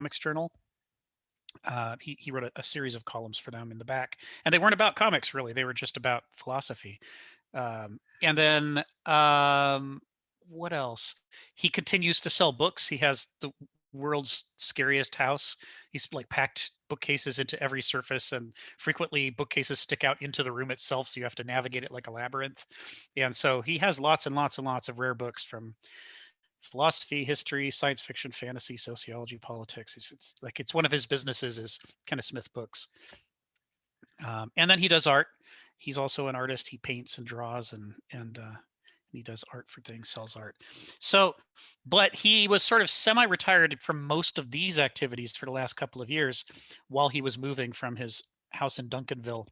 comics journal. He wrote a series of columns for them in the back, and they weren't about comics really. They were just about philosophy. And then what else? He continues to sell books. He has the world's scariest house. He's like packed bookcases into every surface, and frequently bookcases stick out into the room itself, so you have to navigate it like a labyrinth. And so he has lots and lots and lots of rare books from philosophy, history, science fiction, fantasy, sociology, politics. It's like it's one of his businesses is Kenneth Smith books. And then he does art. He's also an artist. He paints and draws, and he does art for things, sells art. So, but he was sort of semi-retired from most of these activities for the last couple of years while he was moving from his house in Duncanville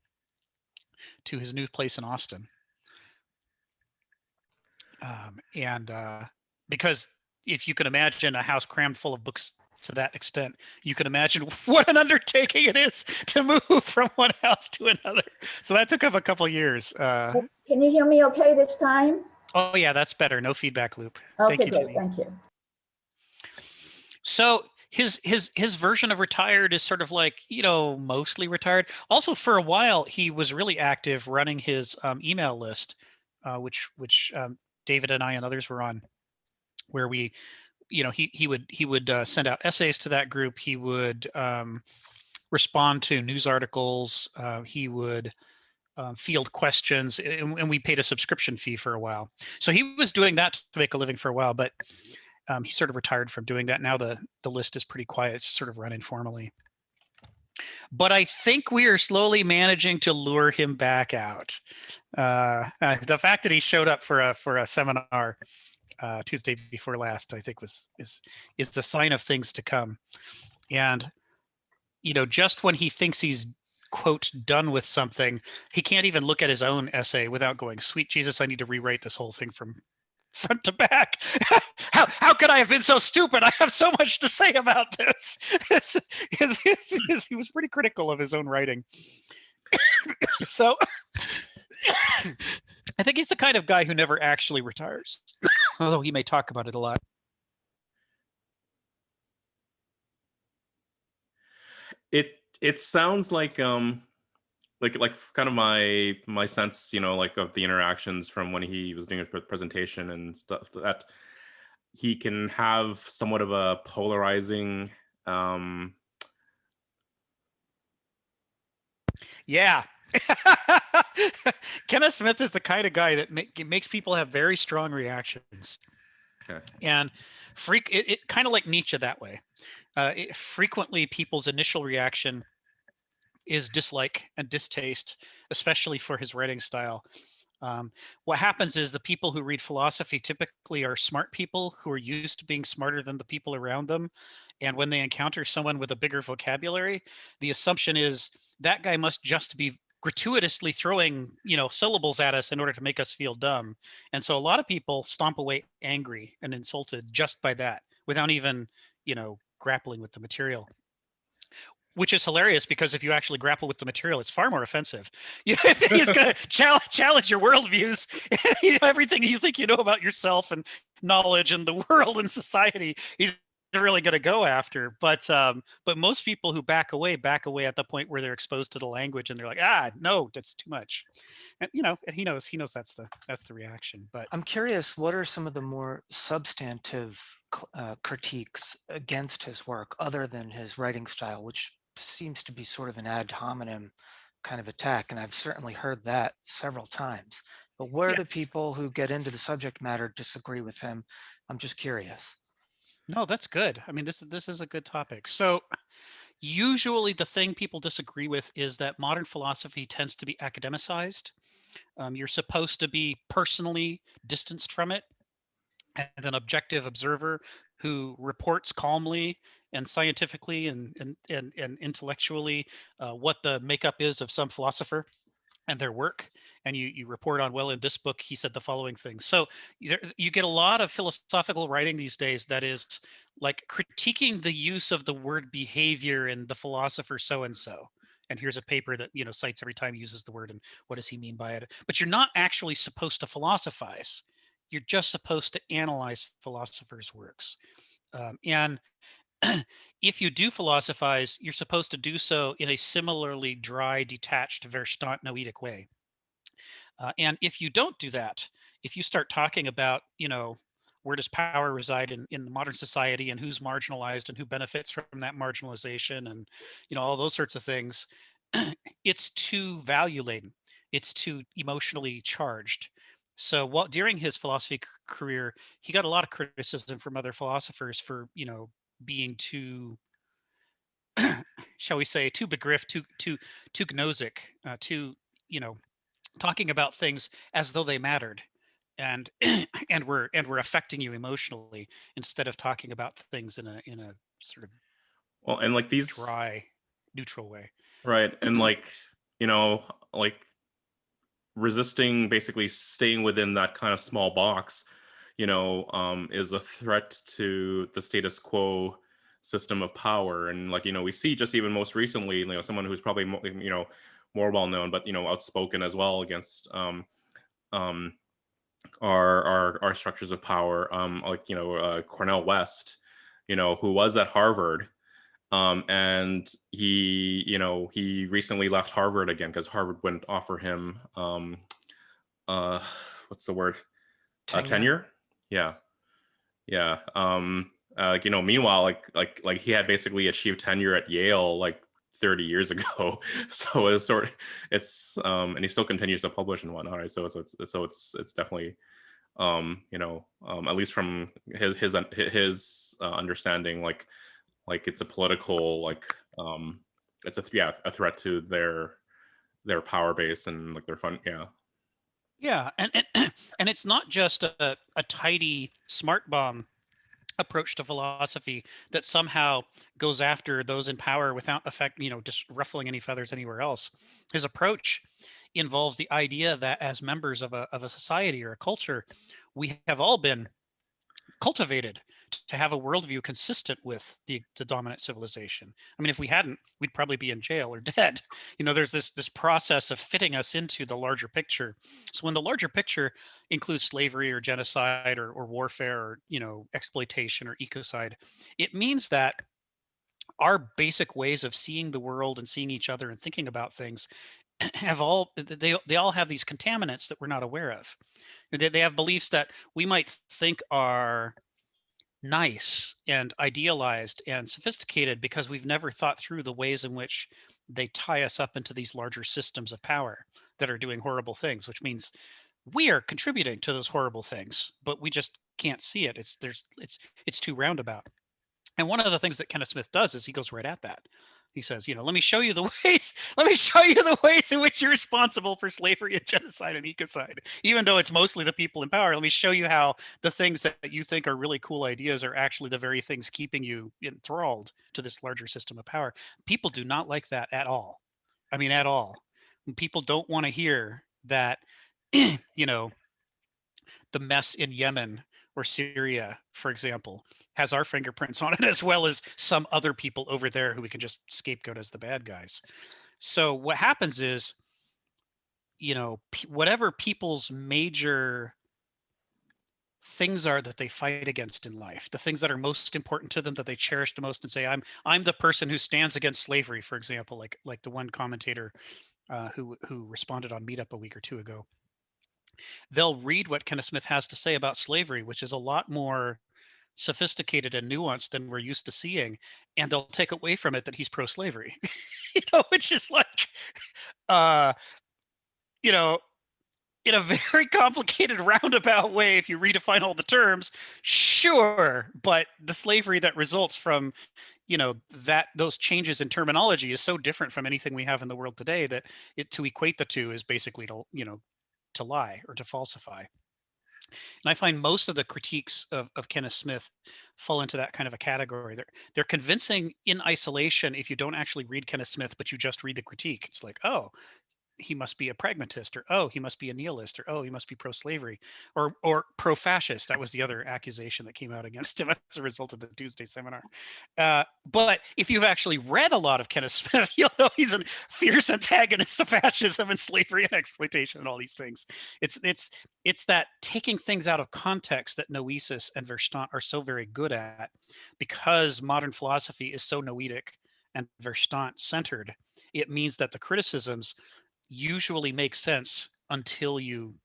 to his new place in Austin. And because if you can imagine a house crammed full of books to that extent, you can imagine what an undertaking it is to move from one house to another. So that took up a couple of years. Can you hear me okay this time? Oh yeah, that's better. No feedback loop. Okay, Thank you, great. Jenny. Thank you. So his version of retired is sort of like, you know, mostly retired. Also, for a while, he was really active running his email list, which David and I and others were on, where we, you know, he would send out essays to that group. He would respond to news articles. He would field questions, and we paid a subscription fee for a while. So he was doing that to make a living for a while, but he sort of retired from doing that. Now the list is pretty quiet. It's sort of run informally. But I think we are slowly managing to lure him back out. The fact that he showed up for a seminar Tuesday before last, I think is the sign of things to come. And you know, just when he thinks he's quote done with something, he can't even look at his own essay without going, "Sweet Jesus, I need to rewrite this whole thing from front to back. How could I have been so stupid? I have so much to say about this." He was pretty critical of his own writing. So I think he's the kind of guy who never actually retires, although he may talk about it a lot. It sounds like kind of my sense, you know, like of the interactions from when he was doing a presentation and stuff, that he can have somewhat of a polarizing yeah. Kenneth Smith is the kind of guy that makes people have very strong reactions. Okay. And it kind of like Nietzsche that way. Frequently, people's initial reaction is dislike and distaste, especially for his writing style. What happens is the people who read philosophy typically are smart people who are used to being smarter than the people around them. And when they encounter someone with a bigger vocabulary, the assumption is that guy must just be gratuitously throwing, you know, syllables at us in order to make us feel dumb. And so a lot of people stomp away angry and insulted just by that, without even, you know, grappling with the material. Which is hilarious, because if you actually grapple with the material, it's far more offensive. He's going to challenge your worldviews, everything you think you know about yourself and knowledge and the world and society. He's really going to go after. But most people who back away at the point where they're exposed to the language, and they're like, no, that's too much. And you know, and he knows that's the reaction. But I'm curious, what are some of the more substantive critiques against his work, other than his writing style, which seems to be sort of an ad hominem kind of attack, and I've certainly heard that several times. But where do people who get into the subject matter disagree with him? I'm just curious. No, that's good. I mean, this is a good topic. So usually the thing people disagree with is that modern philosophy tends to be academicized. You're supposed to be personally distanced from it, and an objective observer who reports calmly and scientifically and intellectually what the makeup is of some philosopher and their work, and you report on, well, in this book he said the following things. So you get a lot of philosophical writing these days that is like critiquing the use of the word behavior in the philosopher so and so, and here's a paper that, you know, cites every time he uses the word and what does he mean by it. But you're not actually supposed to philosophize. You're just supposed to analyze philosophers' works. And if you do philosophize, you're supposed to do so in a similarly dry, detached, Verstand Noetic way. And if you don't do that, if you start talking about, where does power reside in the modern society and who's marginalized and who benefits from that marginalization and, all those sorts of things, it's too value laden. It's too emotionally charged. So during his philosophy career, he got a lot of criticism from other philosophers for, being too, shall we say, too begriff, too gnosic, too, you know, talking about things as though they mattered and and were affecting you emotionally instead of talking about things in a sort of Well, and like these, dry, neutral way. right, and like, you know, like resisting basically staying within that kind of small box, is a threat to the status quo system of power. And like, we see just even most recently, someone who's probably more well known, but outspoken as well against um our structures of power, like Cornel West, who was at Harvard, and he recently left Harvard again because Harvard wouldn't offer him uh what's the word, tenure. Yeah, yeah. Meanwhile, like he had basically achieved tenure at Yale like 30 years ago. So and he still continues to publish and whatnot, right? So it's definitely at least from his understanding, like it's a political, like it's a threat to their power base and like their fun. Yeah. Yeah, and it's not just a tidy smart bomb approach to philosophy that somehow goes after those in power without just ruffling any feathers anywhere else. His approach involves the idea that as members of a society or a culture, we have all been cultivated to have a worldview consistent with the dominant civilization. I mean, if we hadn't, we'd probably be in jail or dead. There's this process of fitting us into the larger picture. So when the larger picture includes slavery or genocide or warfare or exploitation or ecocide, it means that our basic ways of seeing the world and seeing each other and thinking about things they all have these contaminants that we're not aware of. They have beliefs that we might think are nice and idealized and sophisticated because we've never thought through the ways in which they tie us up into these larger systems of power that are doing horrible things, which means we are contributing to those horrible things, but we just can't see it. It's too roundabout. And one of the things that Kenneth Smith does is he goes right at that. He says, let me show you the ways. Let me show you the ways in which you're responsible for slavery and genocide and ecocide. Even though it's mostly the people in power, let me show you how the things that you think are really cool ideas are actually the very things keeping you enthralled to this larger system of power. People do not like that at all. I mean, at all. People don't want to hear that, the mess in Yemen or Syria, for example, has our fingerprints on it, as well as some other people over there who we can just scapegoat as the bad guys. So what happens is, whatever people's major things are that they fight against in life, the things that are most important to them, that they cherish the most, and say, I'm the person who stands against slavery, for example, like the one commentator who responded on Meetup a week or two ago. They'll read what Kenneth Smith has to say about slavery, which is a lot more sophisticated and nuanced than we're used to seeing, and they'll take away from it that he's pro-slavery. Which is like, uh, you know, in a very complicated roundabout way, if you redefine all the terms, sure, but the slavery that results from, those changes in terminology is so different from anything we have in the world today that to equate the two is basically to lie or to falsify. And I find most of the critiques of Kenneth Smith fall into that kind of a category. They're convincing in isolation if you don't actually read Kenneth Smith, but you just read the critique. It's like, oh, he must be a pragmatist, or oh, he must be a nihilist, or oh, he must be pro-slavery, or pro-fascist. That was the other accusation that came out against him as a result of the Tuesday seminar. But if you've actually read a lot of Kenneth Smith, you'll know he's a fierce antagonist of fascism and slavery and exploitation and all these things. It's that taking things out of context that Noesis and Verstand are so very good at, because modern philosophy is so noetic and Verstand centered. It means that the criticisms usually make sense until you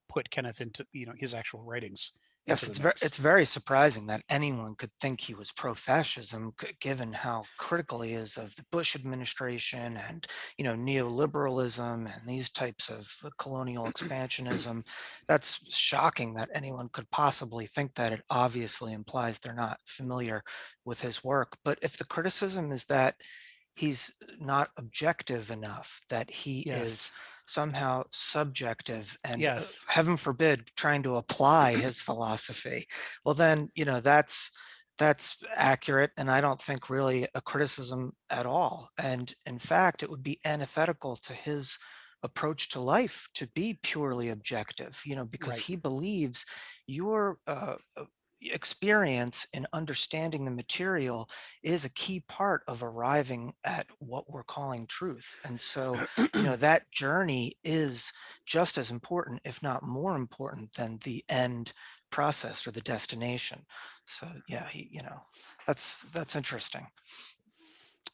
put Kenneth into, his actual writings. Yes, it's very surprising that anyone could think he was pro-fascism, given how critical he is of the Bush administration and neoliberalism and these types of colonial expansionism. That's shocking that anyone could possibly think that. It obviously implies they're not familiar with his work. But if the criticism is that he's not objective enough, that he is somehow subjective and heaven forbid trying to apply his philosophy, well then that's accurate, and I don't think really a criticism at all. And in fact, it would be antithetical to his approach to life to be purely objective, because he believes your experience in understanding the material is a key part of arriving at what we're calling truth. And so, that journey is just as important, if not more important, than the end process or the destination. So yeah, that's interesting.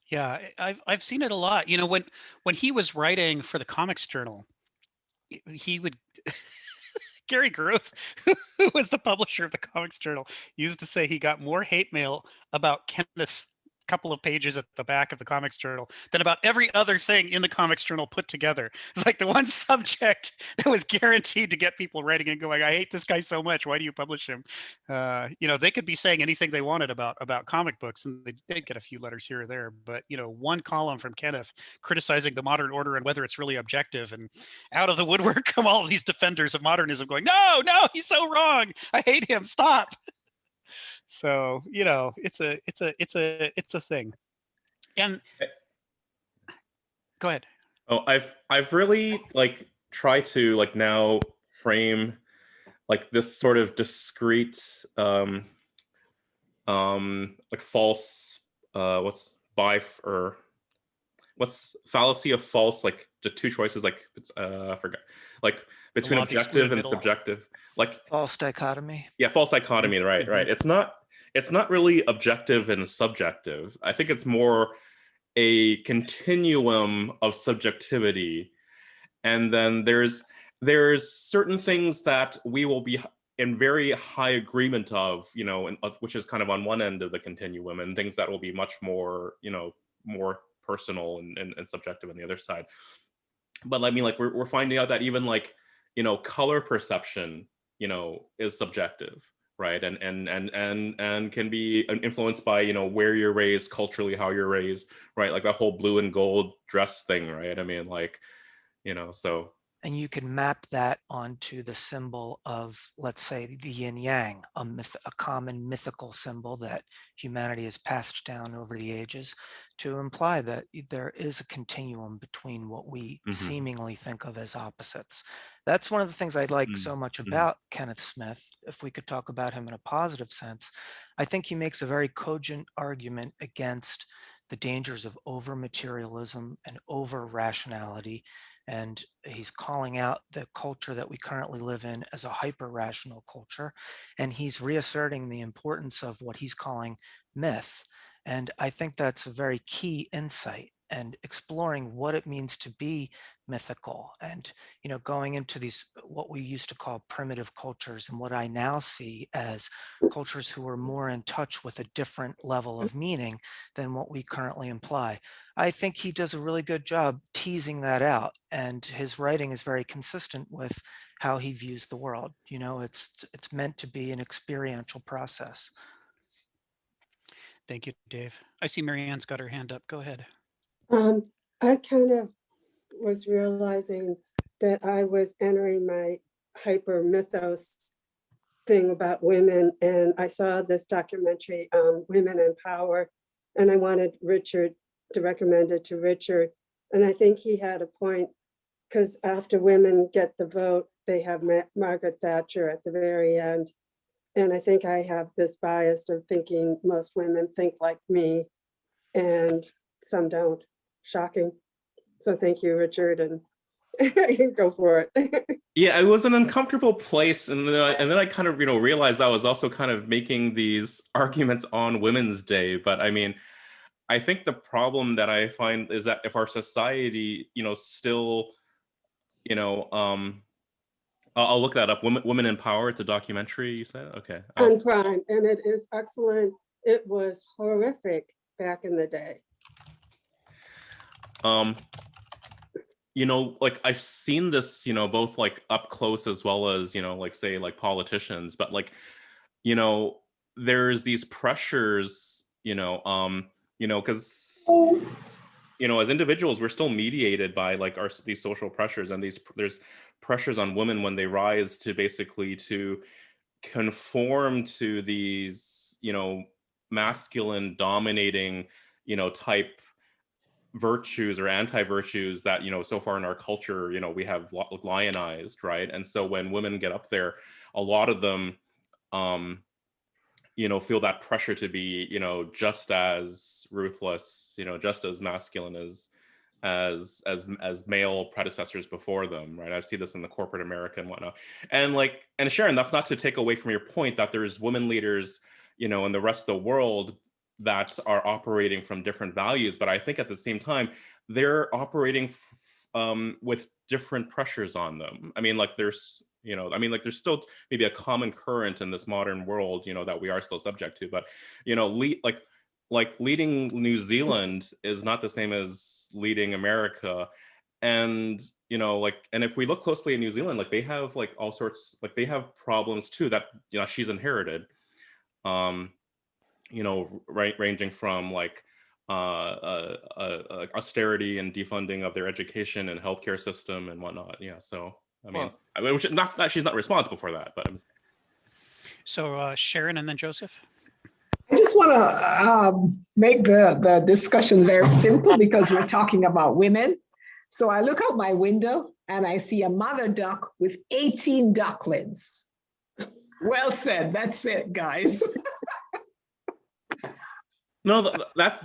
Yeah, I've seen it a lot. When he was writing for the Comics Journal, he would Gary Groth, who was the publisher of the Comics Journal, used to say he got more hate mail about Kenneth's couple of pages at the back of the Comics Journal than about every other thing in the Comics Journal put together. It's like the one subject that was guaranteed to get people writing and going, I hate this guy so much, why do you publish him? They could be saying anything they wanted about comic books, and they did get a few letters here or there, but one column from Kenneth criticizing the modern order and whether it's really objective, and out of the woodwork come all of these defenders of modernism going, no, he's so wrong, I hate him, stop. So it's a thing. And go ahead. Oh, I've really tried to now frame this sort of discrete false what's fallacy of false, the two choices, I forgot, between objective and subjective, false dichotomy. Yeah, false dichotomy, right. It's not really objective and subjective. I think it's more a continuum of subjectivity, and then there's certain things that we will be in very high agreement of, which is kind of on one end of the continuum, and things that will be much more more personal and subjective on the other side. But I mean, we're finding out that even color perception is subjective, right? And can be influenced by where you're raised culturally, how you're raised, right? Like that whole blue and gold dress thing, right? I mean, so. And you can map that onto the symbol of, let's say, the yin yang, a common mythical symbol that humanity has passed down over the ages, to imply that there is a continuum between what we seemingly think of as opposites. That's one of the things I like so much about Kenneth Smith. If we could talk about him in a positive sense, I think he makes a very cogent argument against the dangers of over-materialism and over-rationality. And he's calling out the culture that we currently live in as a hyper-rational culture. And he's reasserting the importance of what he's calling myth. And I think that's a very key insight, and exploring what it means to be mythical, and going into these what we used to call primitive cultures, and what I now see as cultures who are more in touch with a different level of meaning than what we currently imply. I think he does a really good job teasing that out, and his writing is very consistent with how he views the world. It's meant to be an experiential process. Thank you, Dave. I see Marianne's got her hand up. Go ahead. I kind of was realizing that I was entering my hyper mythos thing about women, and I saw this documentary on women in power, and I wanted Richard to recommend it to Richard. And I think he had a point because after women get the vote, they have Margaret Thatcher at the very end. And I think I have this bias of thinking most women think like me and some don't. Shocking. So thank you, Richard, and go for it. Yeah, it was an uncomfortable place, and then I kind of realized I was also kind of making these arguments on Women's Day. But I mean, I think the problem that I find is that if our society, still, I'll look that up. Women in Power. It's a documentary. You said, okay. On Prime, and it is excellent. It was horrific back in the day. Like I've seen this, both like up close as well as, like say like politicians, but like, there's these pressures, because, as individuals, we're still mediated by like these social pressures, and there's pressures on women when they rise to basically to conform to these, masculine dominating, type virtues or anti-virtues that so far in our culture we have lionized, right? And so when women get up there, a lot of them feel that pressure to be just as ruthless, just as masculine as male predecessors before them, right? I see this in the corporate America and whatnot. And Sharon, that's not to take away from your point that there's women leaders in the rest of the world that are operating from different values, but I think at the same time they're operating with different pressures on them. I mean, there's there's still maybe a common current in this modern world, that we are still subject to, but leading New Zealand is not the same as leading America. And and if we look closely at New Zealand, they have all sorts, they have problems too that she's inherited, ranging from austerity and defunding of their education and healthcare system and whatnot. Yeah, so which not that she's not responsible for that, but So Sharon and then Joseph. I just want to make the discussion very simple because we're talking about women. So I look out my window and I see a mother duck with 18 ducklings. Well said. That's it, guys. No,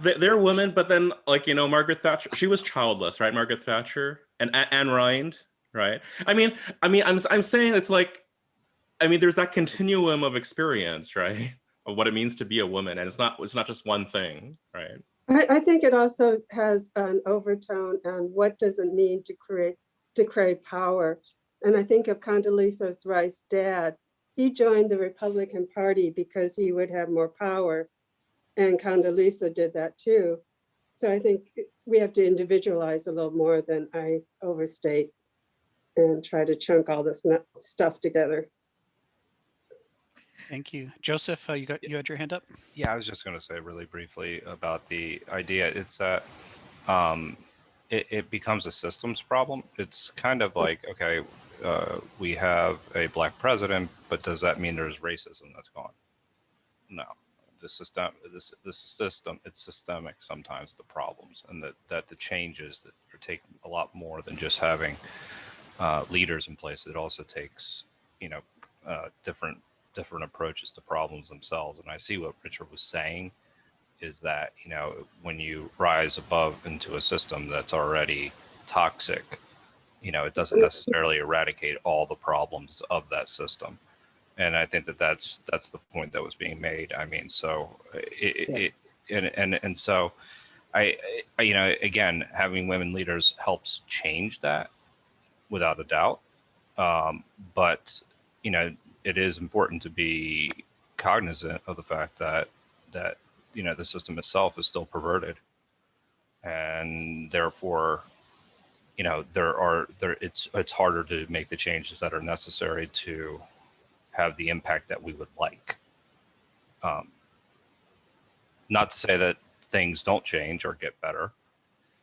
they're women, but then Margaret Thatcher, she was childless, right? Margaret Thatcher and Anne Rind, right? I'm saying it's there's that continuum of experience, right? Of what it means to be a woman, and it's not just one thing, right? I think it also has an overtone on what does it mean to crave power. And I think of Condoleezza Rice's dad. He joined the Republican Party because he would have more power. And Condoleezza did that too. So I think we have to individualize a little more than I overstate and try to chunk all this stuff together. Thank you. Joseph, you had your hand up? Yeah, I was just going to say really briefly about the idea. It's that it becomes a systems problem. It's kind of like, okay, we have a black president, but does that mean there's racism that's gone? No. The system, it's systemic sometimes, the problems, and that the changes that take a lot more than just having leaders in place. It also takes, different approaches to problems themselves. And I see what Richard was saying is that, when you rise above into a system that's already toxic, it doesn't necessarily eradicate all the problems of that system. And I think that's the point that was being made. I mean, so so I again, having women leaders helps change that without a doubt. But it is important to be cognizant of the fact that the system itself is still perverted, and therefore, it's harder to make the changes that are necessary to have the impact that we would like. Not to say that things don't change or get better,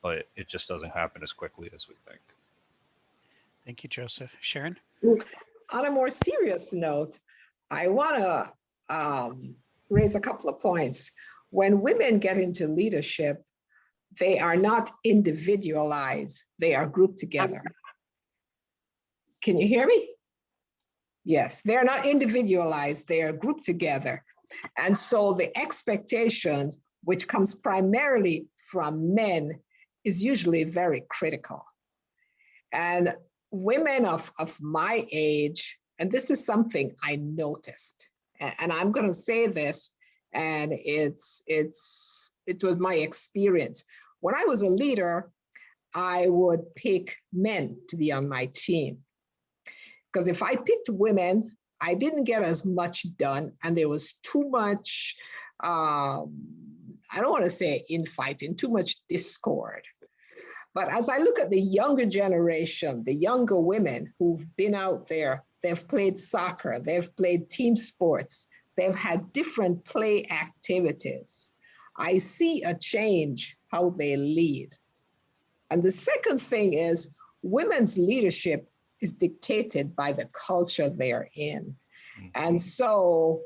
but it just doesn't happen as quickly as we think. Thank you, Joseph. Sharon? On a more serious note, I want to raise a couple of points. When women get into leadership, they are not individualized, they are grouped together. Can you hear me? Yes, they're not individualized, they are grouped together. And so the expectation, which comes primarily from men, is usually very critical. And women of my age, and this is something I noticed, and I'm going to say this, and it was my experience. When I was a leader, I would pick men to be on my team. Because if I picked women, I didn't get as much done, and there was too much, I don't want to say infighting, too much discord. But as I look at the younger generation, the younger women who've been out there, they've played soccer, they've played team sports, they've had different play activities. I see a change how they lead. And the second thing is women's leadership is dictated by the culture they're in. And so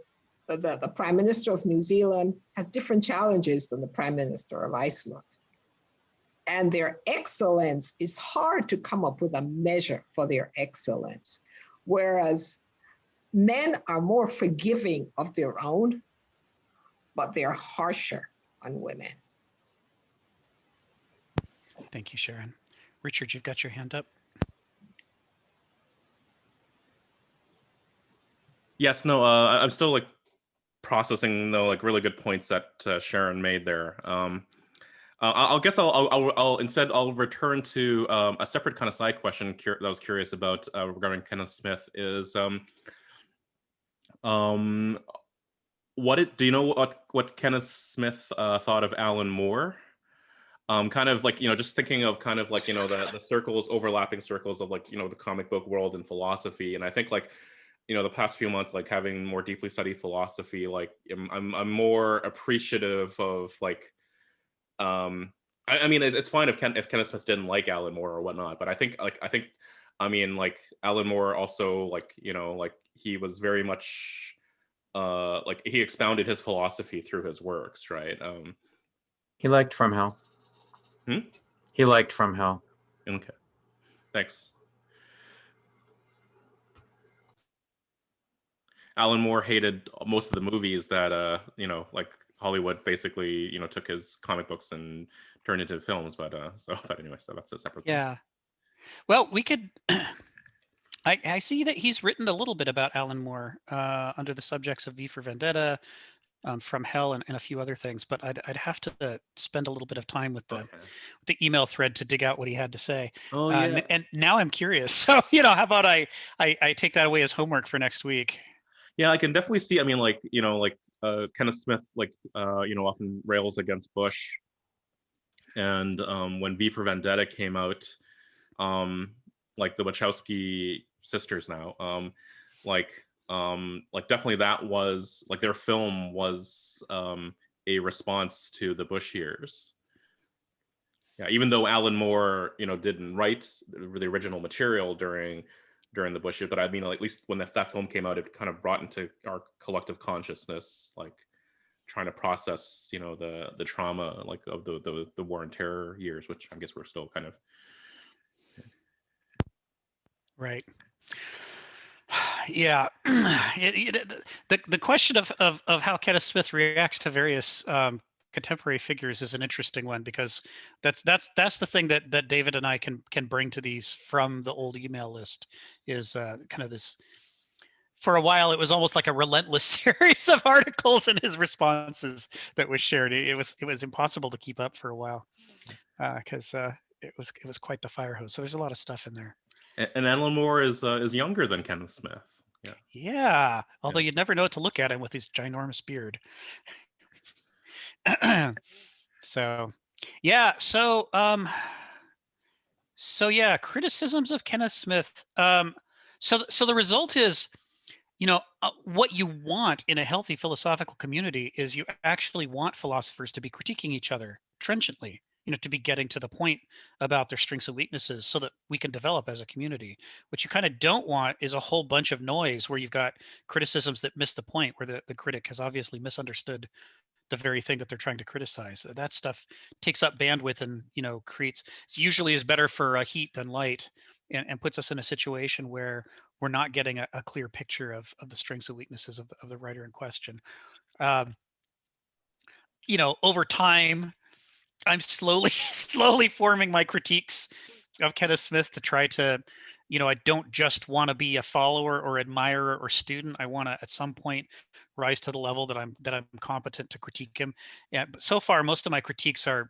the Prime Minister of New Zealand has different challenges than the Prime Minister of Iceland. And their excellence is hard to come up with a measure for their excellence. Whereas men are more forgiving of their own, but they're harsher on women. Thank you, Sharon. Richard, you've got your hand up. Yes, no, I'm still like processing the like really good points that Sharon made there. I'll guess I'll instead I'll return to a separate kind of side question that I was curious about regarding Kenneth Smith is do you know what Kenneth Smith thought of Alan Moore? Kind of like, just thinking of kind of like, the circles, overlapping circles of like, the comic book world and philosophy. And I think like, the past few months, like having more deeply studied philosophy, like I'm more appreciative of like, I mean, it's fine if Kenneth Smith didn't like Alan Moore or whatnot, but I think Alan Moore also like, like he was very much, like he expounded his philosophy through his works, right? He liked From Hell. He liked From Hell. Okay, thanks. Alan Moore hated most of the movies that like Hollywood basically took his comic books and turned into films, but anyway, so that's a separate thing. Yeah. Well, we could I see that he's written a little bit about Alan Moore under the subjects of V for Vendetta, From Hell, and a few other things, but I'd have to spend a little bit of time with the email thread to dig out what he had to say. Oh yeah. And now I'm curious. So how about I take that away as homework for next week? Yeah, I can definitely see. I mean, like Kenneth Smith, like often rails against Bush, and when V for Vendetta came out, like the Wachowski sisters now, like definitely that was like their film was a response to the Bush years. Yeah, even though Alan Moore didn't write the original material during the Bush years, but I mean, at least when that film came out, it kind of brought into our collective consciousness, like trying to process the trauma like of the war and terror years, which I guess we're still kind of right. Yeah. The question of how Kenneth Smith reacts to various contemporary figures is an interesting one, because that's the thing that David and I can bring to these from the old email list is kind of this. For a while, it was almost like a relentless series of articles and his responses that was shared. It was impossible to keep up for a while because it was quite the fire hose. So there's a lot of stuff in there. And Alan Moore is younger than Kenneth Smith. Yeah. Yeah. Although you'd never know what to look at him with his ginormous beard. So, yeah. So yeah, criticisms of Kenneth Smith. So the result is, what you want in a healthy philosophical community is you actually want philosophers to be critiquing each other trenchantly, to be getting to the point about their strengths and weaknesses so that we can develop as a community. What you kind of don't want is a whole bunch of noise where you've got criticisms that miss the point, where the critic has obviously misunderstood the very thing that they're trying to criticize. That stuff takes up bandwidth and, creates, it's usually is better for heat than light. and puts us in a situation where we're not getting a clear picture of the strengths and weaknesses of the writer in question. Over time, I'm slowly slowly forming my critiques of Kenneth Smith to try to, I don't just want to be a follower or admirer or student. I want to at some point rise to the level that I'm competent to critique him. Yeah, but so far most of my critiques are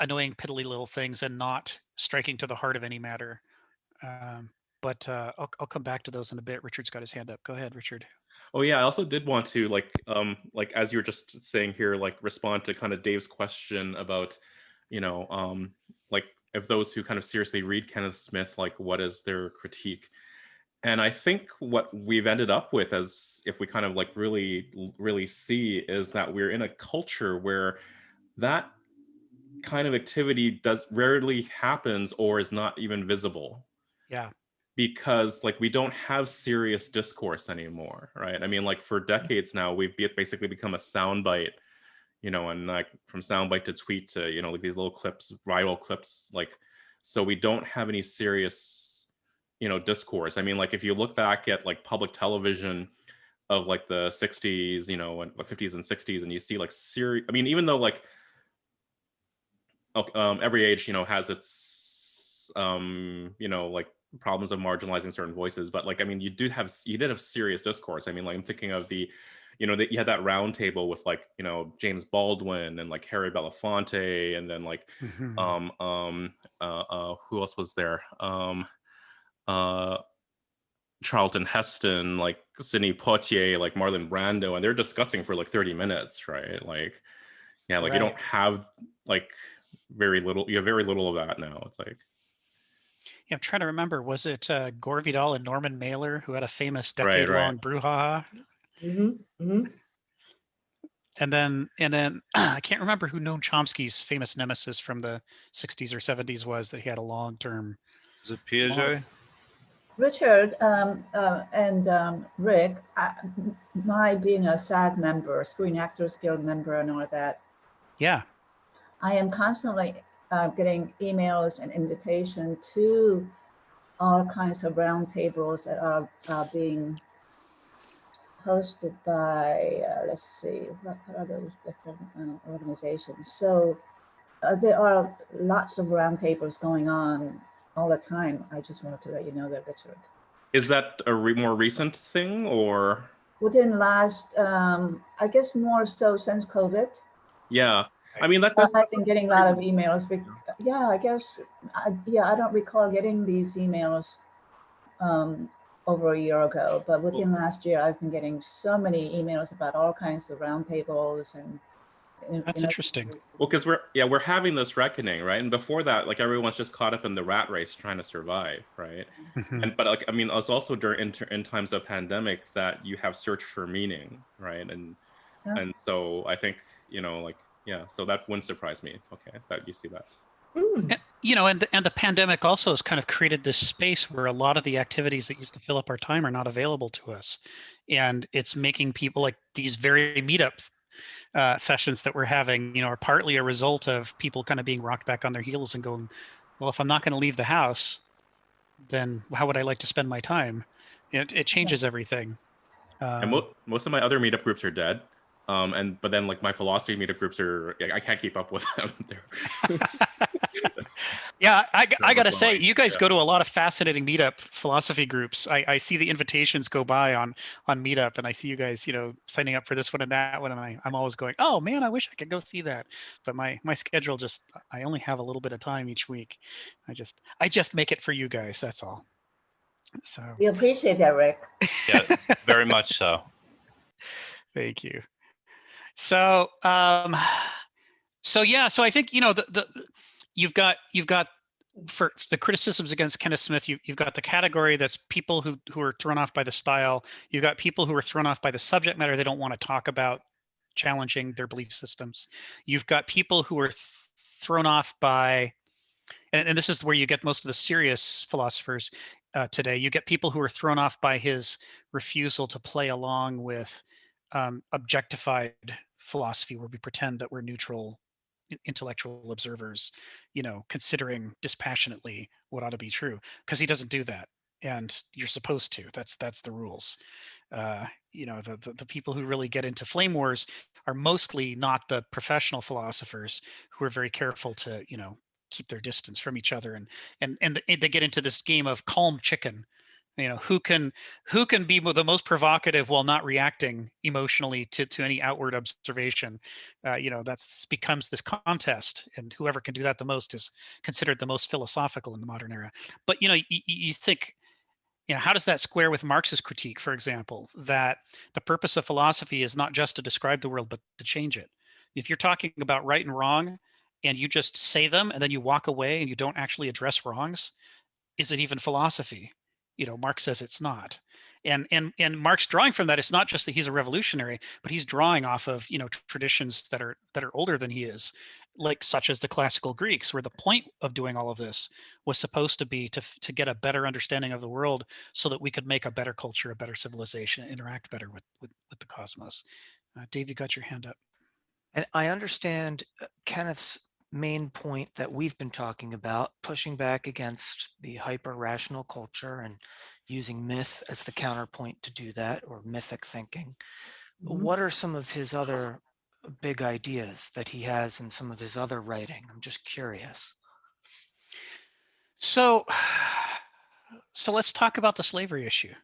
annoying, piddly little things and not striking to the heart of any matter. But I'll come back to those in a bit. Richard's got his hand up. Go ahead, Richard. Oh yeah, I also did want to like as you were just saying here, like respond to kind of Dave's question about, like if those who kind of seriously read Kenneth Smith, like what is their critique? And I think what we've ended up with, as if we kind of like really see, is that we're in a culture where that kind of activity rarely happens or is not even visible. Yeah. Because like we don't have serious discourse anymore, right? I mean, like for decades now, we've basically become a soundbite, and like from soundbite to tweet to, like these little clips, viral clips, like, so we don't have any serious, discourse. I mean, like if you look back at like public television of like the 60s, and the 50s and 60s, and you see like serious, I mean, even though like every age, has its, like problems of marginalizing certain voices, but like, I mean, you did have serious discourse. I mean, like I'm thinking of the, that you had that round table with like, James Baldwin and like Harry Belafonte, and then like, who else was there? Charlton Heston, like Sidney Poitier, like Marlon Brando, and they're discussing for like 30 minutes, right? Like, yeah, like you don't have like very little. You have very little of that now. It's like, yeah, I'm trying to remember. Was it Gore Vidal and Norman Mailer who had a famous Right. decade-long brouhaha? And then I can't remember who Noam Chomsky's famous nemesis from the 60s or 70s was that he had a long-term. Is it Piaget? Richard and Rick, my being a SAG member, Screen Actors Guild member and all that, Yeah. I am constantly getting emails and invitation to all kinds of roundtables that are being hosted by, let's see, what are those different organizations? So there are lots of roundtables going on all the time. I just wanted to let you know that, Richard. Is that a more recent thing, or? Within last, I guess more so since COVID. Yeah, I mean, I've been getting a lot of emails. Yeah, I guess, I don't recall getting these emails over a year ago, but within last year, I've been getting so many emails about all kinds of roundtables and. That's interesting. Well, because we're having this reckoning, right? And before that, like everyone's just caught up in the rat race trying to survive, right? But like, I mean, it's also during in times of pandemic that you have search for meaning, right? And so I think, like, yeah, so that wouldn't surprise me. Okay, that you see that. And the pandemic also has kind of created this space where a lot of the activities that used to fill up our time are not available to us, and it's making people like these very meetups. Sessions that we're having, are partly a result of people kind of being rocked back on their heels and going, well, if I'm not going to leave the house, then how would I like to spend my time? It changes everything. And most of my other meetup groups are dead. But then like my philosophy meetup groups are, I can't keep up with them. Yeah, I gotta say, you guys go to a lot of fascinating meetup philosophy groups. I see the invitations go by on Meetup, and I see you guys, signing up for this one and that one, and I'm always going, oh man, I wish I could go see that. But my schedule I only have a little bit of time each week. I just make it for you guys. That's all. So we appreciate that, Rick. Yeah, very much so. Thank you. So so I think you've got for the criticisms against Kenneth Smith, you've got the category that's people who are thrown off by the style. You've got people who are thrown off by the subject matter they don't want to talk about, challenging their belief systems. You've got people who are thrown off by, and this is where you get most of the serious philosophers today. You get people who are thrown off by his refusal to play along with objectified philosophy, where we pretend that we're neutral intellectual observers, considering dispassionately what ought to be true, because he doesn't do that, and you're supposed to. That's the rules. You know, the people who really get into flame wars are mostly not the professional philosophers who are very careful to, you know, keep their distance from each other, and they get into this game of calm chicken. You know, who can be the most provocative while not reacting emotionally to any outward observation. You know, that's becomes this contest, and whoever can do that the most is considered the most philosophical in the modern era. But you know, you think, you know, how does that square with Marx's critique, for example, that the purpose of philosophy is not just to describe the world, but to change it? If you're talking about right and wrong, and you just say them and then you walk away and you don't actually address wrongs, is it even philosophy? You know, Marx says it's not. And Marx drawing from that, it's not just that he's a revolutionary, but he's drawing off of, you know, traditions that are older than he is, like such as the classical Greeks, where the point of doing all of this was supposed to be to get a better understanding of the world so that we could make a better culture, a better civilization, interact better with the cosmos. Dave, you got your hand up. And I understand Kenneth's main point that we've been talking about, pushing back against the hyper-rational culture and using myth as the counterpoint to do that, or mythic thinking. What are some of his other big ideas that he has in some of his other writing? I'm just curious. So let's talk about the slavery issue,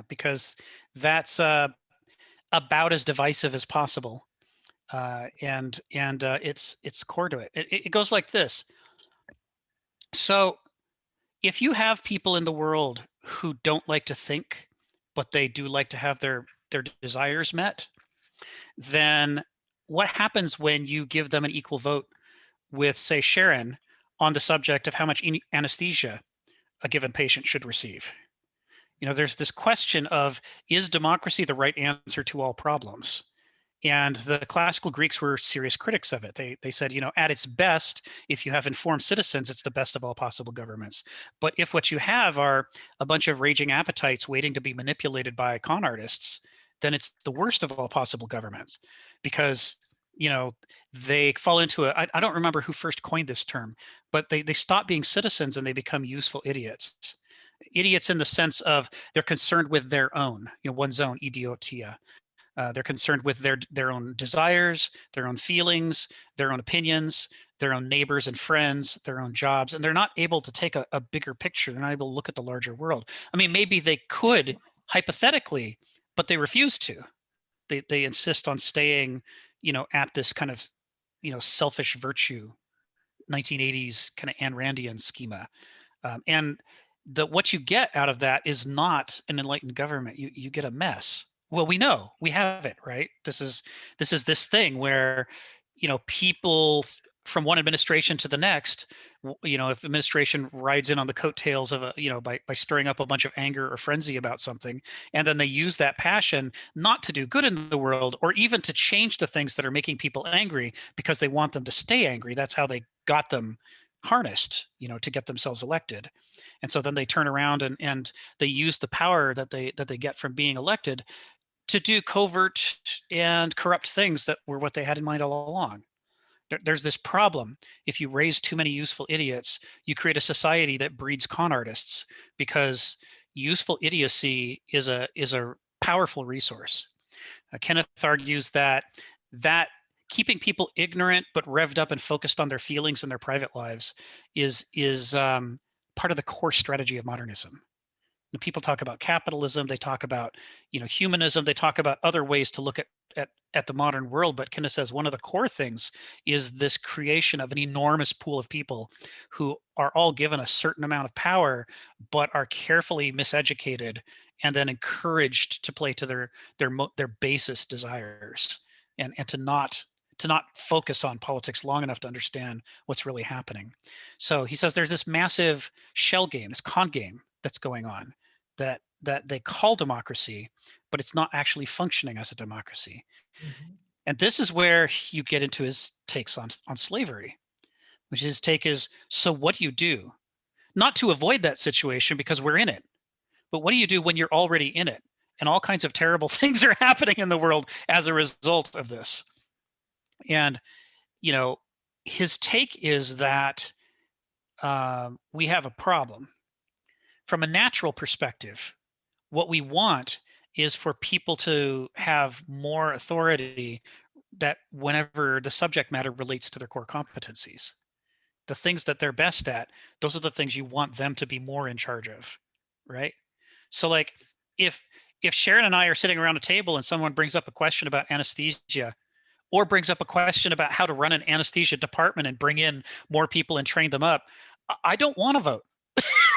because that's about as divisive as possible. And it's core to it. It goes like this. So if you have people in the world who don't like to think, but they do like to have their desires met, then what happens when you give them an equal vote with, say, Sharon on the subject of how much anesthesia a given patient should receive? You know, there's this question of, is democracy the right answer to all problems? And the classical Greeks were serious critics of it. They said, you know, at its best, if you have informed citizens, it's the best of all possible governments. But if what you have are a bunch of raging appetites waiting to be manipulated by con artists, then it's the worst of all possible governments, because, you know, they fall into I don't remember who first coined this term, but they stop being citizens and they become useful idiots. Idiots in the sense of they're concerned with their own, you know, one's own idiotia. They're concerned with their own desires, their own feelings, their own opinions, their own neighbors and friends, their own jobs, and they're not able to take a bigger picture. They're not able to look at the larger world. I mean, maybe they could hypothetically, but they refuse to. They insist on staying, you know, at this kind of, you know, selfish virtue, 1980s kind of Ayn Randian schema, and what you get out of that is not an enlightened government. You get a mess. Well, we know, we have it, right? This is this thing where, you know, people from one administration to the next, you know, if administration rides in on the coattails of a, you know, by stirring up a bunch of anger or frenzy about something, and then they use that passion not to do good in the world, or even to change the things that are making people angry because they want them to stay angry. That's how they got them harnessed, you know, to get themselves elected. And so then they turn around and they use the power that they get from being elected to do covert and corrupt things that were what they had in mind all along. There's this problem. If you raise too many useful idiots, you create a society that breeds con artists, because useful idiocy is a powerful resource. Kenneth argues that keeping people ignorant but revved up and focused on their feelings and their private lives is part of the core strategy of modernism. When people talk about capitalism, they talk about, you know, humanism, they talk about other ways to look at the modern world. But Kenneth says one of the core things is this creation of an enormous pool of people who are all given a certain amount of power, but are carefully miseducated and then encouraged to play to their basest desires, and to not focus on politics long enough to understand what's really happening. So he says there's this massive shell game, this con game that's going on, that they call democracy, but it's not actually functioning as a democracy. And this is where you get into his takes on slavery, which his take is, so what do you do? Not to avoid that situation because we're in it, but what do you do when you're already in it? And all kinds of terrible things are happening in the world as a result of this. And, you know, his take is that we have a problem. From a natural perspective, what we want is for people to have more authority that whenever the subject matter relates to their core competencies. The things that they're best at, those are the things you want them to be more in charge of, right? So like if Sharon and I are sitting around a table and someone brings up a question about anesthesia or brings up a question about how to run an anesthesia department and bring in more people and train them up, I don't want to vote.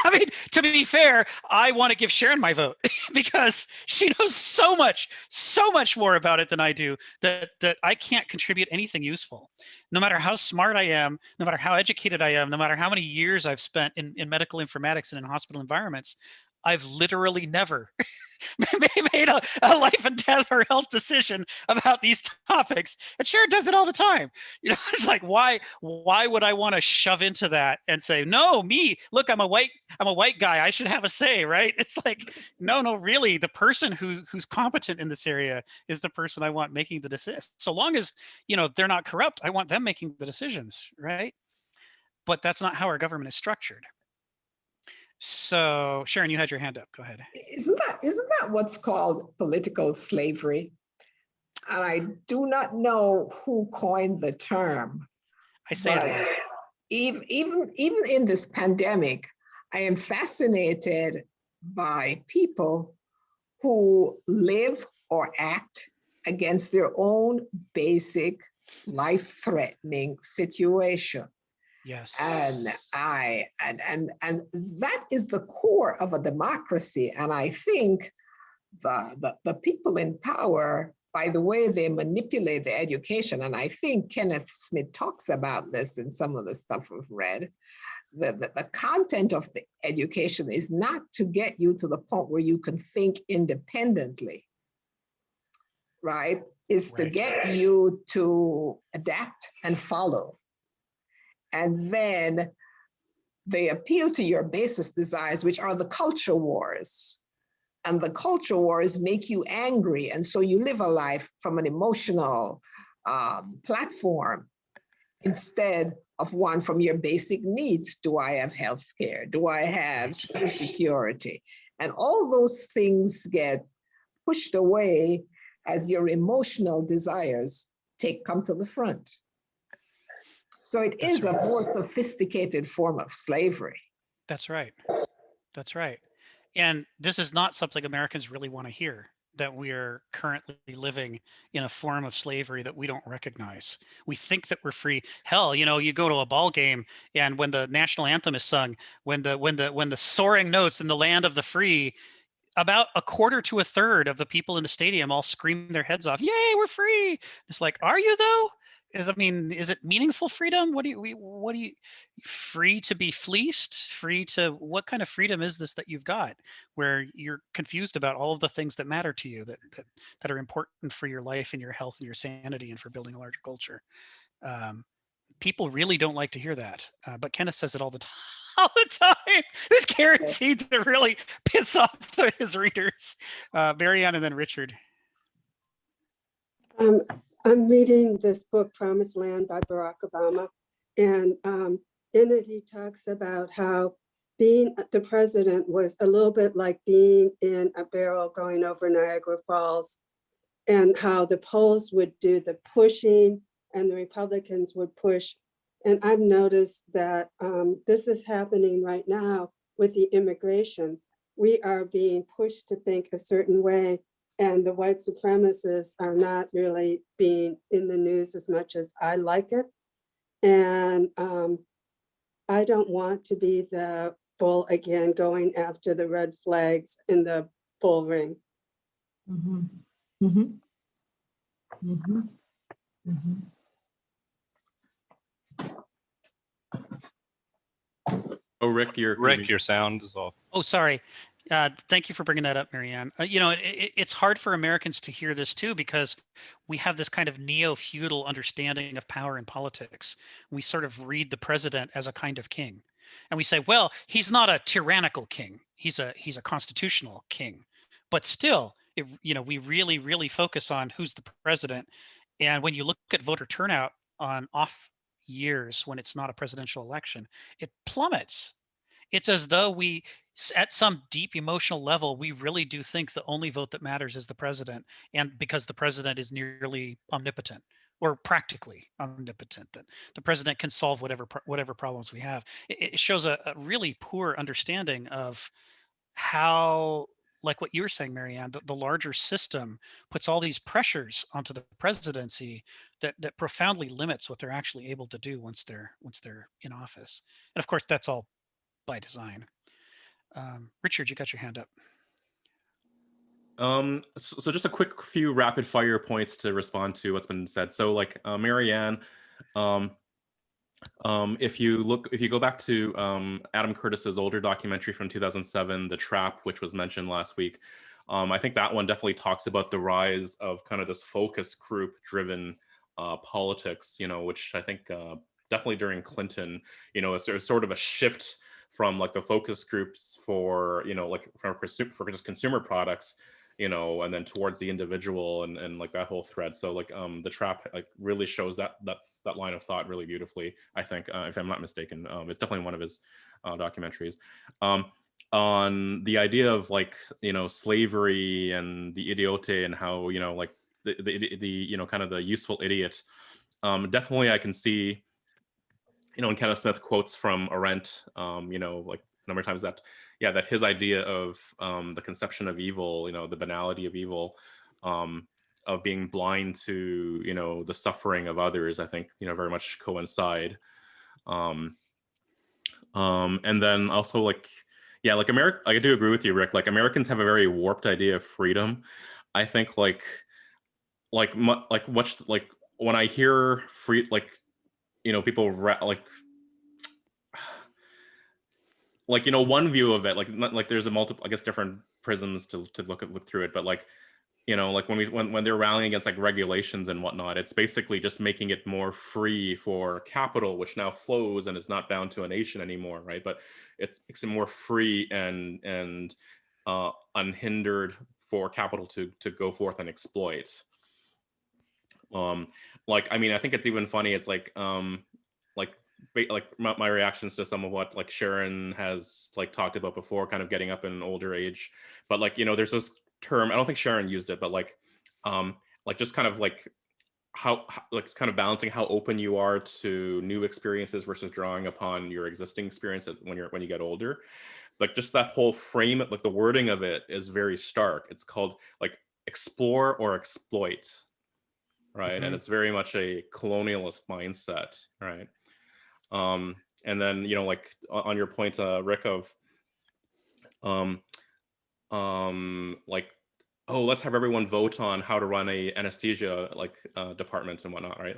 I mean, to be fair, I want to give Sharon my vote because she knows so much more about it than I do that I can't contribute anything useful. No matter how smart I am, no matter how educated I am, no matter how many years I've spent in medical informatics and in hospital environments, I've literally never made a life and death or health decision about these topics. And Sharon does it all the time. You know, it's like, why would I want to shove into that and say, no, me, look, I'm a white guy, I should have a say, right? It's like, no, really, the person who's competent in this area is the person I want making the decision. So long as, you know, they're not corrupt, I want them making the decisions, right? But that's not how our government is structured. So Sharon, you had your hand up. Go ahead. Isn't that what's called political slavery? And I do not know who coined the term. I say it. Even in this pandemic, I am fascinated by people who live or act against their own basic life-threatening situation. Yes. And that is the core of a democracy. And I think the people in power, by the way they manipulate the education, and I think Kenneth Smith talks about this in some of the stuff we've read, the content of the education is not to get you to the point where you can think independently, right? It's to get you to adapt and follow. And then they appeal to your basest desires, which are the culture wars. And the culture wars make you angry. And so you live a life from an emotional platform instead of one from your basic needs. Do I have health care? Do I have social security? And all those things get pushed away as your emotional desires come to the front. So it is a more sophisticated form of slavery. That's right. That's right. And this is not something Americans really want to hear, that we are currently living in a form of slavery that we don't recognize. We think that we're free. Hell, you know, you go to a ball game and when the national anthem is sung, when the soaring notes in the land of the free, about a quarter to a third of the people in the stadium all scream their heads off. Yay, we're free. It's like, are you though? Is it meaningful freedom? What do you free to be fleeced? Free to, what kind of freedom is this that you've got where you're confused about all of the things that matter to you that are important for your life and your health and your sanity and for building a larger culture? People really don't like to hear that, but Kenneth says it all the time. All the time. It's guaranteed to really piss off his readers. Marianne and then Richard. I'm reading this book, Promised Land by Barack Obama. And in it, he talks about how being the president was a little bit like being in a barrel going over Niagara Falls, and how the polls would do the pushing and the Republicans would push. And I've noticed that this is happening right now with the immigration. We are being pushed to think a certain way, and the white supremacists are not really being in the news as much as I like it. And I don't want to be the bull again, going after the red flags in the bull ring. Mm-hmm. Mm-hmm. Mm-hmm. Mm-hmm. Oh, Rick, your sound is off. Oh, sorry. Thank you for bringing that up, Marianne. You know, it's hard for Americans to hear this too, because we have this kind of neo-feudal understanding of power in politics. We sort of read the president as a kind of king, and we say, well, he's not a tyrannical king. He's a constitutional king. But still, you know, we really focus on who's the president. And when you look at voter turnout on years when it's not a presidential election, it plummets. It's as though we, at some deep emotional level, we really do think the only vote that matters is the president, and because the president is nearly omnipotent or practically omnipotent, that the president can solve whatever problems we have. It shows a really poor understanding of how, like what you were saying, Marianne, the larger system puts all these pressures onto the presidency that profoundly limits what they're actually able to do once they're in office. And of course, that's all by design. Richard, you got your hand up. So just a quick few rapid fire points to respond to what's been said. So like Marianne, if you go back to Adam Curtis's older documentary from 2007, The Trap, which was mentioned last week, I think that one definitely talks about the rise of kind of this focus group driven politics, which I think definitely during Clinton, is sort of a shift from like the focus groups for, like for just consumer products, and then towards the individual and like that whole thread. So like The Trap like really shows that line of thought really beautifully, I think, if I'm not mistaken. It's definitely one of his documentaries. On the idea of like, slavery and the idiote and how, like the kind of the useful idiot. Definitely I can see, and Kenneth Smith quotes from Arendt, like a number of times that his idea of the conception of evil, the banality of evil, of being blind to, the suffering of others, I think, very much coincide. And then also like America, I do agree with you, Rick, like Americans have a very warped idea of freedom. I think like when I hear free, like, people one view of it, like there's a multiple, I guess, different prisms to look through it, but like, like when they're rallying against like regulations and whatnot, it's basically just making it more free for capital, which now flows and is not bound to a nation anymore, right? But it makes it more free and unhindered for capital to go forth and exploit. Like, I mean, I think it's even funny. It's like my reactions to some of what like Sharon has like talked about before, kind of getting up in an older age. But like, there's this term, I don't think Sharon used it, but like just kind of like how like kind of balancing how open you are to new experiences versus drawing upon your existing experience when you get older. Like just that whole frame, like the wording of it is very stark. It's called like explore or exploit. Right. Mm-hmm. And it's very much a colonialist mindset. Right. And then, like on your point, Rick, of like, oh, let's have everyone vote on how to run a anesthesia department and whatnot. Right.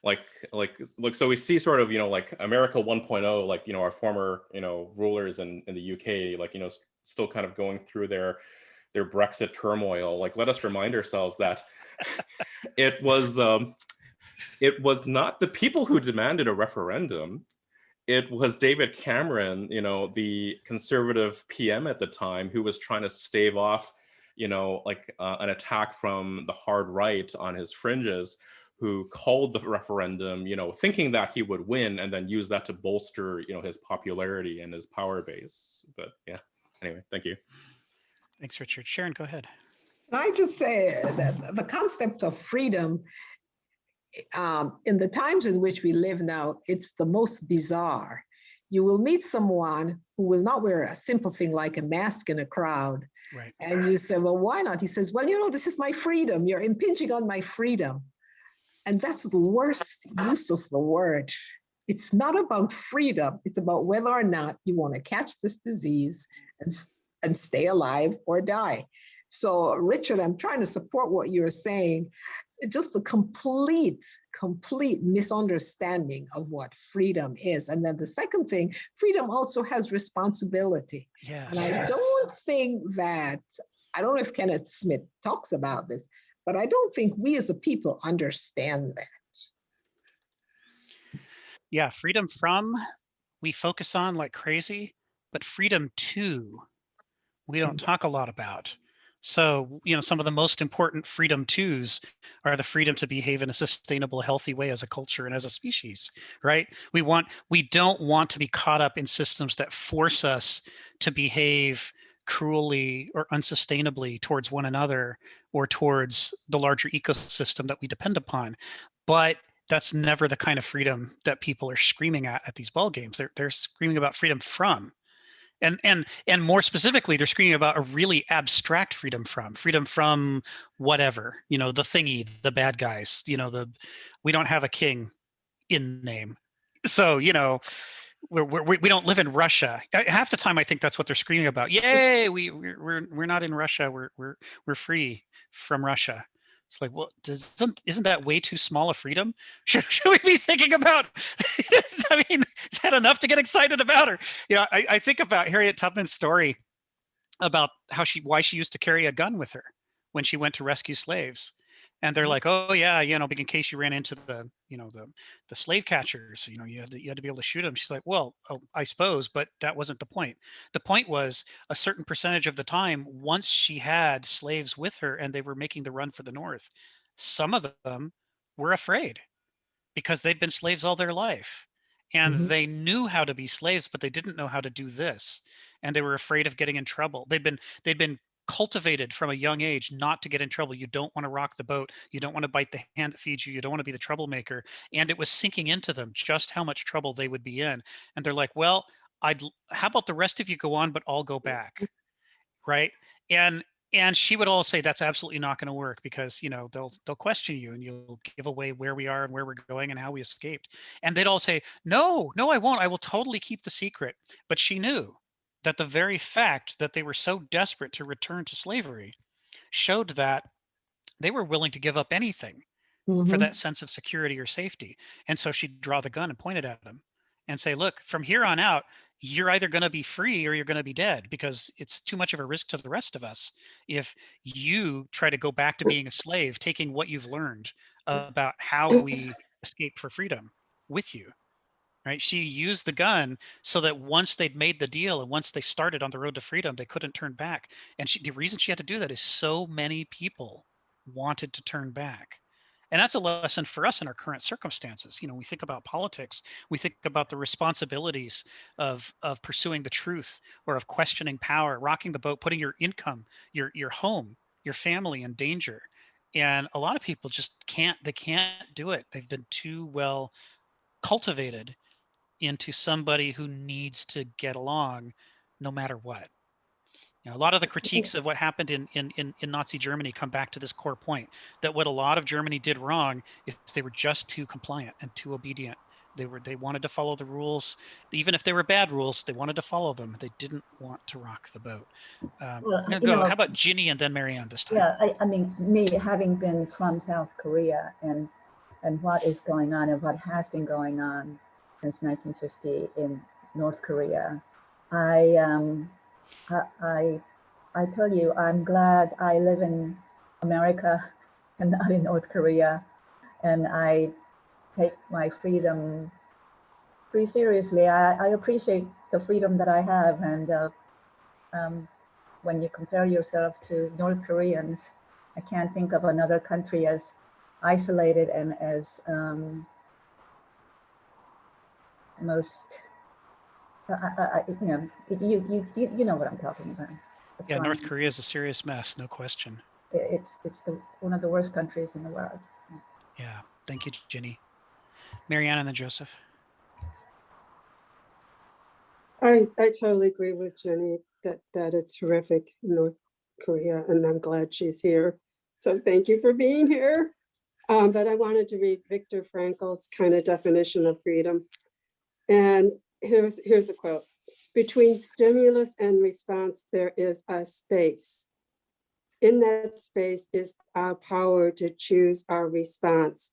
Like, so we see sort of, like America 1.0, like, our former, rulers in the UK, like, still kind of going through their Brexit turmoil. Like, let us remind ourselves that it was not the people who demanded a referendum. It was David Cameron, the conservative PM at the time, who was trying to stave off, an attack from the hard right on his fringes, who called the referendum, thinking that he would win and then use that to bolster, his popularity and his power base. But yeah, anyway, thank you. Thanks, Richard. Sharon, go ahead. Can I just say that the concept of freedom, in the times in which we live now, it's the most bizarre. You will meet someone who will not wear a simple thing like a mask in a crowd. Right. And you say, well, why not? He says, well, this is my freedom. You're impinging on my freedom. And that's the worst use of the word. It's not about freedom. It's about whether or not you want to catch this disease and stay alive or die. So, Richard, I'm trying to support what you're saying. It's just the complete misunderstanding of what freedom is. And then the second thing, freedom also has responsibility. Yes. And I don't think that, I don't know if Kenneth Smith talks about this, but I don't think we as a people understand that. Yeah, freedom from, we focus on like crazy, but freedom to, we don't talk a lot about. So, some of the most important freedom twos are the freedom to behave in a sustainable, healthy way as a culture and as a species, right? We don't want to be caught up in systems that force us to behave cruelly or unsustainably towards one another or towards the larger ecosystem that we depend upon. But that's never the kind of freedom that people are screaming at these ball games. They're screaming about freedom from. And more specifically, they're screaming about a really abstract freedom from whatever, the thingy, the bad guys, we don't have a king in name. So, we don't live in Russia. Half the time, I think that's what they're screaming about. Yay, we're not in Russia. We're free from Russia. It's like, well, isn't that way too small a freedom? Should we be thinking about? I mean, is that enough to get excited about? Or, I think about Harriet Tubman's story about why she used to carry a gun with her when she went to rescue slaves. And they're like, oh yeah, in case you ran into the slave catchers, you had to be able to shoot them. She's like, well, oh, I suppose, but that wasn't the point. The point was a certain percentage of the time, once she had slaves with her and they were making the run for the North, some of them were afraid because they'd been slaves all their life. And they knew how to be slaves, but they didn't know how to do this. And they were afraid of getting in trouble. They'd been cultivated from a young age not to get in trouble. You don't want to rock the boat. You don't want to bite the hand that feeds you. You don't want to be the troublemaker. And it was sinking into them just how much trouble they would be in. And they're like, well, how about the rest of you go on, but I'll go back, right? And she would all say that's absolutely not going to work because they'll question you and you'll give away where we are and where we're going and how we escaped. And they'd all say, no, I won't. I will totally keep the secret. But she knew that the very fact that they were so desperate to return to slavery showed that they were willing to give up anything for that sense of security or safety. And so she'd draw the gun and point it at them and say, look, from here on out, you're either going to be free or you're going to be dead because it's too much of a risk to the rest of us if you try to go back to being a slave, taking what you've learned about how we escape for freedom with you. Right? She used the gun so that once they'd made the deal and once they started on the road to freedom, they couldn't turn back. And the reason she had to do that is so many people wanted to turn back. And that's a lesson for us in our current circumstances. We think about politics, we think about the responsibilities of pursuing the truth or of questioning power, rocking the boat, putting your income, your home, your family in danger. And a lot of people just can't do it. They've been too well cultivated into somebody who needs to get along no matter what. A lot of the critiques of what happened in Nazi Germany come back to this core point that what a lot of Germany did wrong is they were just too compliant and too obedient. They wanted to follow the rules, even if they were bad rules. They wanted to follow them. They didn't want to rock the boat. Well, go. How about Ginny and then Marianne this time? Yeah, I mean, me having been from South Korea and what is going on and what has been going on since 1950 in North Korea, I tell you, I'm glad I live in America and not in North Korea, and I take my freedom pretty seriously. I appreciate the freedom that I have, and when you compare yourself to North Koreans, I can't think of another country as isolated and as most. You know what I'm talking about. Yeah, North Korea is a serious mess, no question. It's one of the worst countries in the world. Yeah, thank you, Ginny. Marianne and then Joseph. I totally agree with Jenny that it's horrific in North Korea, and I'm glad she's here. So thank you for being here. But I wanted to read Viktor Frankl's kind of definition of freedom. And here's a quote. Between stimulus and response, there is a space. In that space is our power to choose our response.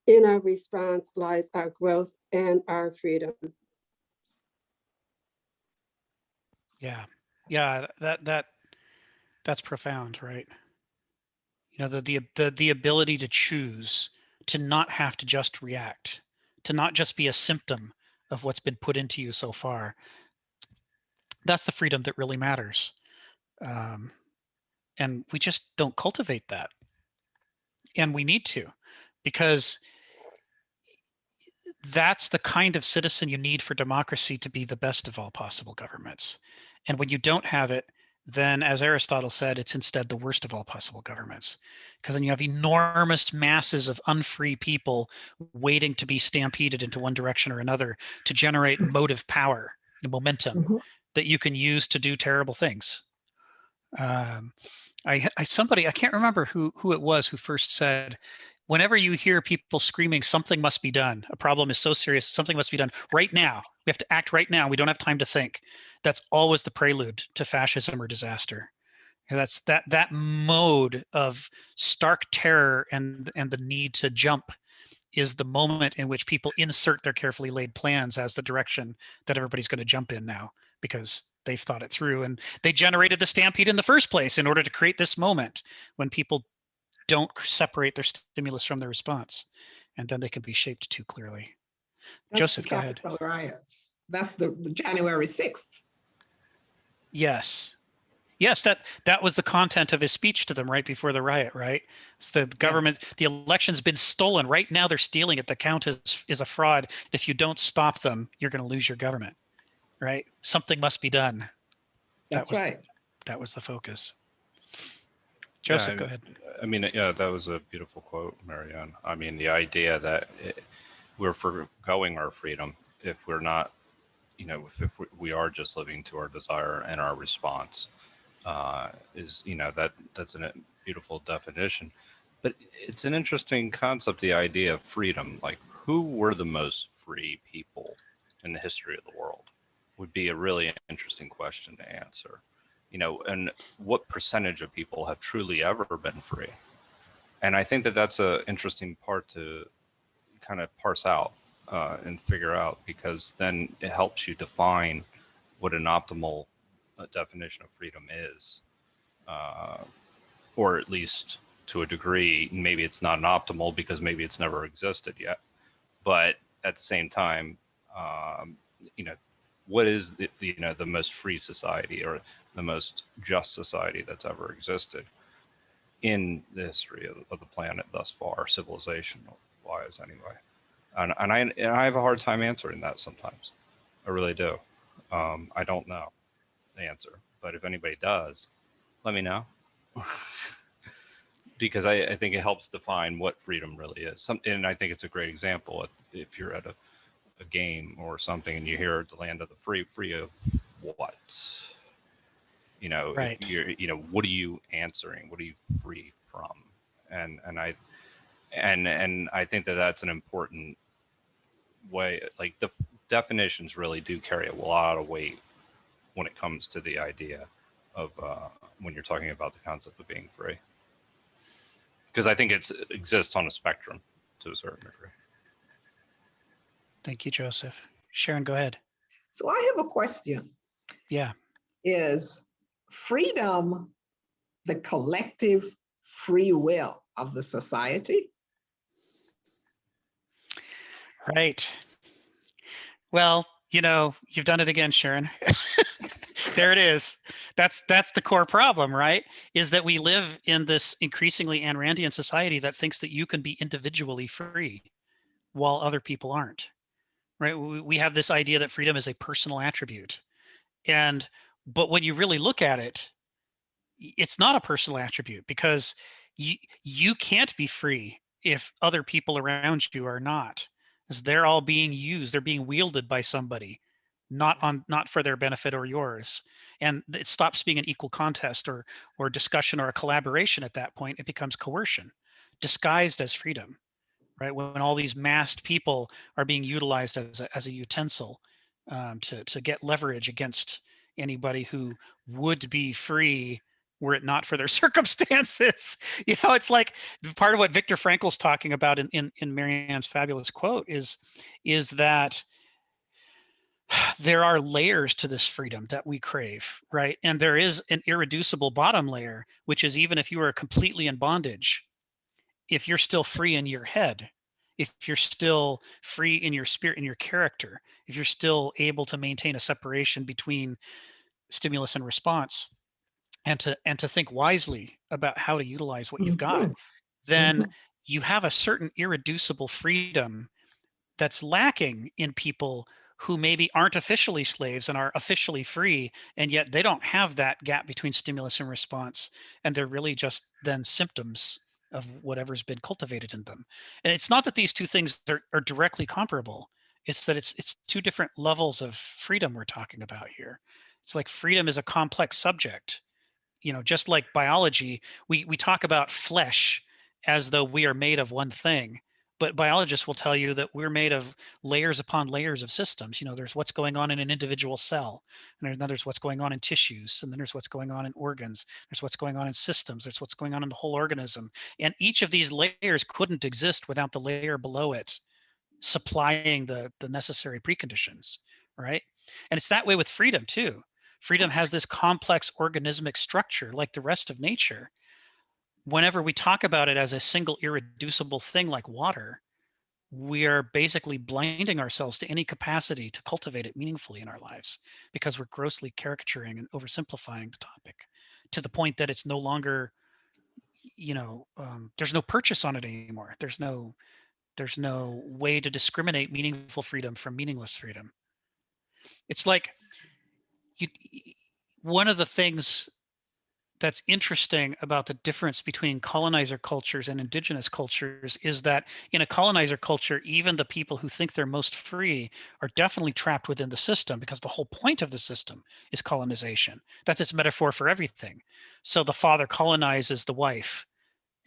In our response lies our growth and our freedom. Yeah, that's profound, right? The ability to choose, to not have to just react, to not just be a symptom of what's been put into you so far. That's the freedom that really matters. And we just don't cultivate that. And we need to, because that's the kind of citizen you need for democracy to be the best of all possible governments. And when you don't have it, then, as Aristotle said, it's instead the worst of all possible governments, because then you have enormous masses of unfree people waiting to be stampeded into one direction or another to generate motive power, the momentum that you can use to do terrible things. Somebody, I can't remember who it was who first said, whenever you hear people screaming, something must be done, a problem is so serious, something must be done right now, we have to act right now, we don't have time to think, that's always the prelude to fascism or disaster. And that's that mode of stark terror and the need to jump is the moment in which people insert their carefully laid plans as the direction that everybody's going to jump in now, because they've thought it through, and they generated the stampede in the first place in order to create this moment when people don't separate their stimulus from their response, and then they can be shaped too clearly. That's Joseph, the go ahead. Capitol riots. That's the January 6th. Yes. Yes, that was the content of his speech to them right before the riot, right? It's the government, the election's been stolen. Right now they're stealing it. The count is a fraud. If you don't stop them, you're going to lose your government, right? Something must be done. That's right. That was the focus. Joseph, Yeah, go ahead. I mean, yeah, that was a beautiful quote, Marianne. I mean, the idea that we're forgoing our freedom if we're not, if we are just living to our desire and our response, is, that's a beautiful definition. But it's an interesting concept, the idea of freedom. Like, who were the most free people in the history of the world would be a really interesting question to answer. And what percentage of people have truly ever been free? And I think that that's an interesting part to kind of parse out and figure out, because then it helps you define what an optimal definition of freedom is, or at least to a degree. Maybe it's not an optimal because maybe it's never existed yet, but at the same time, what is the most free society or the most just society that's ever existed in the history of the planet thus far, civilization wise anyway? And I have a hard time answering that sometimes. I really do. I don't know the answer, but if anybody does, let me know. Because I think it helps define what freedom really is. And I think it's a great example if you're at a game or something and you hear the land of the free of what? Right. If you're, what are you answering? What are you free from? And I think that that's an important way. Like, the definitions really do carry a lot of weight when it comes to the idea of when you're talking about the concept of being free, because I think it exists on a spectrum to a certain degree. Thank you, Joseph. Sharon, go ahead. So I have a question. Yeah. Is freedom the collective free will of the society? Right. Well, you've done it again, Sharon. There it is. That's the core problem, right? Is that we live in this increasingly Ayn Randian society that thinks that you can be individually free while other people aren't, right? We have this idea that freedom is a personal attribute. But when you really look at it, it's not a personal attribute, because you can't be free if other people around you are not, because they're all being used, they're being wielded by somebody, not for their benefit or yours. And it stops being an equal contest or discussion or a collaboration. At that point, it becomes coercion disguised as freedom, right? When all these masked people are being utilized as a utensil to get leverage against anybody who would be free were it not for their circumstances. It's like part of what Viktor Frankl's talking about in Marianne's fabulous quote is that there are layers to this freedom that we crave, right? And there is an irreducible bottom layer, which is, even if you are completely in bondage, if you're still free in your head, if you're still free in your spirit, in your character, if you're still able to maintain a separation between stimulus and response, and to think wisely about how to utilize what you've got, Mhm. then Mhm. you have a certain irreducible freedom that's lacking in people who maybe aren't officially slaves and are officially free, and yet they don't have that gap between stimulus and response, and they're really just then symptoms of whatever's been cultivated in them. And it's not that these two things are directly comparable. It's that it's two different levels of freedom we're talking about here. It's like freedom is a complex subject. Just like biology, we talk about flesh as though we are made of one thing, but biologists will tell you that we're made of layers upon layers of systems. There's what's going on in an individual cell, and then there's what's going on in tissues, and then there's what's going on in organs, there's what's going on in systems, there's what's going on in the whole organism, and each of these layers couldn't exist without the layer below it supplying the necessary preconditions, right? And it's that way with freedom too. Freedom has this complex organismic structure like the rest of nature. Whenever we talk about it as a single irreducible thing like water, we are basically blinding ourselves to any capacity to cultivate it meaningfully in our lives because we're grossly caricaturing and oversimplifying the topic to the point that it's no longer, there's no purchase on it anymore. There's no way to discriminate meaningful freedom from meaningless freedom. It's like one of the things that's interesting about the difference between colonizer cultures and indigenous cultures is that in a colonizer culture, even the people who think they're most free are definitely trapped within the system because the whole point of the system is colonization. That's its metaphor for everything. So the father colonizes the wife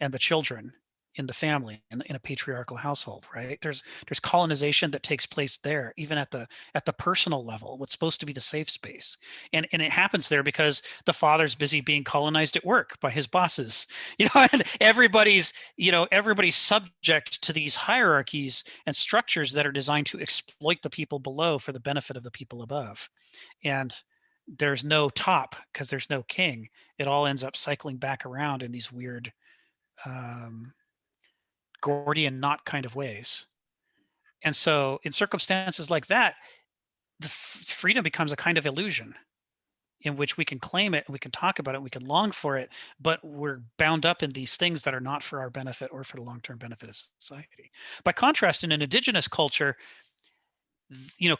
and the children in the family in a patriarchal household, right? There's colonization that takes place there, even at the personal level, what's supposed to be the safe space. And it happens there because the father's busy being colonized at work by his bosses. And everybody's subject to these hierarchies and structures that are designed to exploit the people below for the benefit of the people above. And there's no top because there's no king. It all ends up cycling back around in these weird Gordian knot kind of ways. And so in circumstances like that, the freedom becomes a kind of illusion in which we can claim it and we can talk about it, we can long for it, but we're bound up in these things that are not for our benefit or for the long-term benefit of society. By contrast, in an indigenous culture,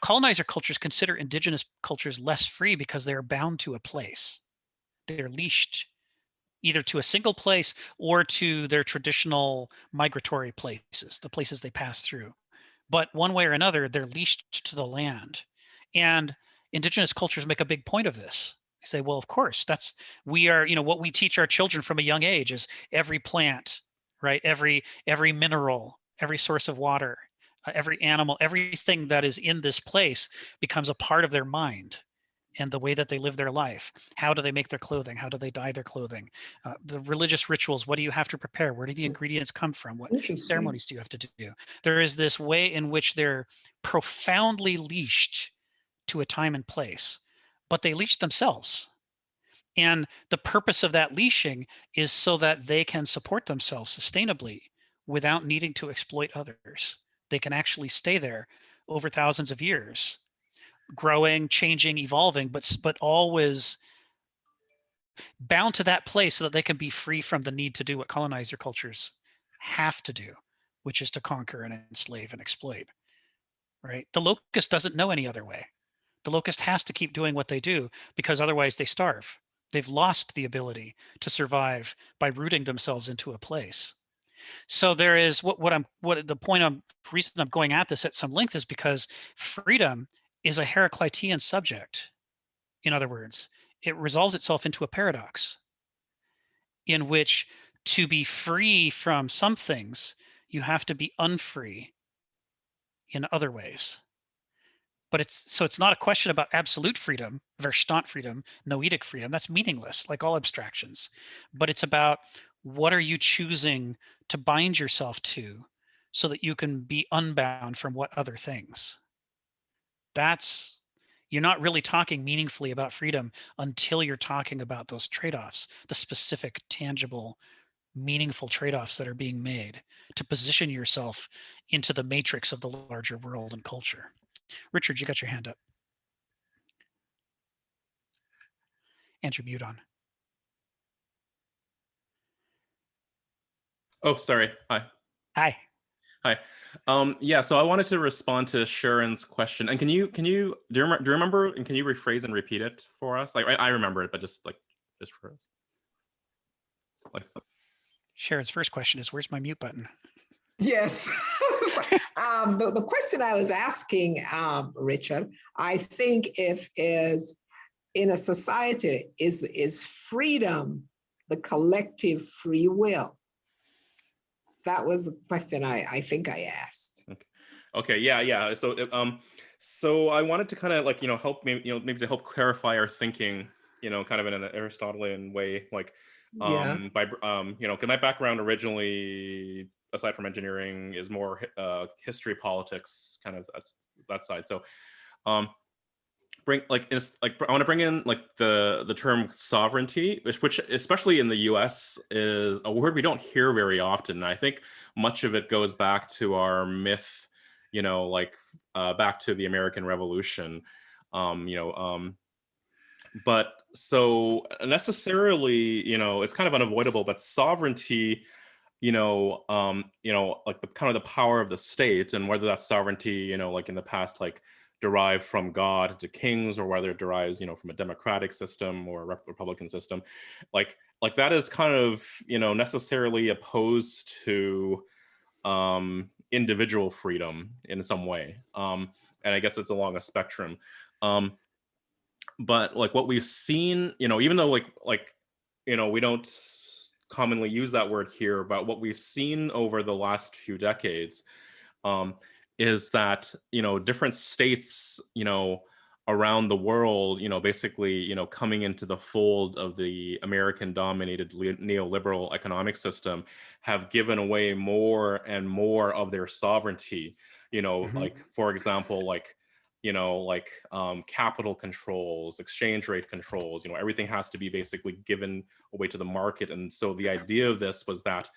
colonizer cultures consider indigenous cultures less free because they are bound to a place. They're leashed either to a single place or to their traditional migratory places, the places they pass through. But one way or another, they're leashed to the land. And indigenous cultures make a big point of this. They say, well, of course, we are, what we teach our children from a young age is every plant, right? Every mineral, every source of water, every animal, everything that is in this place becomes a part of their mind and the way that they live their life. How do they make their clothing? How do they dye their clothing? The religious rituals, what do you have to prepare? Where do the ingredients come from? What Interesting. ceremonies do you have to do? There is this way in which they're profoundly leashed to a time and place, but they leash themselves. And the purpose of that leashing is so that they can support themselves sustainably without needing to exploit others. They can actually stay there over thousands of years, growing, changing, evolving, but always bound to that place so that they can be free from the need to do what colonizer cultures have to do, which is to conquer and enslave and exploit, right? The locust doesn't know any other way. The locust has to keep doing what they do because otherwise they starve. They've lost the ability to survive by rooting themselves into a place. So there is the reason I'm going at this at some length is because freedom is a Heraclitean subject. In other words, it resolves itself into a paradox in which to be free from some things, you have to be unfree in other ways. But it's not a question about absolute freedom, Verstand freedom, noetic freedom. That's meaningless, like all abstractions. But it's about what are you choosing to bind yourself to so that you can be unbound from what other things. You're not really talking meaningfully about freedom until you're talking about those trade-offs, the specific, tangible, meaningful trade-offs that are being made to position yourself into the matrix of the larger world and culture. Richard, you got your hand up. And your mute on. Oh, sorry. Hi. Hi. Hi. Yeah, so I wanted to respond to Sharon's question. And do you remember, and can you rephrase and repeat it for us? Like I remember it, but just for us. Like, Sharon's first question is, where's my mute button? Yes. The question I was asking, Richard, I think is in a society, is freedom the collective free will? That was the question I think I asked. Okay. Yeah. So I wanted to kind of like, help me, maybe to help clarify our thinking, kind of in an Aristotelian way, like, Yeah. by, 'cause my background originally, aside from engineering, is more history, politics, kind of that side. So, I want to bring in like the term sovereignty, which especially in the U.S. is a word we don't hear very often. And I think much of it goes back to our myth, back to the American Revolution, but so necessarily, it's kind of unavoidable. But sovereignty, like the kind of the power of the state, and whether that sovereignty, like in the past, like derived from God to kings, or whether it derives, from a democratic system or a republican system, like that is kind of, necessarily opposed to individual freedom in some way. And I guess it's along a spectrum. But like what we've seen, even though we don't commonly use that word here, but what we've seen over the last few decades, is that, different states, around the world, basically, coming into the fold of the American dominated neoliberal economic system, have given away more and more of their sovereignty, like, for example, capital controls, exchange rate controls, everything has to be basically given away to the market. And so the idea of this was that,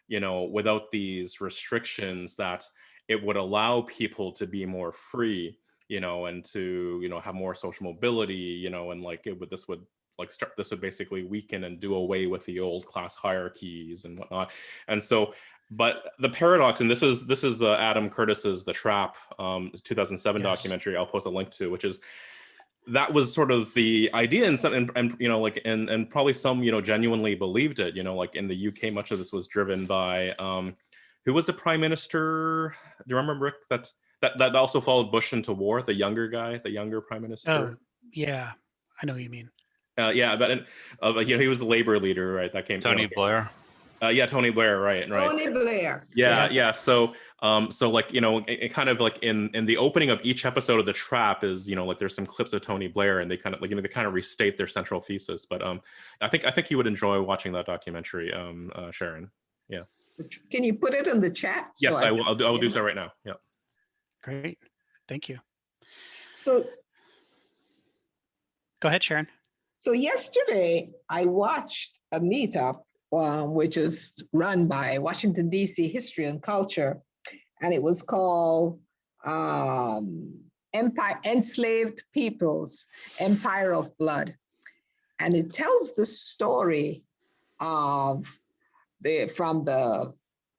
without these restrictions, that it would allow people to be more free, and to, have more social mobility, and this would basically weaken and do away with the old class hierarchies and whatnot. And so, but the paradox, and this is Adam Curtis's The Trap, 2007 Yes. documentary I'll post a link to, which is, that was sort of the idea, and probably some, genuinely believed it, like in the UK, much of this was driven by, who was the prime minister? Do you remember, Rick, that also followed Bush into war, the younger guy, the younger prime minister? Oh, yeah. I know what you mean. Yeah, but he was the labor leader, right? That came Tony Blair. Yeah, Tony Blair, right. Tony Blair. Yeah, Yes. yeah. So, it kind of like in the opening of each episode of The Trap is, there's some clips of Tony Blair, and they kind of they kind of restate their central thesis. But I think you would enjoy watching that documentary, Sharon. Yeah. Can you put it in the chat? Yes, I will. I will do so right now. Yeah. Great. Thank you. So Go ahead, Sharon. So yesterday, I watched a meetup, which is run by Washington, D.C. History and Culture, and it was called Enslaved Peoples, Empire of Blood. And it tells the story of from the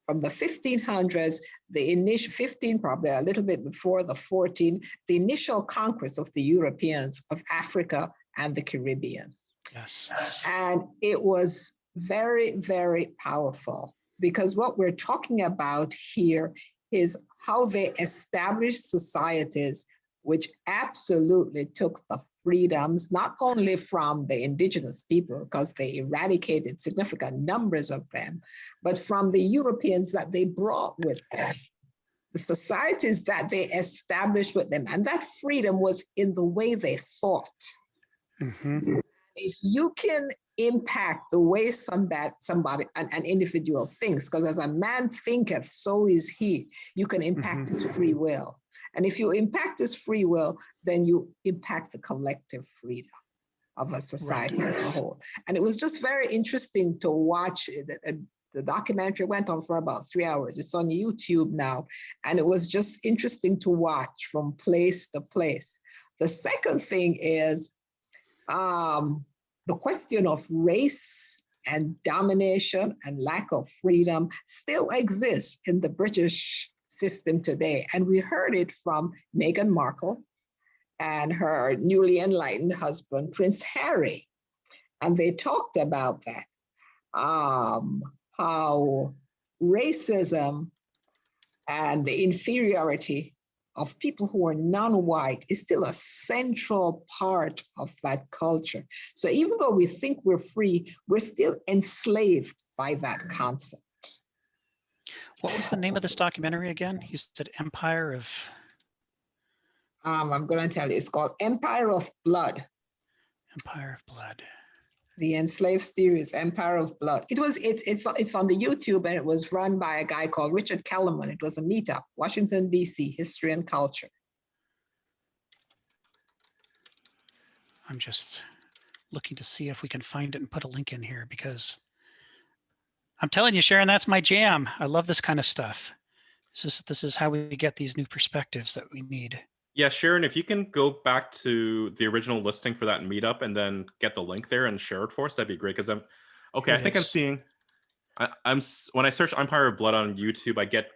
1500s, the initial 15, probably a little bit before the 14, the initial conquest of the Europeans of Africa and the Caribbean. Yes. And it was very, very powerful, because what we're talking about here is how they established societies which absolutely took the freedoms, not only from the indigenous people, because they eradicated significant numbers of them, but from the Europeans that they brought with them, the societies that they established with them. And that freedom was in the way they thought. Mm-hmm. If you can impact the way somebody, an individual thinks, because as a man thinketh, so is he, you can impact his free will. And if you impact his free will, then you impact the collective freedom of a society as a whole. And it was just very interesting to watch. The documentary went on for about 3 hours. It's on YouTube now. And it was just interesting to watch from place to place. The second thing is the question of race and domination and lack of freedom still exists in the British system today. And we heard it from Meghan Markle and her newly enlightened husband, Prince Harry. And they talked about that, how racism and the inferiority of people who are non-white is still a central part of that culture. So even though we think we're free, we're still enslaved by that concept. What was the name of this documentary again? You said Empire of... I'm going to tell you, it's called Empire of Blood. Empire of Blood. The Enslaved Series, Empire of Blood. It's on the YouTube, and it was run by a guy called Richard Kellerman. It was a meetup, Washington, D.C., History and Culture. I'm just looking to see if we can find it and put a link in here, because I'm telling you, Sharon, that's my jam. I love this kind of stuff. This is how we get these new perspectives that we need. Yeah, Sharon, if you can go back to the original listing for that meetup and then get the link there and share it for us, that'd be great. Because I think I'm seeing, when I search Empire of Blood on YouTube, I get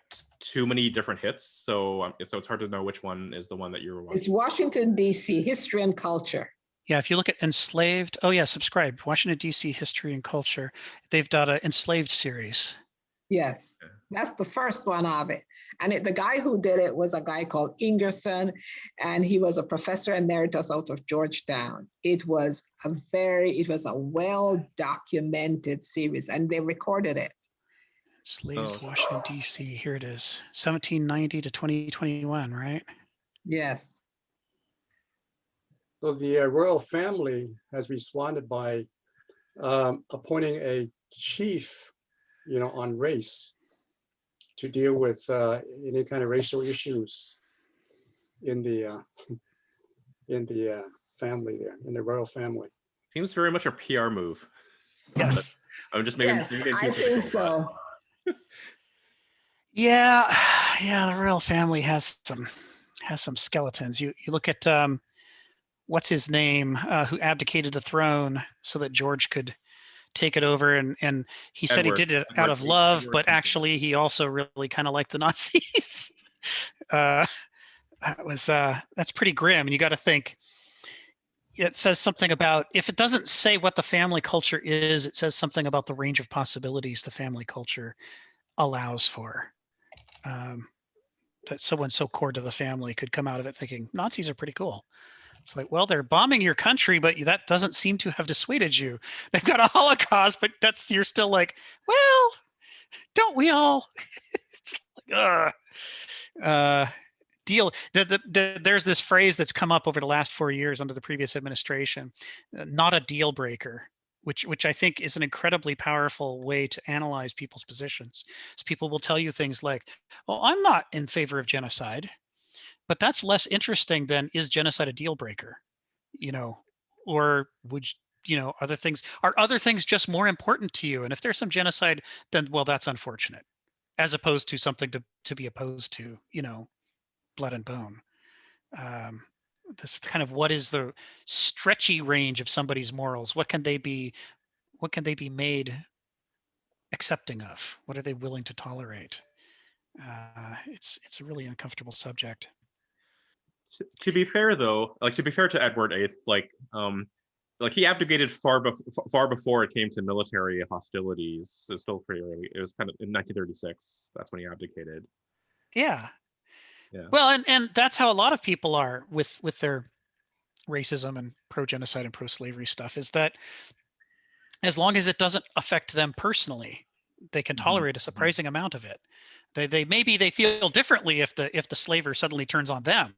too many different hits, so it's hard to know which one is the one that you're watching. It's Washington, D.C., History and Culture. Yeah, if you look at Enslaved, oh yeah, subscribe, Washington, D.C., History and Culture. They've done an Enslaved series. Yes, that's the first one of it. And the guy who did it was a guy called Ingerson, and he was a professor emeritus out of Georgetown. It was a well-documented series, and they recorded it. Enslaved Washington, D.C., here it is, 1790 to 2021, right? Yes. So the royal family has responded by appointing a chief, on race to deal with any kind of racial issues in the family there, in the royal family. Seems very much a PR move. Yes. I'm just maybe. Yes, I think so. Yeah, the royal family has some skeletons. You look at what's his name, who abdicated the throne so that George could take it over, and he said he did it out of love, but actually he also really kind of liked the Nazis. That's pretty grim, and you got to think. It says something about, if it doesn't say what the family culture is, it says something about the range of possibilities the family culture allows for. That someone so core to the family could come out of it thinking Nazis are pretty cool. It's like, well, they're bombing your country, but that doesn't seem to have dissuaded you. They've got a Holocaust, but you're still like, well, don't we all? It's like, deal. There's this phrase that's come up over the last 4 years under the previous administration, not a deal breaker, which I think is an incredibly powerful way to analyze people's positions. So people will tell you things like, well, I'm not in favor of genocide. But that's less interesting than, is genocide a deal breaker? Or would other things just more important to you? And if there's some genocide, then, well, that's unfortunate, as opposed to something to be opposed to, blood and bone. This kind of, what is the stretchy range of somebody's morals? What can they be made accepting of? What are they willing to tolerate? It's a really uncomfortable subject. To be fair, though, to be fair to Edward VIII, he abdicated far before it came to military hostilities. So still pretty early. It was kind of in 1936. That's when he abdicated. Yeah. Well, and that's how a lot of people are with their racism and pro-genocide and pro-slavery stuff, is that as long as it doesn't affect them personally, they can tolerate a surprising amount of it. They feel differently if the slaver suddenly turns on them.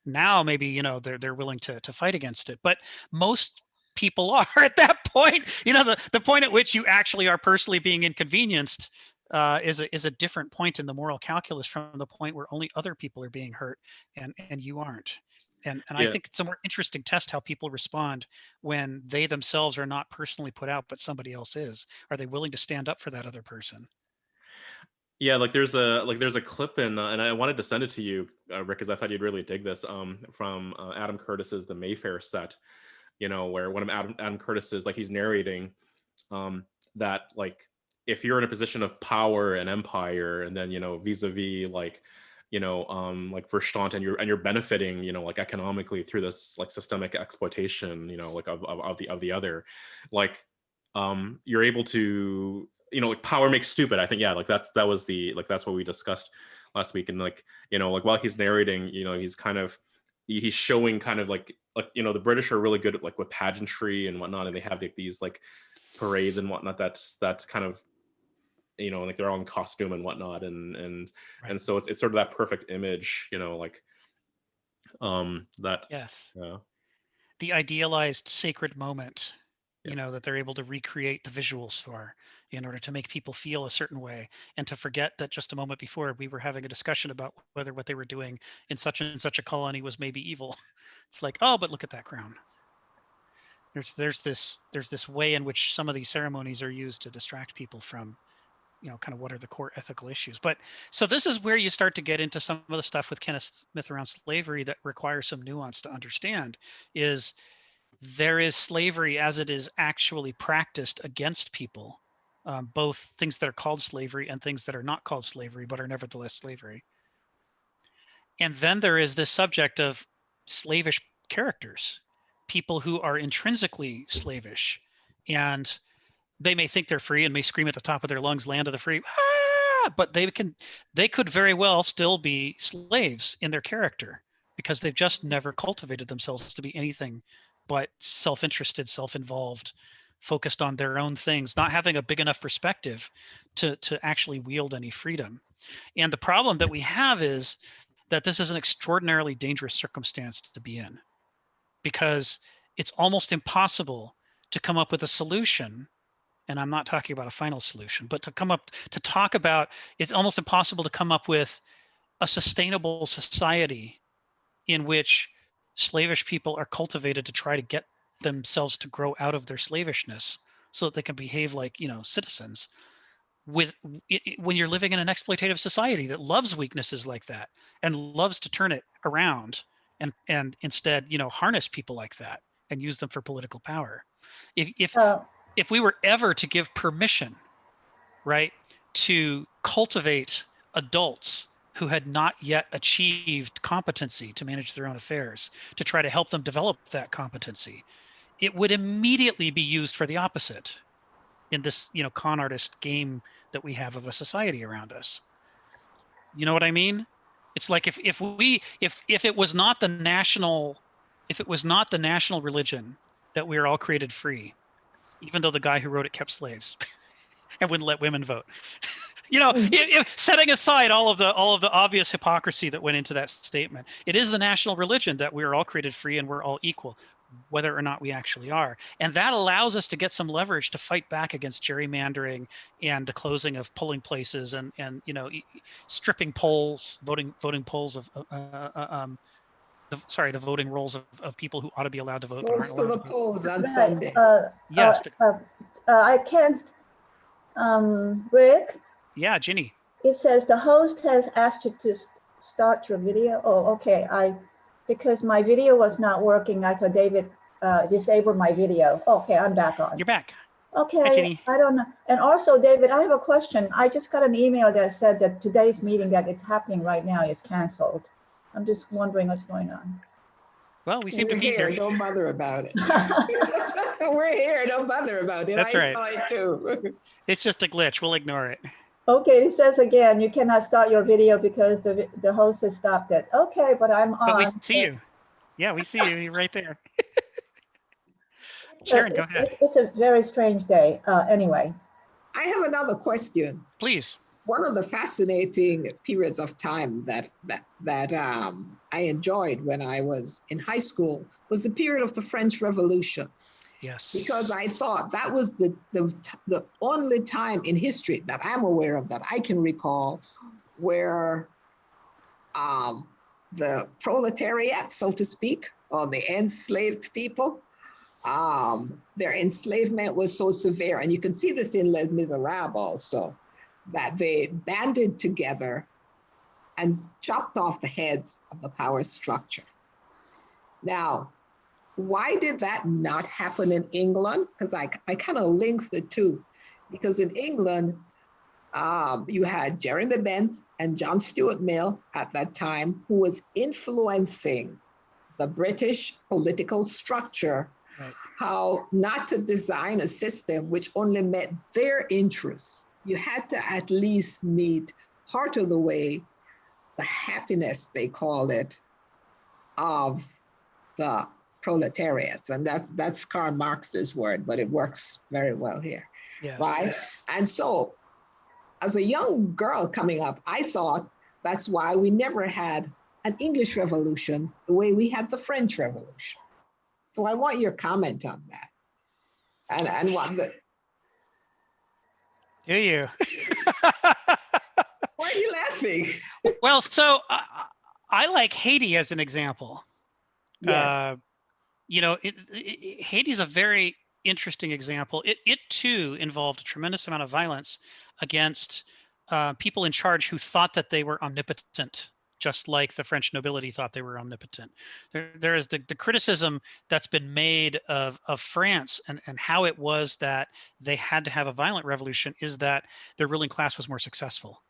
Now maybe they're willing to fight against it, but most people are at that point. The point at which you actually are personally being inconvenienced is a different point in the moral calculus from the point where only other people are being hurt and you aren't. And I think it's a more interesting test how people respond when they themselves are not personally put out, but somebody else is. Are they willing to stand up for that other person? Yeah, there's a clip and I wanted to send it to you, Rick, because I thought you'd really dig this. From Adam Curtis's The Mayfair set, where one of Adam Curtis's, he's narrating, that like if you're in a position of power and empire, and then vis-a-vis like like Verstand, and you're benefiting like economically through this like systemic exploitation like of the other, like you're able to like power makes stupid. I think like that's what we discussed last week. And like like while he's narrating he's showing kind of like the British are really good at like with pageantry and whatnot, and they have like these like parades and whatnot that's kind of like they're all in costume and whatnot, and so it's sort of that perfect image like that. Yes. Yeah. The idealized sacred moment, that they're able to recreate the visuals for in order to make people feel a certain way, and to forget that just a moment before we were having a discussion about whether what they were doing in such and such a colony was maybe evil. It's like, oh, but look at that crown. There's this way in which some of these ceremonies are used to distract people from kind of what are the core ethical issues. But so this is where you start to get into some of the stuff with Kenneth Smith around slavery that requires some nuance to understand. Is there is slavery as it is actually practiced against people, both things that are called slavery and things that are not called slavery but are nevertheless slavery. And then there is this subject of slavish characters, people who are intrinsically slavish, and they may think they're free and may scream at the top of their lungs, land of the free, but they could very well still be slaves in their character, because they've just never cultivated themselves to be anything but self-interested, self-involved, focused on their own things, not having a big enough perspective to actually wield any freedom. And the problem that we have is that this is an extraordinarily dangerous circumstance to be in, because it's almost impossible to come up with a solution. And I'm not talking about a final solution, but it's almost impossible to come up with a sustainable society in which slavish people are cultivated to try to get themselves to grow out of their slavishness so that they can behave like, citizens. When you're living in an exploitative society that loves weaknesses like that and loves to turn it around and instead, harness people like that and use them for political power. If we were ever to give permission, right, to cultivate adults who had not yet achieved competency to manage their own affairs, to try to help them develop that competency, it would immediately be used for the opposite in this, con artist game that we have of a society around us. You know what I mean? It's like if it was not the national religion that we are all created free, even though the guy who wrote it kept slaves and wouldn't let women vote. Setting aside all of the obvious hypocrisy that went into that statement, it is the national religion that we are all created free and we're all equal, whether or not we actually are. And that allows us to get some leverage to fight back against gerrymandering and the closing of polling places and stripping polls, voting polls of the voting rolls of people who ought to be allowed to vote. Close to the polls on Sunday. Yes. I can't, Rick? Yeah, Ginny. It says the host has asked you to start your video. Oh, okay. Because my video was not working, I thought David disabled my video. Okay, I'm back on. You're back. Okay, Hi, Ginny. I don't know. And also, David, I have a question. I just got an email that said that today's meeting that it's happening right now is canceled. I'm just wondering what's going on. Well, we seem We're to be here. here. Don't bother about it. We're here. Don't bother about it. That's right. I saw it too. It's just a glitch. We'll ignore it. Okay, it says again, you cannot start your video because the host has stopped it. Okay, but I'm on. But we see you. Yeah, we see you. You're right there. Sharon, go ahead. It's a very strange day. Anyway. I have another question. Please. One of the fascinating periods of time that I enjoyed when I was in high school was the period of the French Revolution. Yes. Because I thought that was the only time in history that I'm aware of, that I can recall, where the proletariat, so to speak, or the enslaved people, their enslavement was so severe. And you can see this in Les Miserables also, that they banded together and chopped off the heads of the power structure. Now, why did that not happen in England? Because I kind of link the two. because in England, you had Jeremy Benth and John Stuart Mill at that time, who was influencing the British political structure, Right. how not to design a system which only met their interests. You had to at least meet part of the way the happiness, they called it, of the proletariats. And that's Karl Marx's word, but it works very well here. Yes. Right? And so as a young girl coming up, I thought that's why we never had an English Revolution the way we had the French Revolution. So I want your comment on that. And what the... Do you? Why are you laughing? Well, so I like Haiti as an example. Yes. Haiti's a very interesting example. It too involved a tremendous amount of violence against people in charge who thought that they were omnipotent, just like the French nobility thought they were omnipotent. There is the criticism that's been made of France and how it was that they had to have a violent revolution is that their ruling class was more successful.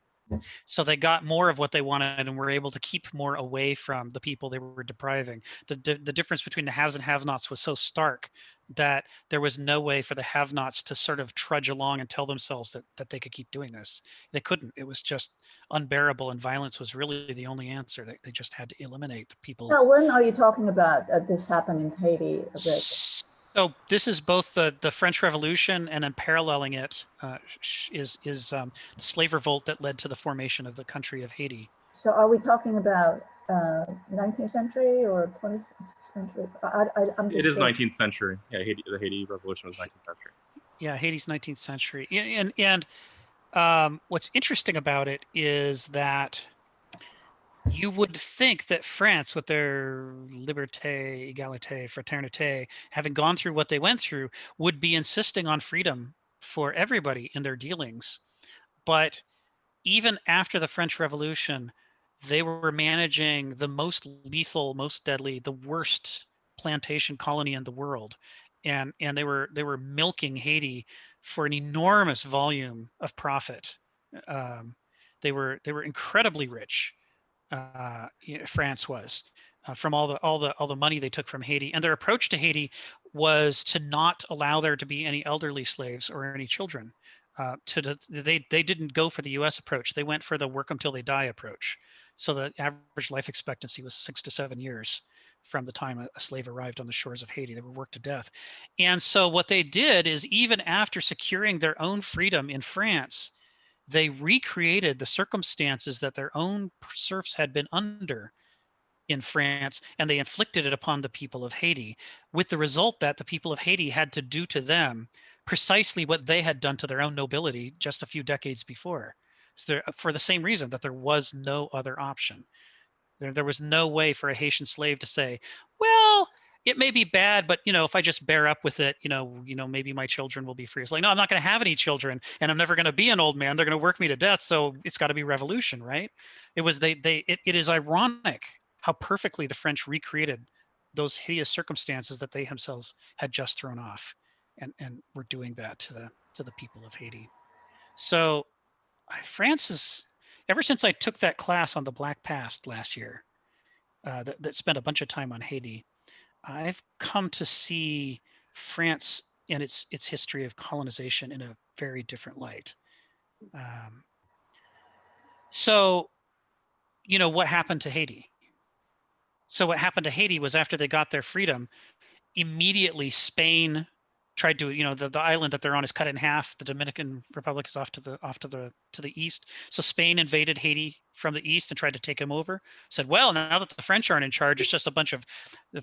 So they got more of what they wanted and were able to keep more away from the people they were depriving. The difference between the haves and have-nots was so stark that there was no way for the have-nots to sort of trudge along and tell themselves that they could keep doing this. They couldn't. It was just unbearable, and violence was really the only answer. They just had to eliminate the people. Now, when are you talking about this happened in Haiti? So this is both the French Revolution, and then paralleling it is the slave revolt that led to the formation of the country of Haiti. So are we talking about 19th century or 20th century? It is 19th century. Yeah, the Haiti Revolution was 19th century. Yeah, Haiti's 19th century. And what's interesting about it is that you would think that France, with their liberté, égalité, fraternité, having gone through what they went through, would be insisting on freedom for everybody in their dealings. But even after the French Revolution, they were managing the most lethal, most deadly, the worst plantation colony in the world. And they were milking Haiti for an enormous volume of profit. They were incredibly rich. France was from all the money they took from Haiti, and their approach to Haiti was to not allow there to be any elderly slaves or any children. They didn't go for the U.S. approach. They went for the work until they die approach. So the average life expectancy was 6 to 7 years from the time a slave arrived on the shores of Haiti. They were worked to death. And so what they did is, even after securing their own freedom in France, they recreated the circumstances that their own serfs had been under in France, and they inflicted it upon the people of Haiti, with the result that the people of Haiti had to do to them precisely what they had done to their own nobility just a few decades before. So for the same reason that there was no other option. There was no way for a Haitian slave to say, well, it may be bad, but if I just bear up with it, maybe my children will be free. It's like, no, I'm not going to have any children, and I'm never going to be an old man. They're going to work me to death. So it's got to be revolution, right? It is ironic how perfectly the French recreated those hideous circumstances that they themselves had just thrown off, and were doing that to the people of Haiti. So France is, ever since I took that class on the Black Past last year, that spent a bunch of time on Haiti, I've come to see France and its history of colonization in a very different light. So, what happened to Haiti? So what happened to Haiti was, after they got their freedom, immediately Spain tried to, the island that they're on is cut in half. The Dominican Republic is off to the east. So Spain invaded Haiti from the east and tried to take them over. Said, well, now that the French aren't in charge, it's just a bunch of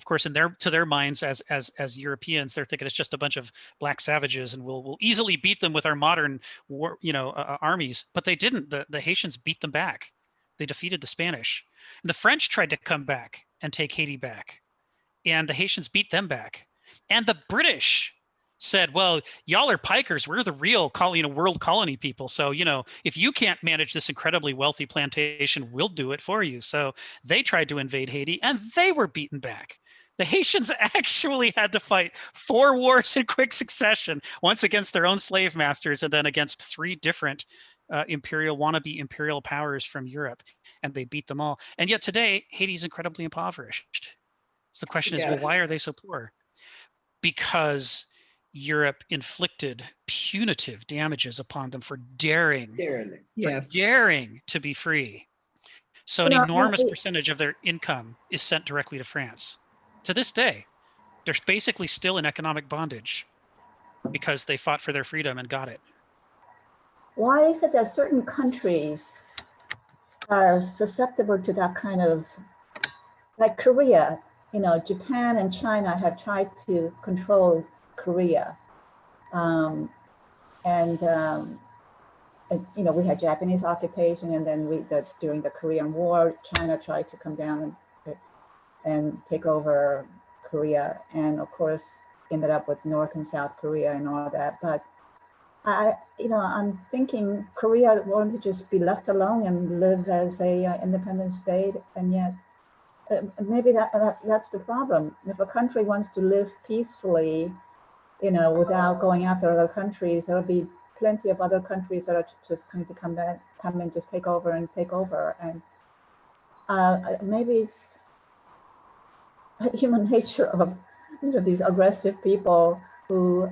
course, to their minds as Europeans, they're thinking it's just a bunch of black savages, and we'll easily beat them with our modern war, armies. But they didn't. The Haitians beat them back. They defeated the Spanish. And the French tried to come back and take Haiti back, and the Haitians beat them back. And the British said, well, y'all are pikers. We're the real world colony people. So, if you can't manage this incredibly wealthy plantation, we'll do it for you. So they tried to invade Haiti, and they were beaten back. The Haitians actually had to fight 4 wars in quick succession, once against their own slave masters and then against 3 different wannabe imperial powers from Europe, and they beat them all. And yet today, Haiti is incredibly impoverished. So the question is, well, why Yes. are they so poor? Because Europe inflicted punitive damages upon them for daring Yes. to be free. So an enormous percentage of their income is sent directly to France. To this day, they're basically still in economic bondage because they fought for their freedom and got it. Why is it that certain countries are susceptible to that kind of, like Korea? You know, Japan and China have tried to control Korea. You know, we had Japanese occupation, and then during the Korean War, China tried to come down and take over Korea, and of course ended up with North and South Korea and all that. But I'm thinking Korea wanted to just be left alone and live as a independent state, and yet maybe that's the problem. If a country wants to live peacefully, you know, without going after other countries, there'll be plenty of other countries that are just going to come and just take over. And maybe it's human nature of, you know, these aggressive people who,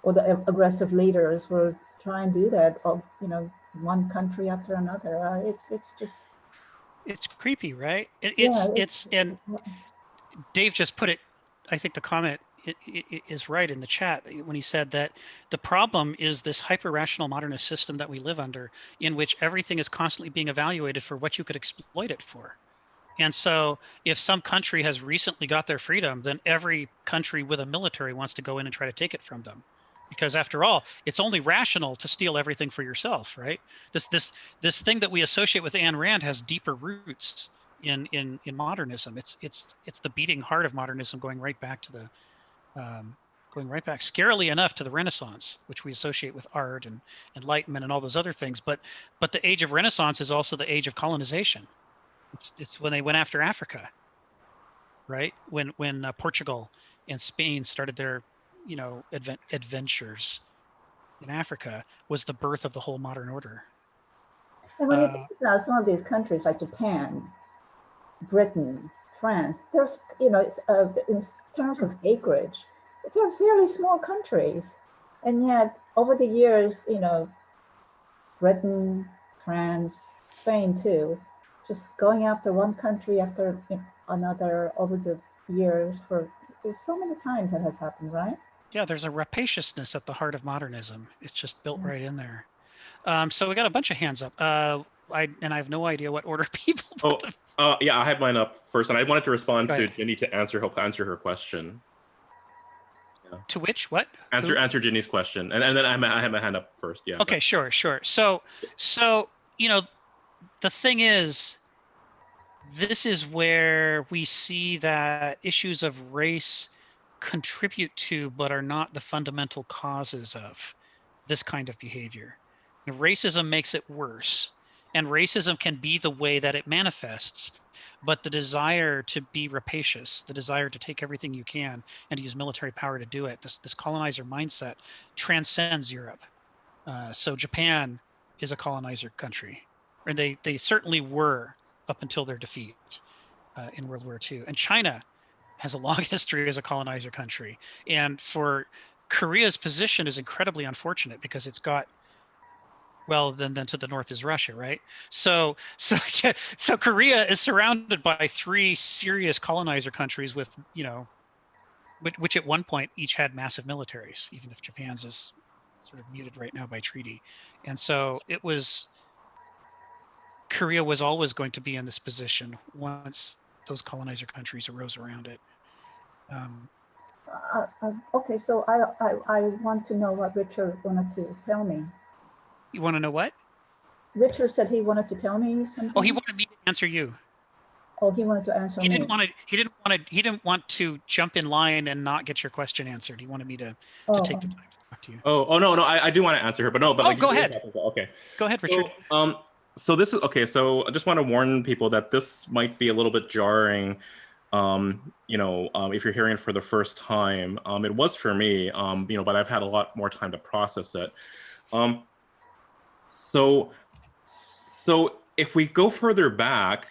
or the aggressive leaders who try and do that, of, you know, one country after another. It's creepy, right? It's And Dave just put it, I think the comment is right in the chat when he said that the problem is this hyper-rational modernist system that we live under, in which everything is constantly being evaluated for what you could exploit it for. And so if some country has recently got their freedom, then every country with a military wants to go in and try to take it from them. Because after all, it's only rational to steal everything for yourself, right? This thing that we associate with Ayn Rand has deeper roots in modernism. It's the beating heart of modernism, going right back scarily enough, to the Renaissance, which we associate with art and enlightenment and all those other things. But the age of Renaissance is also the age of colonization. It's when they went after Africa, right? When Portugal and Spain started their, you know, adventures in Africa, was the birth of the whole modern order. And when you think about some of these countries like Japan, Britain, France, there's, you know, in terms of acreage, they're fairly small countries. And yet over the years, you know, Britain, France, Spain too, just going after one country after another over the years, there's so many times that has happened, right? Yeah, there's a rapaciousness at the heart of modernism. It's just built right in there. So we got a bunch of hands up. I have no idea what order people put them. Yeah, I had mine up first, and I wanted to respond Go to ahead. Ginny to answer her question. Yeah. To which? What? Answer Ginny's question, and then I have my hand up first. Yeah. Okay, sure. So you know, the thing is, this is where we see that issues of race contribute to, but are not the fundamental causes of, this kind of behavior. And racism makes it worse. And racism can be the way that it manifests, but the desire to be rapacious, the desire to take everything you can and to use military power to do it, this colonizer mindset transcends Europe. So Japan is a colonizer country, and they certainly were up until their defeat in World War II. And China has a long history as a colonizer country. And for Korea's position is incredibly unfortunate because it's got, well, then to the north is Russia, right? So Korea is surrounded by 3 serious colonizer countries with, you know, which at one point each had massive militaries, even if Japan's is sort of muted right now by treaty. And so Korea was always going to be in this position once those colonizer countries arose around it. Okay, so I want to know what Richard wanted to tell me. You want to know what? Richard said he wanted to tell me something. Oh, he wanted me to answer you. Oh, he wanted to answer me. He didn't want to jump in line and not get your question answered. He wanted me to take the time to talk to you. Oh no, I do want to answer her, but no, but like, go ahead. Okay. Go ahead, Richard. So this is okay. So I just want to warn people that this might be a little bit jarring. if you're hearing it for the first time, it was for me, but I've had a lot more time to process it. So if we go further back,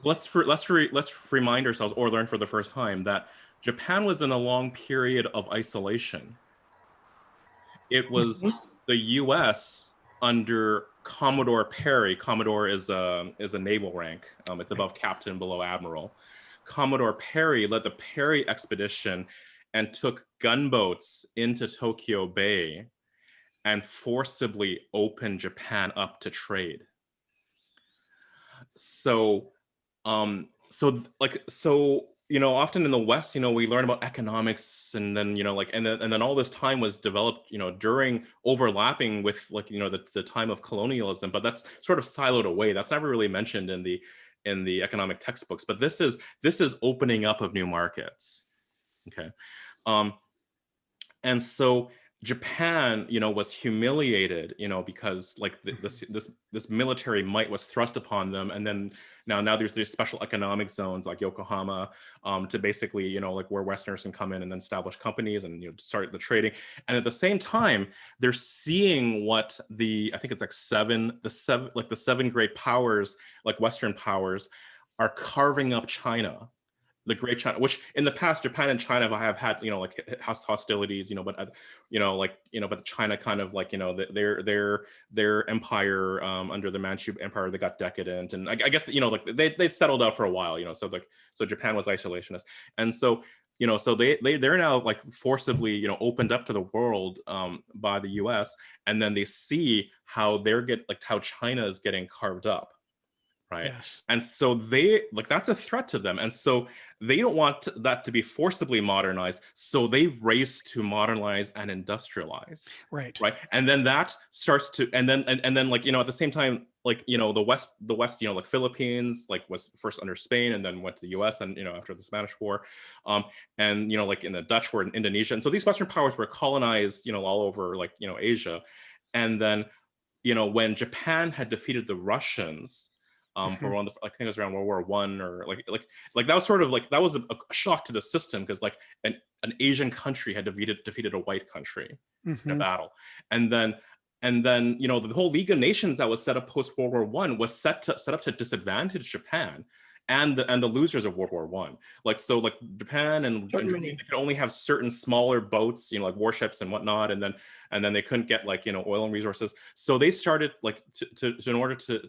let's remind ourselves, or learn for the first time, that Japan was in a long period of isolation. It was the U.S. under Commodore Perry. Commodore is a naval rank. It's above captain, below admiral. Commodore Perry led the Perry expedition and took gunboats into Tokyo Bay and forcibly opened Japan up to trade. So often in the West, we learn about economics, and then and then all this time was developed during overlapping with the time of colonialism, but that's sort of siloed away. That's never really mentioned in the economic textbooks. But this is opening up of new markets. Okay. And so Japan, was humiliated, because this military might was thrust upon them, and then now there's these special economic zones like Yokohama, to basically, where Westerners can come in and then establish companies and start the trading. And at the same time, they're seeing what I think it's like the seven great powers, like Western powers, are carving up China. The Great China, which in the past Japan and China have had hostilities, but China kind of their empire under the Manchu Empire, they got decadent, and I guess they settled out for a while, so Japan was isolationist, and so they're now forcibly opened up to the world by the U.S., and then they see how how China is getting carved up. Right. Yes. And so that's a threat to them. And so they don't want that to be forcibly modernized. So they race to modernize and industrialize. Right. Right. And then that starts to, and then at the same time, the West, Philippines, was first under Spain and then went to the US and, after the Spanish War. And, in the Dutch war in Indonesia. And so these Western powers were colonized, all over Asia. And then, when Japan had defeated the Russians, for I think it was around World War I, or that was sort of that was a shock to the system, because an Asian country had defeated a white country in a battle, and then the whole League of Nations that was set up post World War I was set up to disadvantage Japan and the losers of World War I. Japan and Germany could only have certain smaller boats, like warships and whatnot, and then they couldn't get oil and resources. So they started in order to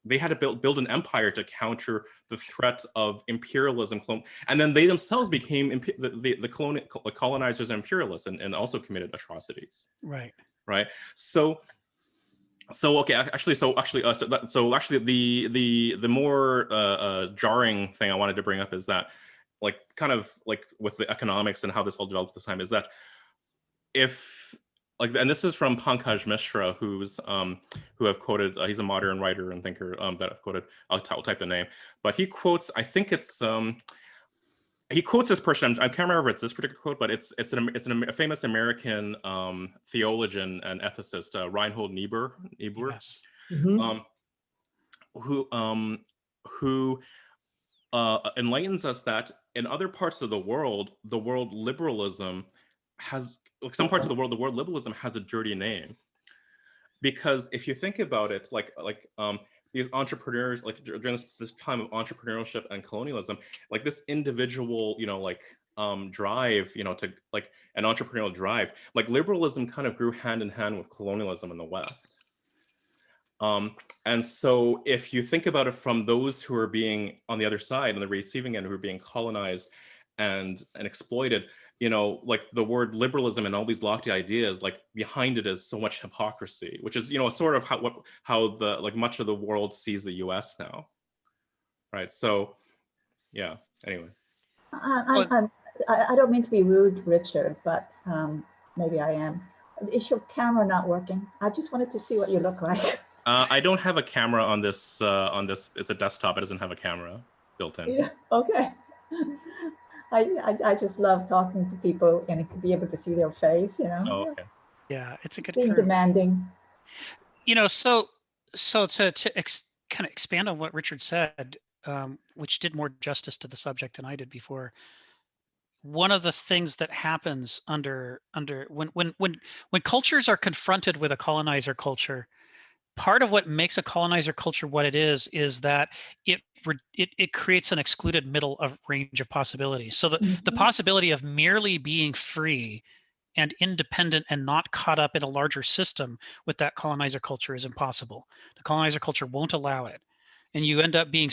they had to build an empire to counter the threat of imperialism, and then they themselves became the colonizers and imperialists, and also committed atrocities. Right. Right. So the more jarring thing I wanted to bring up is that, kind of with the economics and how this all developed at this time, is that and this is from Pankaj Mishra, who have quoted, he's a modern writer and thinker that I've quoted. I'll type the name, but he quotes, I think it's he quotes this person. I can't remember if it's this particular quote, but it's a famous American theologian and ethicist, Reinhold Niebuhr. Yes. Who enlightens us that in other parts of the world liberalism has, some parts of the world liberalism has a dirty name, because if you think about it, these entrepreneurs, during this time of entrepreneurship and colonialism, this individual, drive, to an entrepreneurial drive, liberalism kind of grew hand in hand with colonialism in the West. And so if you think about it from those who are being on the other side, on the receiving end, who are being colonized and exploited, the word liberalism and all these lofty ideas, behind it is so much hypocrisy, which is, sort of how the much of the world sees the US now. Right. So, yeah, anyway. I don't mean to be rude, Richard, but maybe I am. Is your camera not working? I just wanted to see what you look like. I don't have a camera on this. It's a desktop. It doesn't have a camera built in. Yeah, okay. I just love talking to people and be able to see their face, Oh, okay. Yeah, it's a good being curve. demanding. So to kind of expand on what Richard said, which did more justice to the subject than I did before. One of the things that happens under when cultures are confronted with a colonizer culture, part of what makes a colonizer culture what it is that it creates an excluded middle of range of possibilities. So the possibility of merely being free and independent and not caught up in a larger system with that colonizer culture is impossible. The colonizer culture won't allow it, and you end up being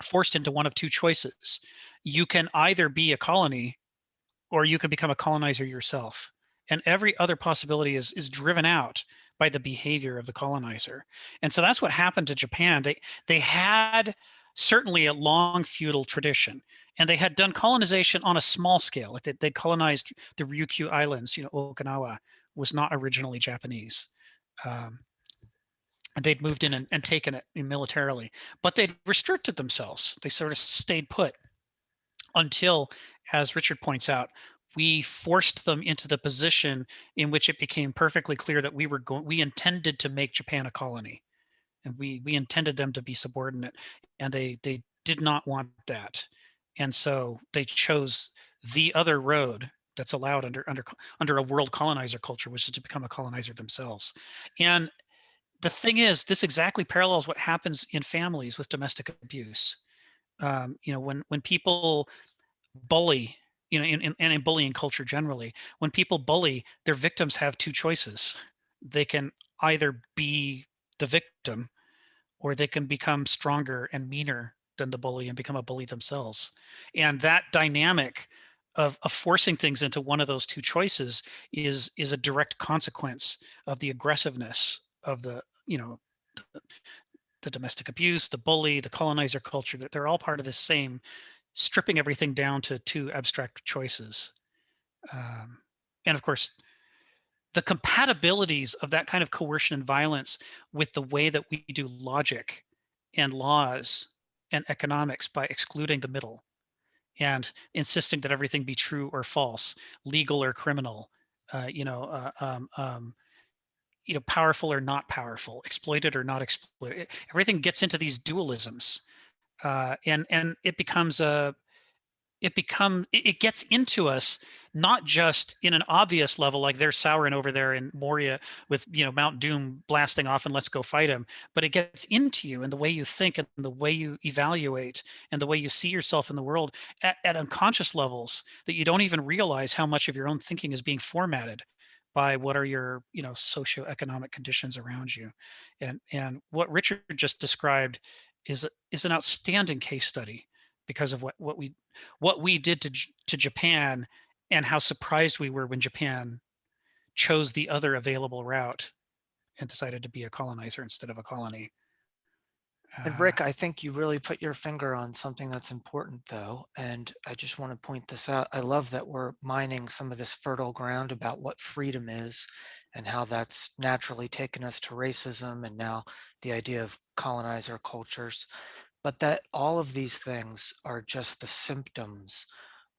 forced into one of two choices. You can either be a colony or you can become a colonizer yourself. And every other possibility is driven out by the behavior of the colonizer. And so that's what happened to Japan. They had certainly a long feudal tradition, and they had done colonization on a small scale. Like they colonized the Ryukyu Islands. Okinawa was not originally Japanese. And they'd moved in and taken it militarily, but they'd restricted themselves. They sort of stayed put until, as Richard points out, we forced them into the position in which it became perfectly clear that we intended to make Japan a colony, and we intended them to be subordinate, and they did not want that, and so they chose the other road that's allowed under a world colonizer culture, which is to become a colonizer themselves. And the thing is, this exactly parallels what happens in families with domestic abuse. When people bully, in bullying culture generally, when people bully, their victims have two choices. They can either be the victim, or they can become stronger and meaner than the bully and become a bully themselves. And that dynamic of forcing things into one of those two choices is a direct consequence of the aggressiveness of the domestic abuse, the bully, the colonizer culture. That they're all part of the same stripping everything down to two abstract choices. And of course, the compatibilities of that kind of coercion and violence with the way that we do logic and laws and economics by excluding the middle and insisting that everything be true or false, legal or criminal, powerful or not powerful, exploited or not exploited. Everything gets into these dualisms, and it becomes it gets into us, not just in an obvious level, like there's Sauron over there in Moria with Mount Doom blasting off and let's go fight him, but it gets into you and the way you think and the way you evaluate and the way you see yourself in the world at unconscious levels that you don't even realize how much of your own thinking is being formatted by what are your socioeconomic conditions around you. And what Richard just described is an outstanding case study because of what we did to Japan, and how surprised we were when Japan chose the other available route and decided to be a colonizer instead of a colony. And Rick, I think you really put your finger on something that's important, though, and I just want to point this out. I love that we're mining some of this fertile ground about what freedom is and how that's naturally taken us to racism and now the idea of colonizer cultures, but that all of these things are just the symptoms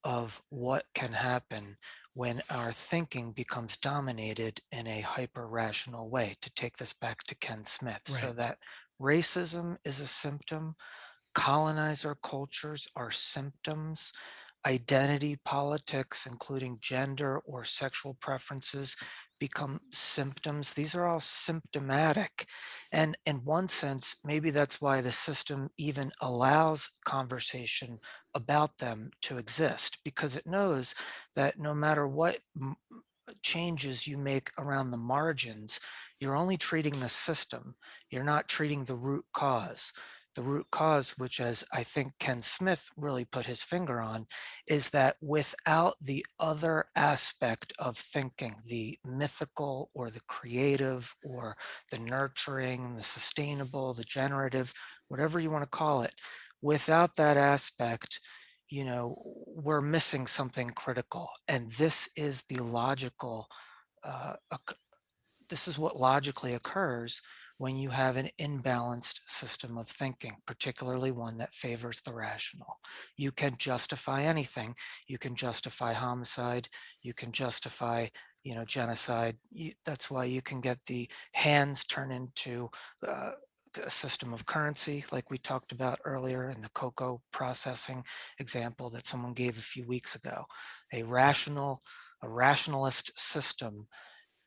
of what can happen when our thinking becomes dominated in a hyper-rational way, to take this back to Ken Smith. So Right. that racism is a symptom, colonizer cultures are symptoms, identity politics, including gender or sexual preferences, become symptoms. These are all symptomatic. And in one sense, maybe that's why the system even allows conversation about them to exist, because it knows that no matter what changes you make around the margins, you're only treating the system. You're not treating the root cause. The root cause, which, as I think Ken Smith really put his finger on, is that without the other aspect of thinking, the mythical or the creative or the nurturing, the sustainable, the generative, whatever you want to call it, without that aspect, we're missing something critical. And this is the logical, this is what logically occurs when you have an imbalanced system of thinking, particularly one that favors the rational. You can justify anything. You can justify homicide. You can justify, genocide. That's why you can get the hands turn into a system of currency, like we talked about earlier in the cocoa processing example that someone gave a few weeks ago. A rationalist system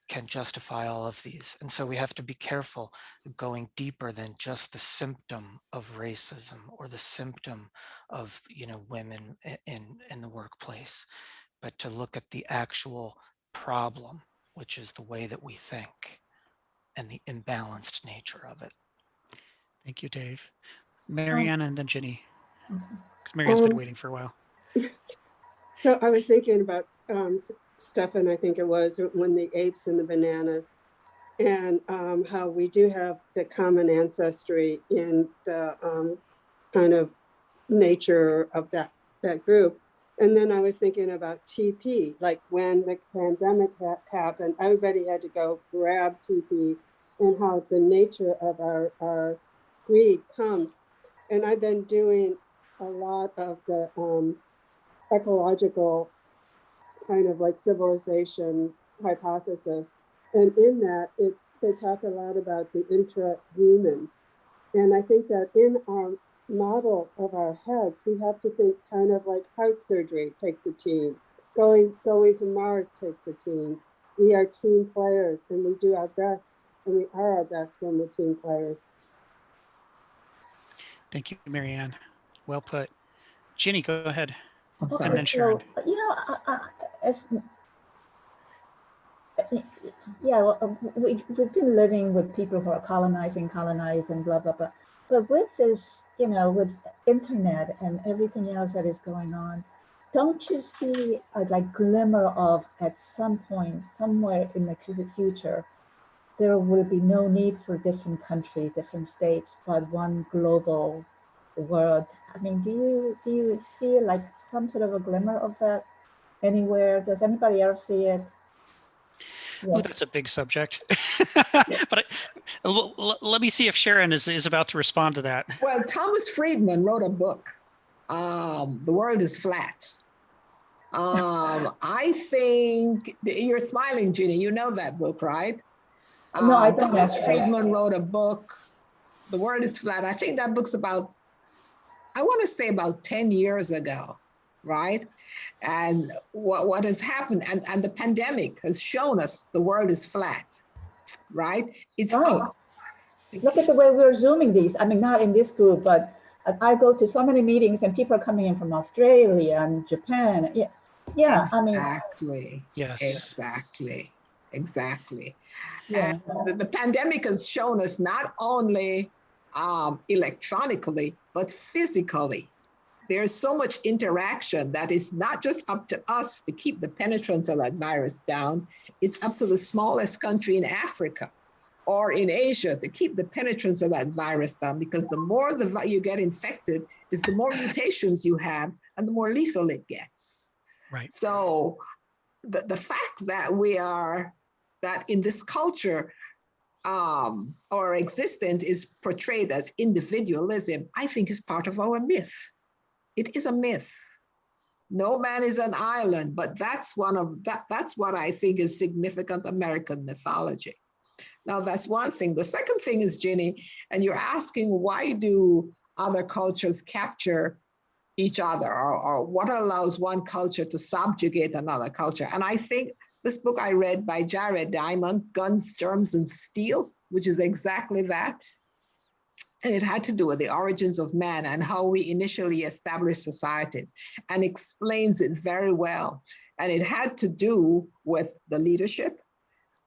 can justify all of these. And so we have to be careful going deeper than just the symptom of racism or the symptom of, women in the workplace, but to look at the actual problem, which is the way that we think and the imbalanced nature of it. Thank you, Dave. Marianne and then Ginny. Okay. Because Marianne's been waiting for a while. So I was thinking about Stefan, I think it was, when the apes and the bananas, and how we do have the common ancestry in the kind of nature of that group. And then I was thinking about TP, like when the pandemic happened, everybody had to go grab TP, and how the nature of our greed comes. And I've been doing a lot of the ecological kind of like civilization hypothesis. And in that, they talk a lot about the intrahuman. And I think that in our model of our heads, we have to think kind of like heart surgery takes a team. Going to Mars takes a team. We are team players, and we do our best, and we are our best when we're team players. Thank you, Marianne. Well put. Ginny, go ahead. Okay, And then Sharon. so, well, we've been living with people who are colonized, blah, blah, blah. But with this, with internet and everything else that is going on, don't you see a like glimmer of, at some point, somewhere in the future, there will be no need for different countries, different states, but one global world? I mean, do you see like some sort of a glimmer of that anywhere? Does anybody else see it? Oh, that's a big subject. But let me see if Sharon is about to respond to that. Well, Thomas Friedman wrote a book, The World is Flat. I think you're smiling, Ginny. You know that book, right? No, I don't. Thomas Friedman wrote a book, The World is Flat. I think that book's about, I want to say about 10 years ago, right? And what has happened, and the pandemic has shown us the world is flat, right? It's right. Look at the way we're Zooming these. I mean, not in this group, but I go to so many meetings and people are coming in from Australia and Japan. Yeah, exactly. I mean. Yes. Exactly. Yeah. And the pandemic has shown us not only electronically, but physically. There's so much interaction that is not just up to us to keep the penetrance of that virus down. It's up to the smallest country in Africa or in Asia to keep the penetrance of that virus down, because the more you get infected is the more mutations you have and the more lethal it gets. Right. So the fact that that in this culture, our existence is portrayed as individualism, I think is part of our myth. It is a myth. No man is an island, but that's what I think is significant American mythology. Now, that's one thing. The second thing is, Ginny, and you're asking, why do other cultures capture each other, or what allows one culture to subjugate another culture? And I think this book I read by Jared Diamond, Guns, Germs, and Steel, which is exactly that. And it had to do with the origins of man and how we initially established societies, and explains it very well. And it had to do with the leadership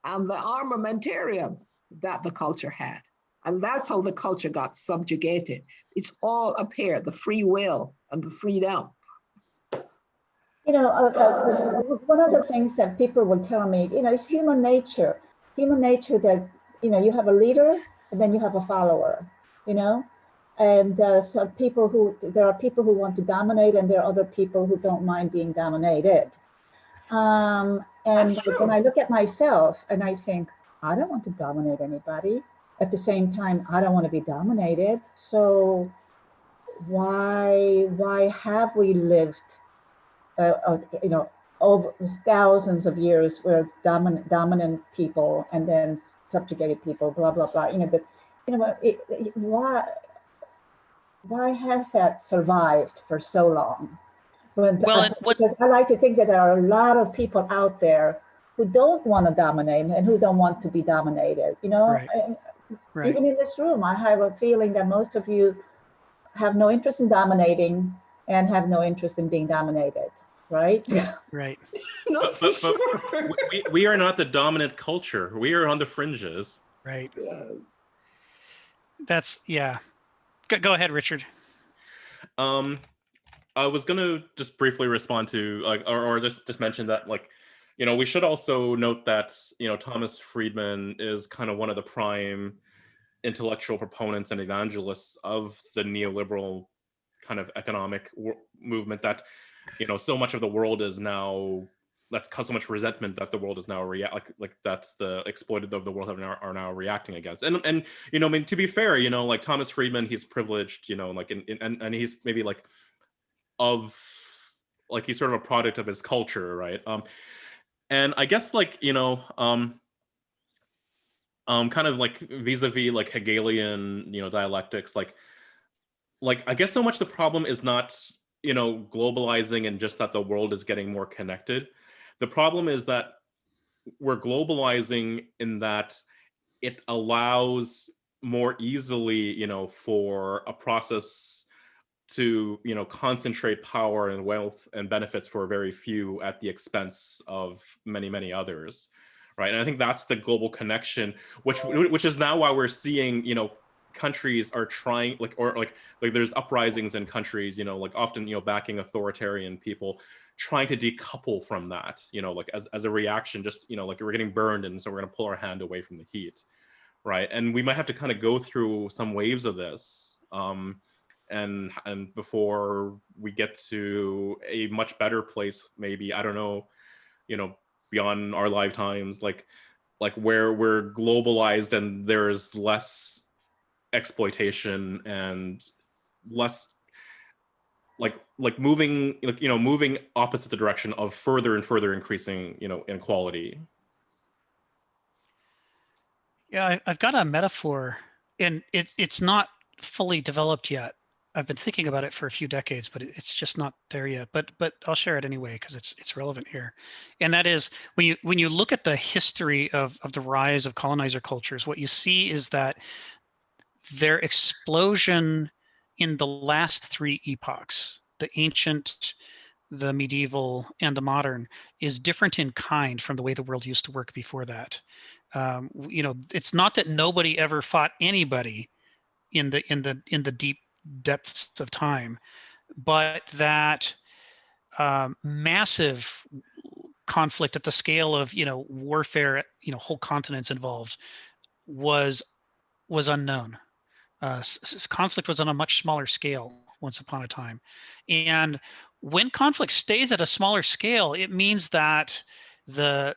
and the armamentarium that the culture had. And that's how the culture got subjugated. It's all up here, the free will and the freedom. One of the things that people will tell me, it's human nature that, you have a leader and then you have a follower. And there are people who want to dominate, and there are other people who don't mind being dominated. And when I look at myself and I think, I don't want to dominate anybody. At the same time, I don't want to be dominated. So why have we lived, over thousands of years where dominant people and then subjugated people, blah, blah, blah. why has that survived for so long? Well, Because I like to think that there are a lot of people out there who don't want to dominate and who don't want to be dominated. Right. Right. Even in this room, I have a feeling that most of you have no interest in dominating and have no interest in being dominated, right? Right. Not so But sure. we are not the dominant culture. We are on the fringes. Right. Yes. That's, yeah. Go ahead, Richard. I was gonna just briefly respond to or just mention that we should also note that Thomas Friedman is kind of one of the prime intellectual proponents and evangelists of the neoliberal kind of economic movement that so much of the world is now, that's caused so much resentment that the world is now like that's the exploited of the world are now reacting against. And I mean, to be fair, like Thomas Friedman, he's privileged, like and he's maybe like he's sort of a product of his culture, right? And I guess kind of like vis-a-vis like Hegelian dialectics, like I guess so much the problem is not globalizing and just that the world is getting more connected. The problem is that we're globalizing in that it allows more easily for a process to concentrate power and wealth and benefits for very few at the expense of many others, right? And I think that's the global connection, which is now why we're seeing countries are trying like there's uprisings in countries often backing authoritarian people, trying to decouple from that as a reaction, just like we're getting burned and so we're going to pull our hand away from the heat, right? And we might have to kind of go through some waves of this and before we get to a much better place, maybe, I don't know, beyond our lifetimes, like where we're globalized and there's less exploitation and less moving moving opposite the direction of further and further increasing inequality. Yeah, I've got a metaphor, and it's not fully developed yet. I've been thinking about it for a few decades, but it's just not there yet. But I'll share it anyway because it's relevant here. And that is when you look at the history of the rise of colonizer cultures, what you see is that their explosion in the last three epochs, the ancient, the medieval, and the modern, is different in kind from the way the world used to work before that. It's not that nobody ever fought anybody in the deep depths of time, but that massive conflict at the scale of warfare, whole continents involved, was unknown. Conflict was on a much smaller scale once upon a time, and when conflict stays at a smaller scale, it means that the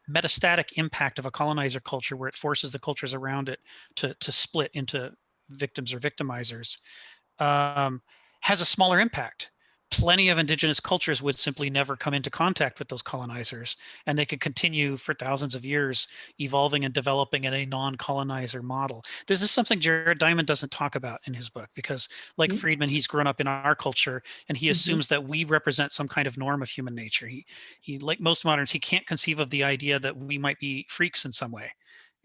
metastatic impact of a colonizer culture, where it forces the cultures around it to split into victims or victimizers, has a smaller impact. Plenty of indigenous cultures would simply never come into contact with those colonizers, and they could continue for thousands of years evolving and developing in a non-colonizer model. This is something Jared Diamond doesn't talk about in his book because, like Friedman, he's grown up in our culture and he assumes that we represent some kind of norm of human nature. He like most moderns, he can't conceive of the idea that we might be freaks in some way,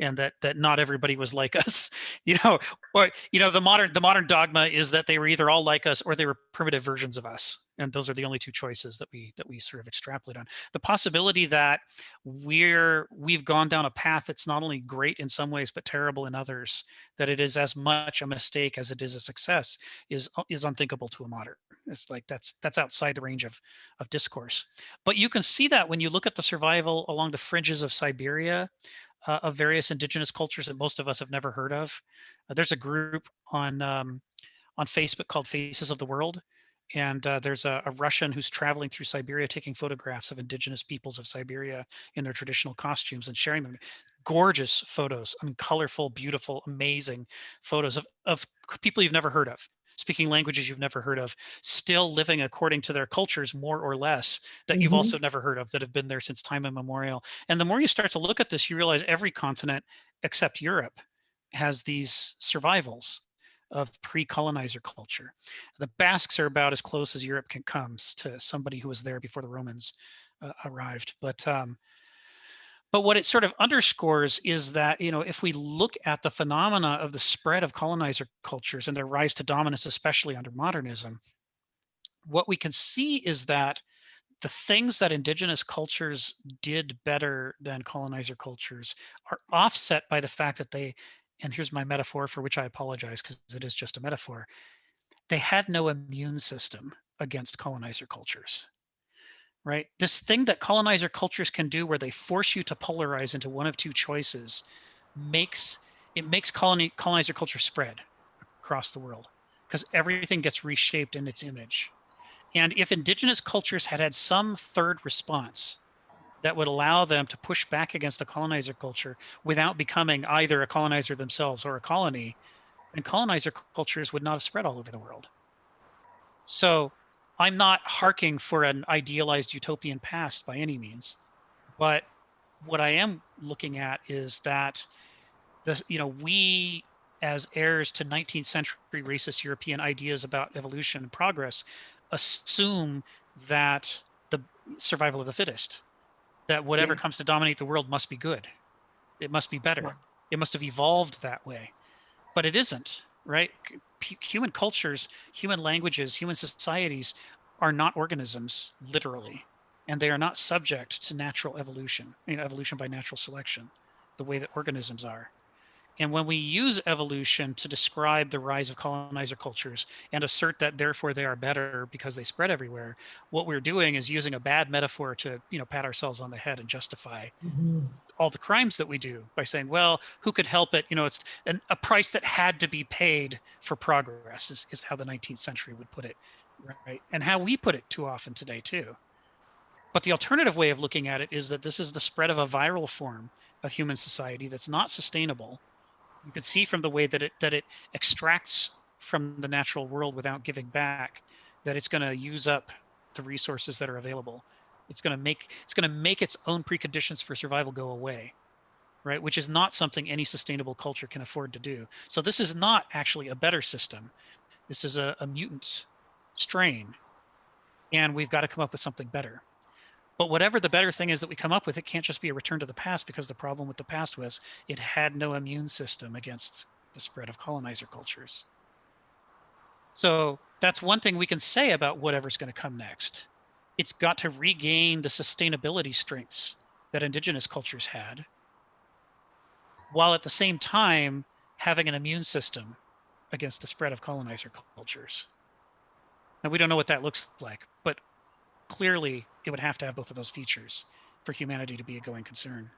and that not everybody was like us, or the modern dogma is that they were either all like us or they were primitive versions of us, and those are the only two choices that we sort of extrapolate on. The possibility that we've gone down a path that's not only great in some ways but terrible in others, that it is as much a mistake as it is a success, is unthinkable to a modern. It's like that's outside the range of discourse. But you can see that when you look at the survival along the fringes of Siberia, of various indigenous cultures that most of us have never heard of. There's a group on Facebook called Faces of the World, and there's a Russian who's traveling through Siberia taking photographs of indigenous peoples of Siberia in their traditional costumes and sharing them. Gorgeous photos, I mean, colorful, beautiful, amazing photos of people you've never heard of, speaking languages you've never heard of, still living according to their cultures, more or less, that you've also never heard of, that have been there since time immemorial. And the more you start to look at this, you realize every continent except Europe has these survivals of pre-colonizer culture. The Basques are about as close as Europe can come to somebody who was there before the Romans arrived. But what it sort of underscores is that, you know, if we look at the phenomena of the spread of colonizer cultures and their rise to dominance, especially under modernism, what we can see is that the things that indigenous cultures did better than colonizer cultures are offset by the fact that they, and here's my metaphor for which I apologize because it is just a metaphor, they had no immune system against colonizer cultures, right? This thing that colonizer cultures can do where they force you to polarize into one of two choices makes colonizer culture spread across the world because everything gets reshaped in its image. And if indigenous cultures had had some third response that would allow them to push back against the colonizer culture without becoming either a colonizer themselves or a colony, then colonizer cultures would not have spread all over the world. So I'm not harking for an idealized utopian past by any means, but what I am looking at is that we as heirs to 19th century racist European ideas about evolution and progress assume that the survival of the fittest, that whatever Yes. comes to dominate the world must be good. It must be better. It must have evolved that way. But it isn't, right? Human cultures, human languages, human societies are not organisms, literally. And they are not subject to natural evolution, evolution by natural selection, the way that organisms are. And when we use evolution to describe the rise of colonizer cultures and assert that therefore they are better because they spread everywhere, what we're doing is using a bad metaphor to, pat ourselves on the head and justify all the crimes that we do by saying, well, who could help it? It's a price that had to be paid for progress is how the 19th century would put it, right? And how we put it too often today too. But the alternative way of looking at it is that this is the spread of a viral form of human society that's not sustainable. You can see from the way that it extracts from the natural world without giving back, that it's going to use up the resources that are available. It's going to make its own preconditions for survival go away, right? Which is not something any sustainable culture can afford to do. So this is not actually a better system. This is a mutant strain, and we've got to come up with something better. But whatever the better thing is that we come up with, it can't just be a return to the past, because the problem with the past was it had no immune system against the spread of colonizer cultures. So that's one thing we can say about whatever's going to come next. It's got to regain the sustainability strengths that indigenous cultures had, while at the same time having an immune system against the spread of colonizer cultures. Now, we don't know what that looks like, but clearly it would have to have both of those features for humanity to be a going concern.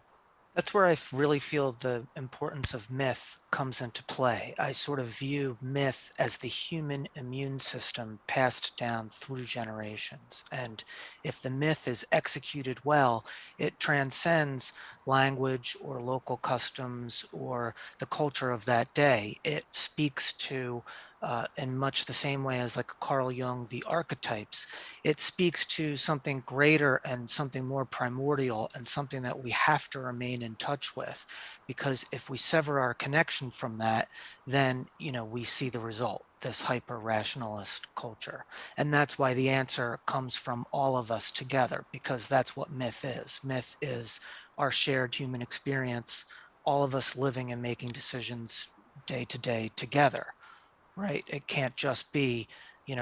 That's where I really feel the importance of myth comes into play. I sort of view myth as the human immune system passed down through generations. And if the myth is executed well, it transcends language or local customs or the culture of that day. It speaks to, in much the same way as like Carl Jung, the archetypes, it speaks to something greater and something more primordial and something that we have to remain in touch with. Because if we sever our connection from that, then, we see the result, this hyper-rationalist culture. And that's why the answer comes from all of us together, because that's what myth is. Myth is our shared human experience, all of us living and making decisions day to day together. Right? It can't just be,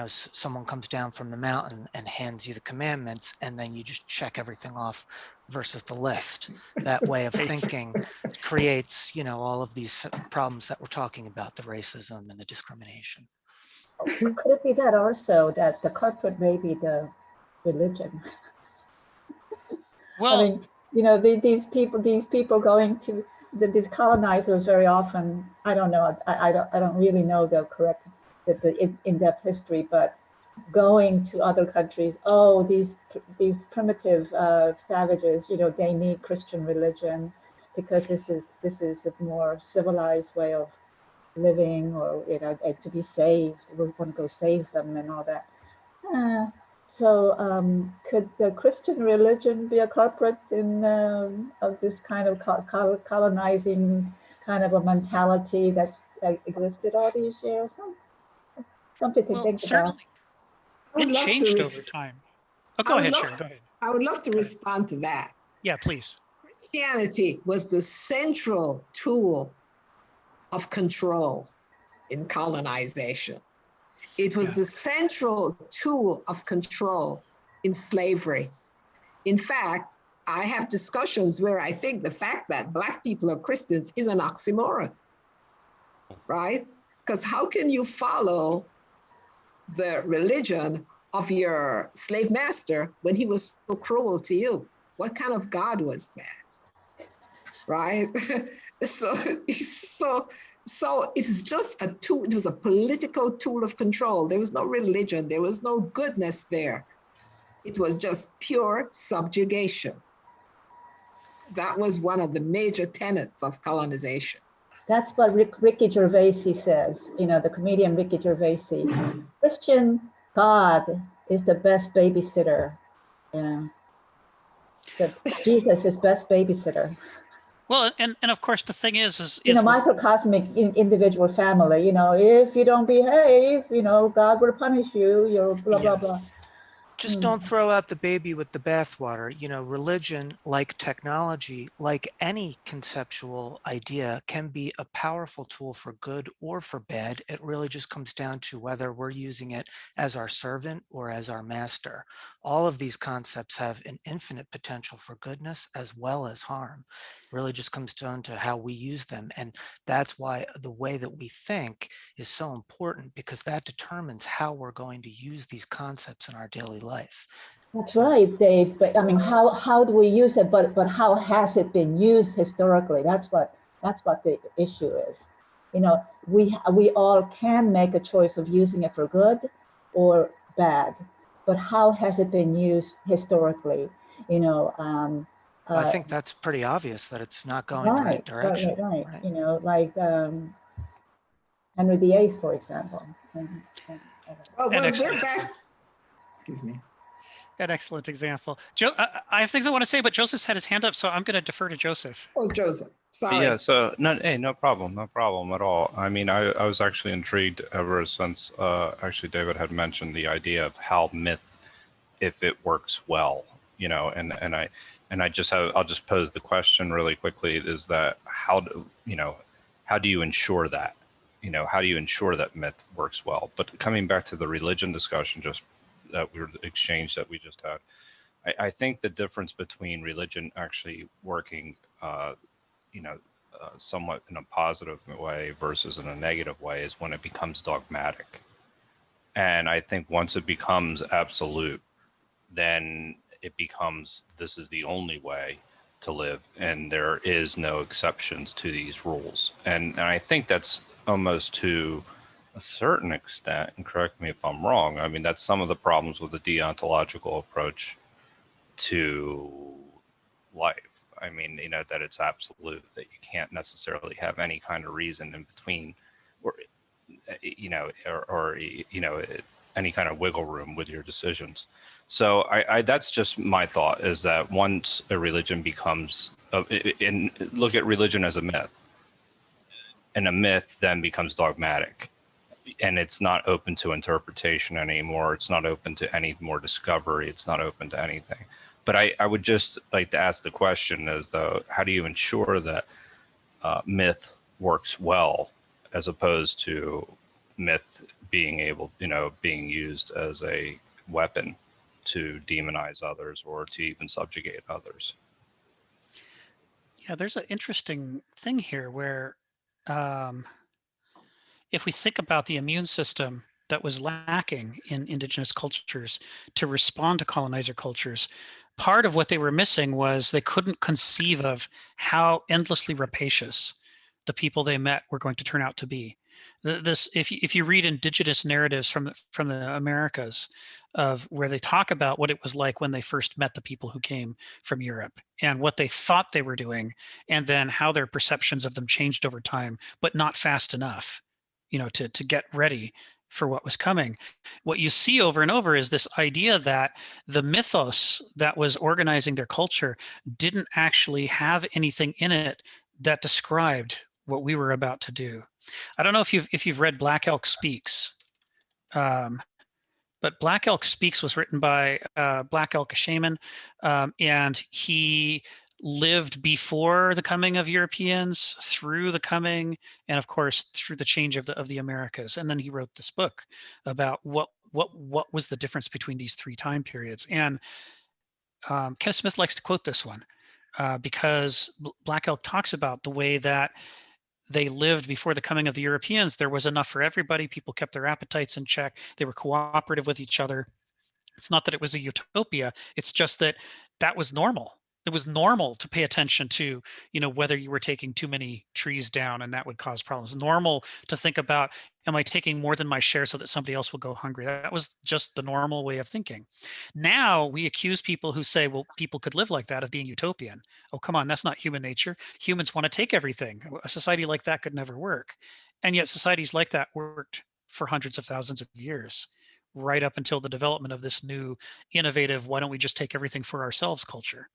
someone comes down from the mountain and hands you the commandments and then you just check everything off versus the list. That way of thinking creates, all of these problems that we're talking about, the racism and the discrimination. Could it be that also that the culprit may be the religion? Well, I mean, these people going to these colonizers very often. I don't know. I don't really know the correct the in-depth history, but going to other countries. Oh, these primitive savages. They need Christian religion because this is a more civilized way of living, or to be saved. We want to go save them and all that. So could the Christian religion be a culprit in of this kind of colonizing kind of a mentality that existed all these years? Something to Well, think about. certainly, I would it love to changed res- over time. Oh, I go would ahead, love- Sharon. Go ahead. I would love to Go ahead. respond to that. Yeah, please. Christianity was the central tool of control in colonization. It was Yeah. the central tool of control in slavery. In fact, I have discussions where I think the fact that Black people are Christians is an oxymoron, right? Because how can you follow the religion of your slave master when he was so cruel to you? What kind of God was that, right? so it's just a tool. It was a political tool of control. There was no religion. There was no goodness there. It was just pure subjugation. That was one of the major tenets of colonization. That's what Ricky Gervais says, the comedian Ricky Gervais. Christian God is the best babysitter. That Jesus is best babysitter. Well, and of course the thing is microcosmic individual family. If you don't behave, God will punish you. You're blah blah blah. Just don't throw out the baby with the bathwater. Religion, like technology, like any conceptual idea, can be a powerful tool for good or for bad. It really just comes down to whether we're using it as our servant or as our master. All of these concepts have an infinite potential for goodness as well as harm. It really just comes down to how we use them. And that's why the way that we think is so important, because that determines how we're going to use these concepts in our daily life. That's right, Dave. But I mean, how do we use it? But how has it been used historically? That's what the issue is. We all can make a choice of using it for good or bad. But how has it been used historically? I think that's pretty obvious that it's not going the right direction. Right. Like Henry VIII, for example. We're back. Excuse me. An excellent example. Joe, I have things I want to say, but Joseph's had his hand up, so I'm going to defer to Joseph. Oh, Joseph, sorry. Yeah, so no problem at all. I mean, I was actually intrigued ever since actually David had mentioned the idea of how myth, if it works well, and I'll just pose the question really quickly, is that how do you ensure that? How do you ensure that myth works well? But coming back to the religion discussion, exchange that we just had, I think the difference between religion actually working, somewhat in a positive way versus in a negative way is when it becomes dogmatic. And I think once it becomes absolute, then it becomes, this is the only way to live, and there is no exceptions to these rules. And I think that's almost to a certain extent, and correct me if I'm wrong, I mean, that's some of the problems with the deontological approach to life. I mean, that it's absolute, that you can't necessarily have any kind of reason in between, or any kind of wiggle room with your decisions. So I that's just my thought, is that once a religion becomes, look at religion as a myth, and a myth then becomes dogmatic, and it's not open to interpretation anymore. It's not open to any more discovery. It's not open to anything. But I would just like to ask the question, as though, how do you ensure that myth works well, as opposed to myth being being used as a weapon to demonize others or to even subjugate others? Yeah, there's an interesting thing here where if we think about the immune system that was lacking in indigenous cultures to respond to colonizer cultures, part of what they were missing was they couldn't conceive of how endlessly rapacious the people they met were going to turn out to be. If you read indigenous narratives from the Americas, of where they talk about what it was like when they first met the people who came from Europe and what they thought they were doing, and then how their perceptions of them changed over time, but not fast enough, to get ready for what was coming. What you see over and over is this idea that the mythos that was organizing their culture didn't actually have anything in it that described what we were about to do. I don't know if you've read Black Elk Speaks, but Black Elk Speaks was written by Black Elk, a shaman, and he lived before the coming of Europeans, through the coming, and of course through the change of the Americas. And then he wrote this book about what was the difference between these three time periods. And Kenneth Smith likes to quote this one because Black Elk talks about the way that they lived before the coming of the Europeans. There was enough for everybody. People kept their appetites in check. They were cooperative with each other. It's not that it was a utopia. It's just that that was normal. It was normal to pay attention to, whether you were taking too many trees down and that would cause problems. Normal to think about, am I taking more than my share so that somebody else will go hungry? That was just the normal way of thinking. Now we accuse people who say, well, people could live like that of being utopian. Oh, come on, that's not human nature. Humans want to take everything. A society like that could never work. And yet societies like that worked for hundreds of thousands of years, right up until the development of this new innovative, why don't we just take everything for ourselves culture.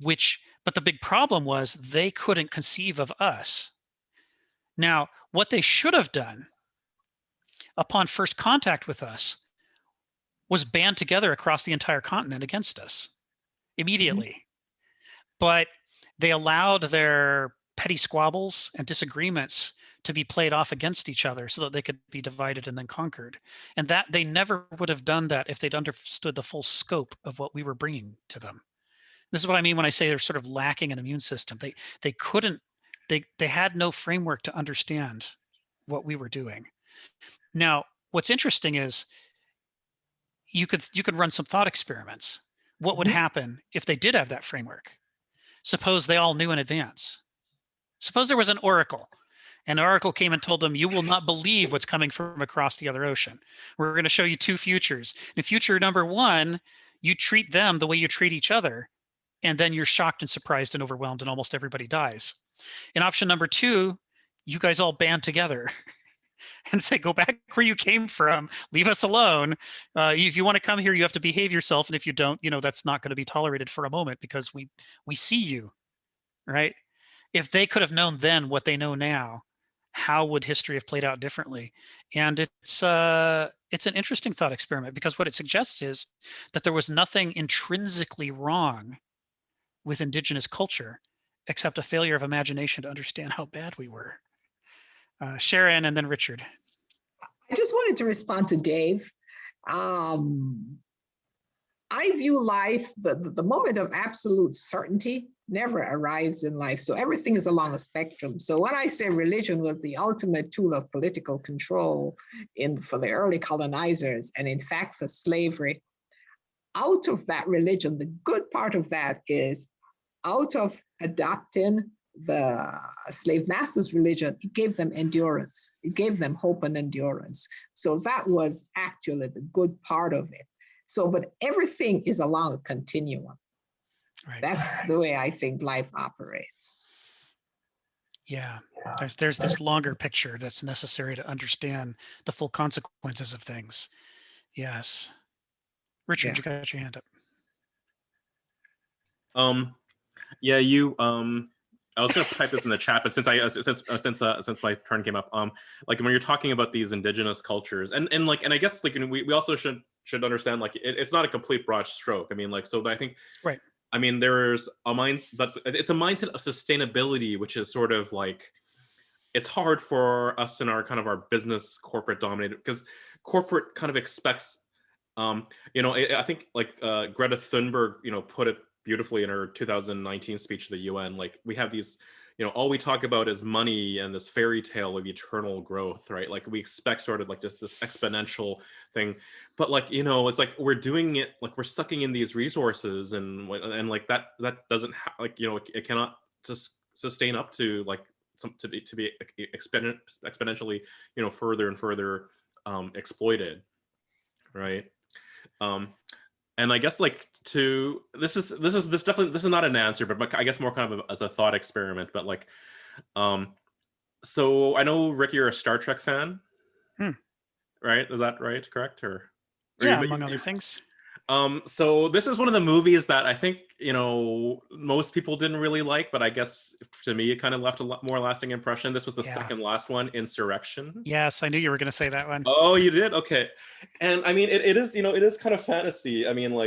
But the big problem was they couldn't conceive of us. Now, what they should have done upon first contact with us was band together across the entire continent against us immediately. But they allowed their petty squabbles and disagreements to be played off against each other so that they could be divided and then conquered. And that they never would have done that if they'd understood the full scope of what we were bringing to them. This is what I mean when I say they're sort of lacking an immune system. They couldn't, they had no framework to understand what we were doing. Now, what's interesting is you could run some thought experiments. What would happen if they did have that framework? Suppose they all knew in advance. Suppose there was an oracle, and the oracle came and told them, you will not believe what's coming from across the other ocean. We're going to show you two futures. In future number one, you treat them the way you treat each other, and then you're shocked and surprised and overwhelmed and almost everybody dies. In option number two, you guys all band together and say, go back where you came from, leave us alone. If you want to come here, you have to behave yourself. And if you don't, that's not going to be tolerated for a moment because we see you, right? If they could have known then what they know now, how would history have played out differently? And it's an interesting thought experiment because what it suggests is that there was nothing intrinsically wrong with indigenous culture, except a failure of imagination to understand how bad we were. Sharon and then Richard. I just wanted to respond to Dave. I view life, the moment of absolute certainty never arrives in life. So everything is along a spectrum. So when I say religion was the ultimate tool of political control for the early colonizers, and in fact for slavery, out of that religion, the good part of that is out of adopting the slave master's religion, it gave them endurance. It gave them hope and endurance. So that was actually the good part of it. So, but everything is along a continuum. Right. That's the way I think life operates. Yeah, there's this longer picture that's necessary to understand the full consequences of things. Yes. Richard, you got your hand up. Yeah, I was going to type this in the chat, but since my turn came up, like when you're talking about these indigenous cultures, and I guess we also should understand it's not a complete broad stroke. I mean, so I think right. I mean, there's a but it's a mindset of sustainability, which is sort of it's hard for us in our kind of our business corporate dominated because corporate kind of expects, I think Greta Thunberg, put it beautifully in her 2019 speech to the UN. We have these, all we talk about is money and this fairy tale of eternal growth, right? We expect sort of just this exponential thing, but it's we're doing it, we're sucking in these resources and that doesn't it cannot just sustain up to to be exponentially, further and further exploited, right? And I guess this is not an answer, but I guess more kind of as a thought experiment. But so I know Rick, you're a Star Trek fan, right? Is that right? Correct? Or yeah, among other things. So this is one of the movies that I think, most people didn't really like, but I guess to me, it kind of left a lot more lasting impression. This was the Yeah. second last one, Insurrection. Yes, I knew you were going to say that one. Oh, you did? Okay. And I mean, it is, it is kind of fantasy. I mean, so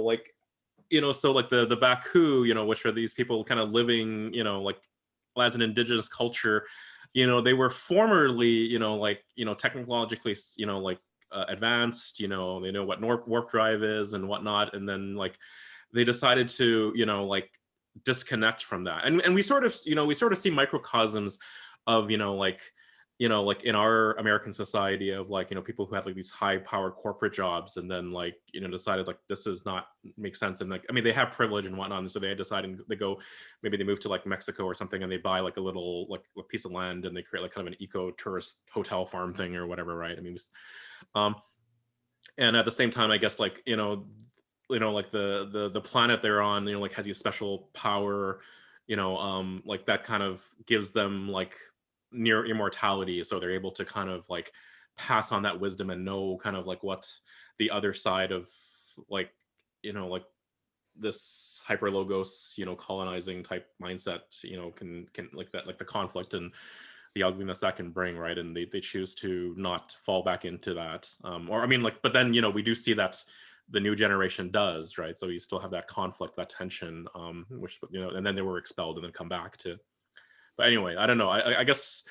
like the Baku, which are these people kind of living, as an indigenous culture, they were formerly, technologically, advanced, they know what warp drive is and whatnot. And then they decided to, disconnect from that. And we sort of see microcosms of, in our American society of people who had these high powered corporate jobs and then decided this does not make sense. And I mean, they have privilege and whatnot. And so they decided maybe they move to Mexico or something and they buy a little a piece of land and they create kind of an eco tourist hotel farm thing or whatever. Right. I mean, and at the same time, I guess the planet they're on, has these special power, that kind of gives them near immortality, so they're able to kind of pass on that wisdom and know kind of what the other side of this hyper logos colonizing type mindset can that the conflict and the ugliness that can bring, right? And they choose to not fall back into that, or I mean but then we do see that the new generation does, right? So you still have that conflict, that tension, which and then they were expelled and then come back to. But anyway, I don't know. I guess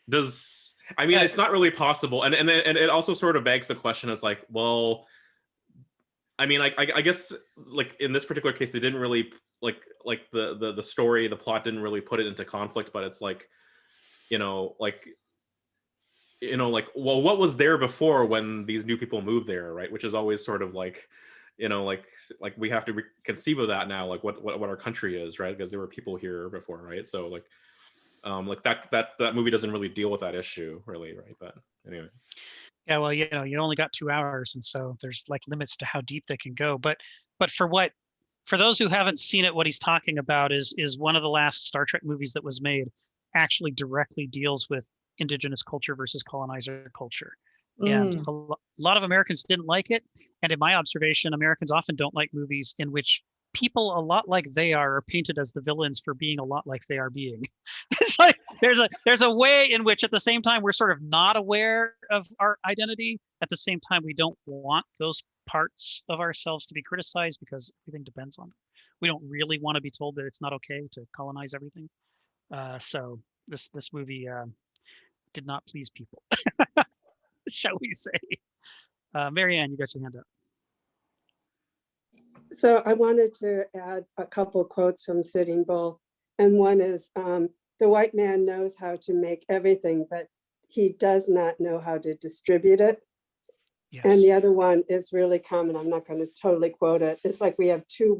it's not really possible, and it also sort of begs the question is well, I mean, I guess in this particular case, they didn't really the story, the plot didn't really put it into conflict, but it's well, what was there before when these new people moved there, right? Which is always sort of we have to conceive of that now, what our country is, right? Because there were people here before, right? So that movie doesn't really deal with that issue, really, right? But anyway. Yeah, well, you only got 2 hours, and so there's limits to how deep they can go. But for those who haven't seen it, what he's talking about is one of the last Star Trek movies that was made actually directly deals with indigenous culture versus colonizer culture. And a lot of Americans didn't like it. And in my observation, Americans often don't like movies in which people a lot like they are painted as the villains for being a lot like they are being. It's there's a way in which at the same time we're sort of not aware of our identity. At the same time, we don't want those parts of ourselves to be criticized because everything depends on it. We don't really want to be told that it's not okay to colonize everything. So this movie did not please people, shall we say. Marianne, you got your hand up. So I wanted to add a couple quotes from Sitting Bull. And one is, the white man knows how to make everything, but he does not know how to distribute it. Yes. And the other one is really common. I'm not going to totally quote it. It's we have two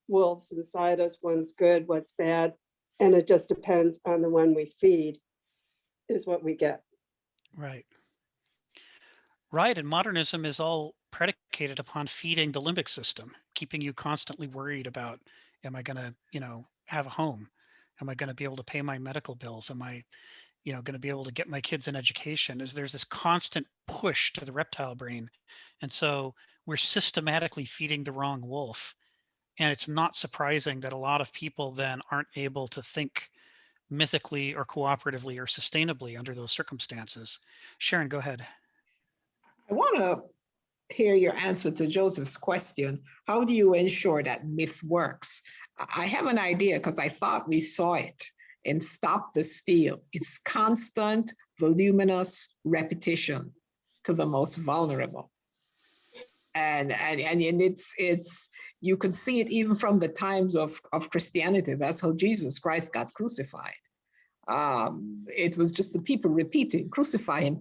wolves inside us. One's good, one's bad. And it just depends on the one we feed is what we get. Right. Right. And modernism is all predicated upon feeding the limbic system, keeping you constantly worried about, am I going to, have a home? Am I going to be able to pay my medical bills? Am I, going to be able to get my kids an education? There's this constant push to the reptile brain. And so we're systematically feeding the wrong wolf. And it's not surprising that a lot of people then aren't able to think mythically or cooperatively or sustainably under those circumstances. Sharon, go ahead. I want to hear your answer to Joseph's question. How do you ensure that myth works? I have an idea because I thought we saw it in Stop the Steal. It's constant, voluminous repetition to the most vulnerable. And it's you can see it even from the times of Christianity. That's how Jesus Christ got crucified. It was just the people repeating, crucify him,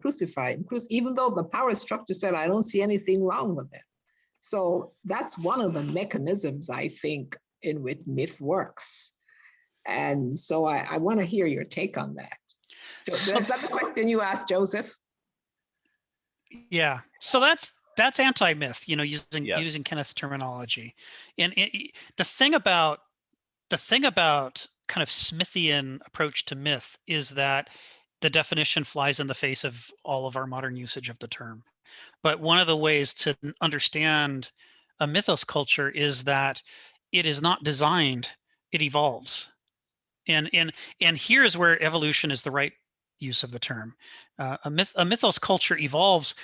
even though the power structure said, I don't see anything wrong with it. So that's one of the mechanisms, I think, in which myth works. And so I want to hear your take on that. Is that the question you asked, Joseph? Yeah. So that's anti-myth, using Kenneth's terminology. And the thing about kind of Smithian approach to myth is that the definition flies in the face of all of our modern usage of the term. But one of the ways to understand a mythos culture is that it is not designed, it evolves. And here's where evolution is the right use of the term. A mythos culture evolves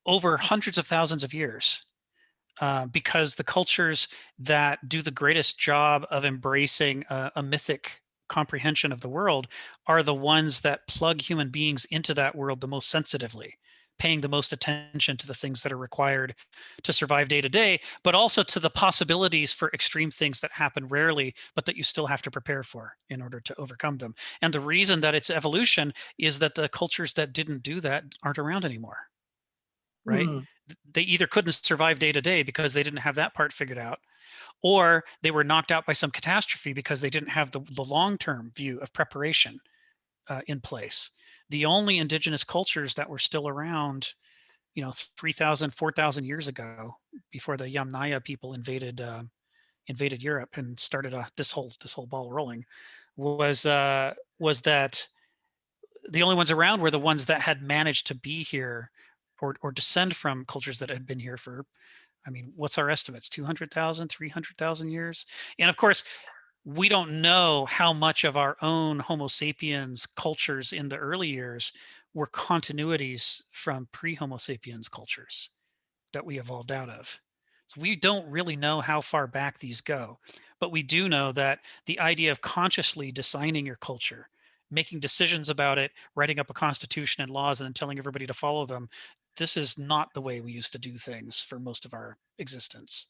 over hundreds of thousands of years. Because the cultures that do the greatest job of embracing a mythic comprehension of the world are the ones that plug human beings into that world the most sensitively, paying the most attention to the things that are required to survive day to day, but also to the possibilities for extreme things that happen rarely, but that you still have to prepare for in order to overcome them. And the reason that it's evolution is that the cultures that didn't do that aren't around anymore, right? They either couldn't survive day to day because they didn't have that part figured out, or they were knocked out by some catastrophe because they didn't have the long-term view of preparation in place. The only indigenous cultures that were still around, 3,000, 4,000 years ago, before the Yamnaya people invaded Europe and started this whole ball rolling, was that the only ones around were the ones that had managed to be here or descend from cultures that had been here for, what's our estimates? 200,000, 300,000 years. And of course, we don't know how much of our own Homo sapiens cultures in the early years were continuities from pre-Homo sapiens cultures that we evolved out of. So we don't really know how far back these go, but we do know that the idea of consciously designing your culture, making decisions about it, writing up a constitution and laws, and then telling everybody to follow them, this is not the way we used to do things for most of our existence.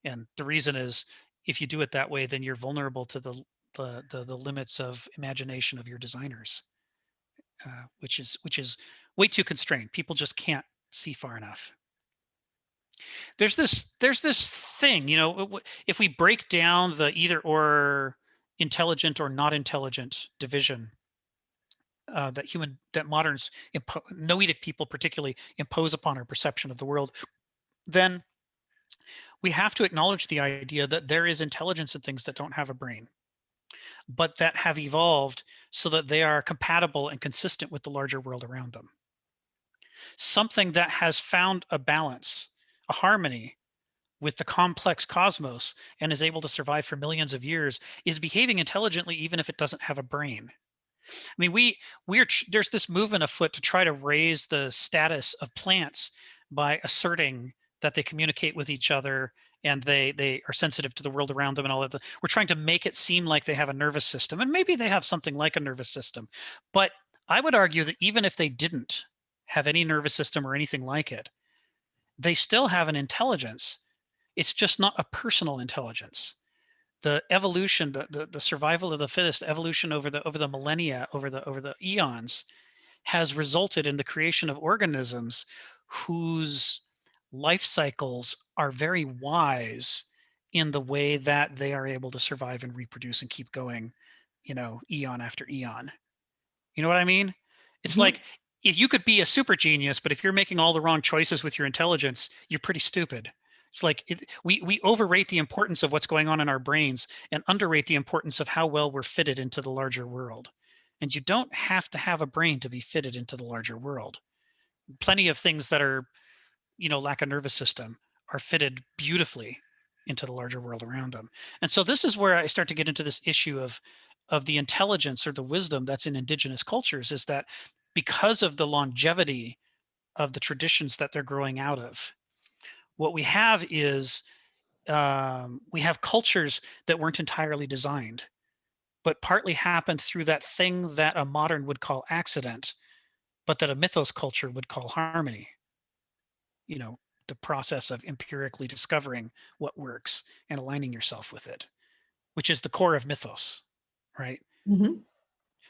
And the reason is, if you do it that way, then you're vulnerable to the limits of imagination of your designers, which is way too constrained. People just can't see far enough. There's this thing, if we break down the either or, intelligent or not intelligent division that moderns, Noetic people particularly, impose upon our perception of the world, then we have to acknowledge the idea that there is intelligence in things that don't have a brain, but that have evolved so that they are compatible and consistent with the larger world around them. Something that has found a balance, a harmony with the complex cosmos and is able to survive for millions of years is behaving intelligently even if it doesn't have a brain. There's this movement afoot to try to raise the status of plants by asserting that they communicate with each other and they are sensitive to the world around them and all of that. We're trying to make it seem like they have a nervous system, and maybe they have something like a nervous system. But I would argue that even if they didn't have any nervous system or anything like it, they still have an intelligence. It's just not a personal intelligence. The evolution, the survival of the fittest, evolution over the millennia, over the eons, has resulted in the creation of organisms whose life cycles are very wise in the way that they are able to survive and reproduce and keep going, eon after eon. You know what I mean? It's like, if you could be a super genius, but if you're making all the wrong choices with your intelligence, you're pretty stupid. It's like we overrate the importance of what's going on in our brains and underrate the importance of how well we're fitted into the larger world. And you don't have to have a brain to be fitted into the larger world. Plenty of things that are, lack a nervous system are fitted beautifully into the larger world around them. And so this is where I start to get into this issue of the intelligence or the wisdom that's in indigenous cultures, is that because of the longevity of the traditions that they're growing out of, what we have is we have cultures that weren't entirely designed, but partly happened through that thing that a modern would call accident, but that a mythos culture would call harmony. The process of empirically discovering what works and aligning yourself with it, which is the core of mythos, right?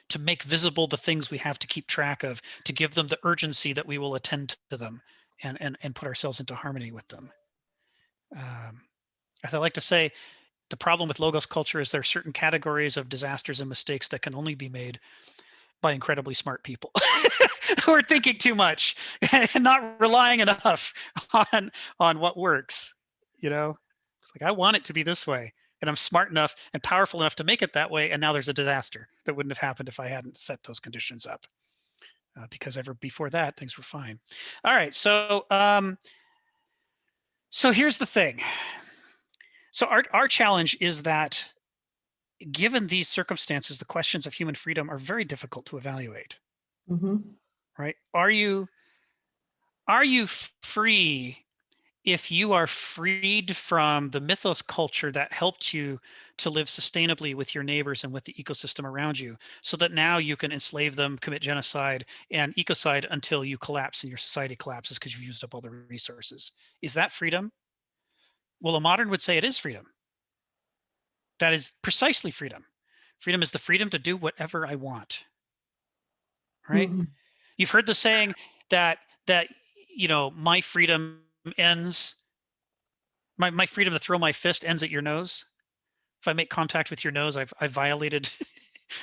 To make visible the things we have to keep track of, to give them the urgency that we will attend to them and put ourselves into harmony with them. As I like to say, the problem with logos culture is there are certain categories of disasters and mistakes that can only be made by incredibly smart people who are thinking too much and not relying enough on what works. It's like, I want it to be this way, and I'm smart enough and powerful enough to make it that way, and now there's a disaster that wouldn't have happened if I hadn't set those conditions up, because ever before that things were fine. All right, so So here's the thing. So our challenge is that given these circumstances, the questions of human freedom are very difficult to evaluate, right? Are you free if you are freed from the mythos culture that helped you to live sustainably with your neighbors and with the ecosystem around you, so that now you can enslave them, commit genocide and ecocide until you collapse and your society collapses because you've used up all the resources? Is that freedom? Well, a modern would say it is freedom. That is precisely freedom. Freedom is the freedom to do whatever I want, right? You've heard the saying that my freedom ends, my freedom to throw my fist ends at your nose. If I make contact with your nose, I've violated.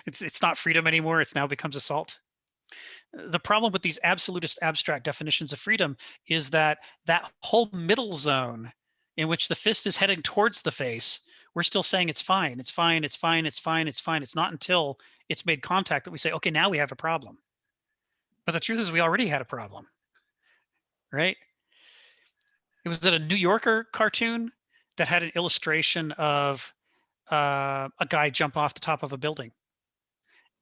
It's not freedom anymore. It's now becomes assault. The problem with these absolutist abstract definitions of freedom is that whole middle zone in which the fist is heading towards the face, we're still saying it's fine, it's fine, it's fine, it's fine, it's fine. It's not until it's made contact that we say, okay, now we have a problem. But the truth is we already had a problem, right? It was a New Yorker cartoon that had an illustration of a guy jump off the top of a building.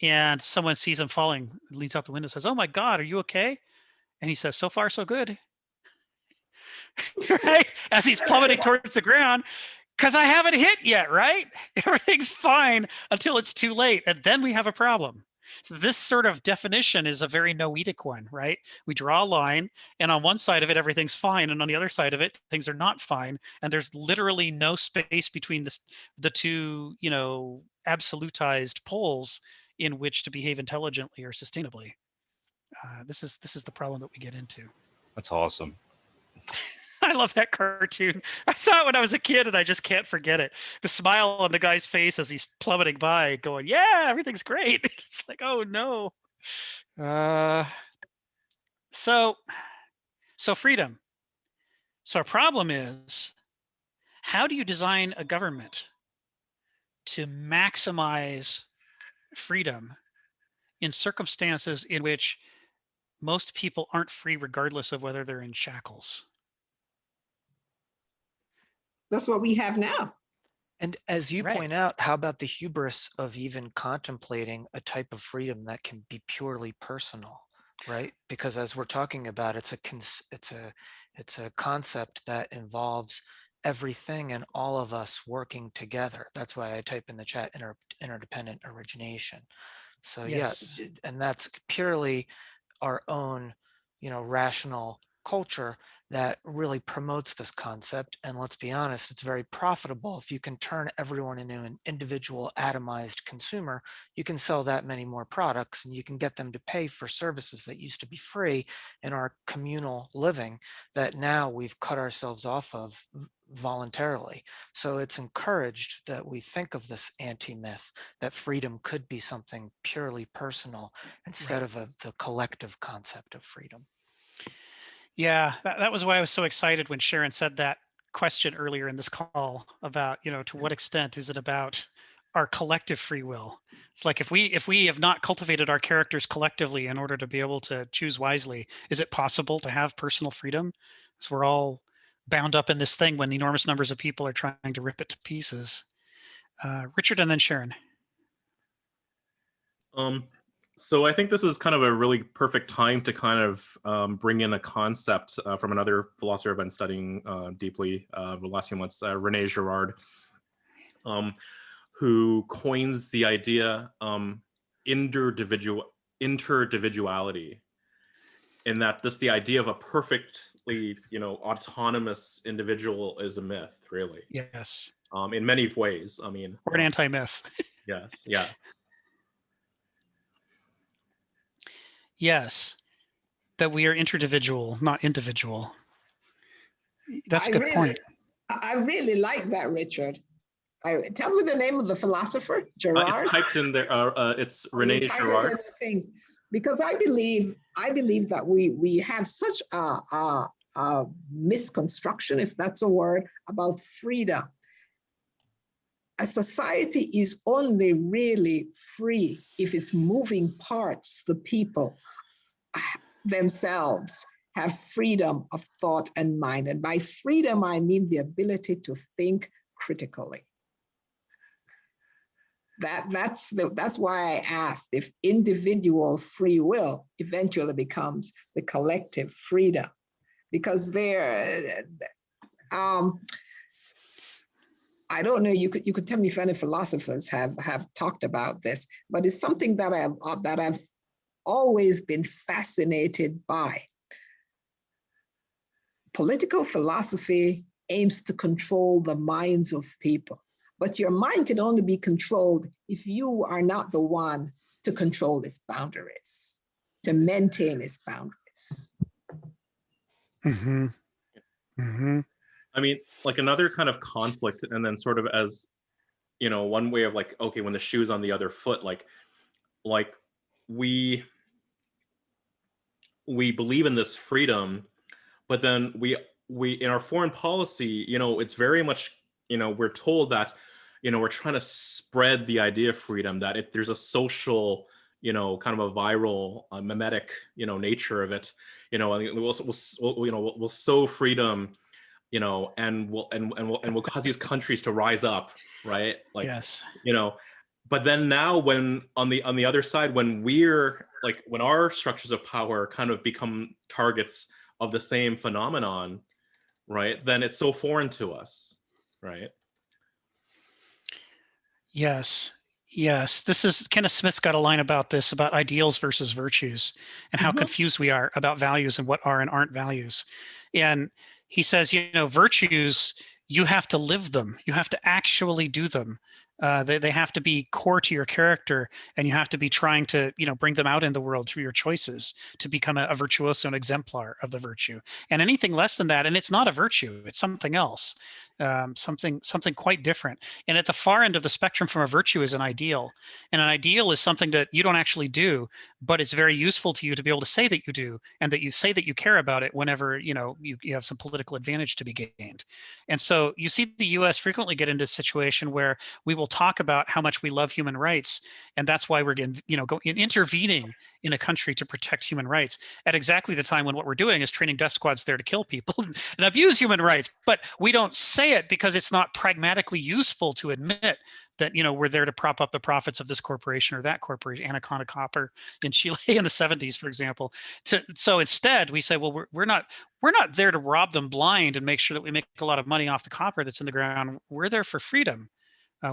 And someone sees him falling, leans out the window, says, "Oh my God, are you okay?" And he says, "So far, so good." Right? As he's plummeting towards the ground, because I haven't hit yet, right? Everything's fine until it's too late. And then we have a problem. So this sort of definition is a very noetic one, right? We draw a line, and on one side of it, everything's fine. And on the other side of it, things are not fine. And there's literally no space between the two, absolutized poles in which to behave intelligently or sustainably. This is the problem that we get into. That's awesome. I love that cartoon. I saw it when I was a kid and I just can't forget it. The smile on the guy's face as he's plummeting by going, yeah, everything's great. It's like, oh no. So freedom. So our problem is, how do you design a government to maximize freedom in circumstances in which most people aren't free regardless of whether they're in shackles? That's what we have now. And as you Right. point out, how about the hubris of even contemplating a type of freedom that can be purely personal, right? Because as we're talking about, it's a concept that involves everything and all of us working together. That's why I type in the chat interdependent origination. So Yes. yeah, and that's purely our own, rational culture that really promotes this concept. And let's be honest, it's very profitable. If you can turn everyone into an individual atomized consumer, you can sell that many more products and you can get them to pay for services that used to be free in our communal living that now we've cut ourselves off of voluntarily. So it's encouraged that we think of this anti-myth that freedom could be something purely personal instead of the collective concept of freedom. Yeah, that was why I was so excited when Sharon said that question earlier in this call about, to what extent is it about our collective free will? It's like, if we have not cultivated our characters collectively in order to be able to choose wisely, is it possible to have personal freedom? So we're all bound up in this thing when enormous numbers of people are trying to rip it to pieces. Richard and then Sharon. So I think this is kind of a really perfect time to kind of bring in a concept from another philosopher I've been studying deeply the last few months, Rene Girard, who coins the idea interdivisuality, in that the idea of a perfectly autonomous individual is a myth, really. Yes. In many ways. I mean, or an anti-myth. Yes. Yes, that we are interdividual, not individual. That's a good point. I really like that, Richard. Tell me the name of the philosopher, Girard. It's typed in there. It's Rene Girard. Things, because I believe that we have such a misconstruction, if that's a word, about freedom. A society is only really free if its moving parts, the people themselves, have freedom of thought and mind. And by freedom, I mean the ability to think critically. That's why I asked if individual free will eventually becomes the collective freedom, because I don't know. You could tell me if any philosophers have talked about this, but it's something that I've always been fascinated by. Political philosophy aims to control the minds of people, but your mind can only be controlled if you are not the one to control its boundaries, to maintain its boundaries. Mm-hmm. Mm-hmm. I mean, like another kind of conflict, and then sort of as, one way of like, okay, when the shoe's on the other foot, like we believe in this freedom, but then we in our foreign policy, it's very much, we're told that, we're trying to spread the idea of freedom, that there's a social, kind of a viral, mimetic, nature of it, and we'll sow freedom, and we'll cause these countries to rise up, right? Like, Yes. But then now, when on the other side, when when our structures of power kind of become targets of the same phenomenon, right? Then it's so foreign to us, right? Yes. Yes. This is Kenneth Smith's got a line about this, about ideals versus virtues, and how confused we are about values and what are and aren't values. And he says, virtues, you have to live them. You have to actually do them. They have to be core to your character, and you have to be trying to, bring them out in the world through your choices to become a virtuoso, an exemplar of the virtue. And anything less than that, and it's not a virtue, it's something else, something quite different. And at the far end of the spectrum from a virtue is an ideal. And an ideal is something that you don't actually do, but it's very useful to you to be able to say that you do, and that you say that you care about it whenever, you have some political advantage to be gained. And so you see the US frequently get into a situation where we will talk about how much we love human rights, and that's why we're getting, intervening in a country to protect human rights at exactly the time when what we're doing is training death squads there to kill people and abuse human rights. But we don't say it because it's not pragmatically useful to admit that, we're there to prop up the profits of this corporation or that corporation, Anaconda Copper in Chile in the 70s, for example. So instead we say, well, we're not there to rob them blind and make sure that we make a lot of money off the copper that's in the ground. We're there for freedom.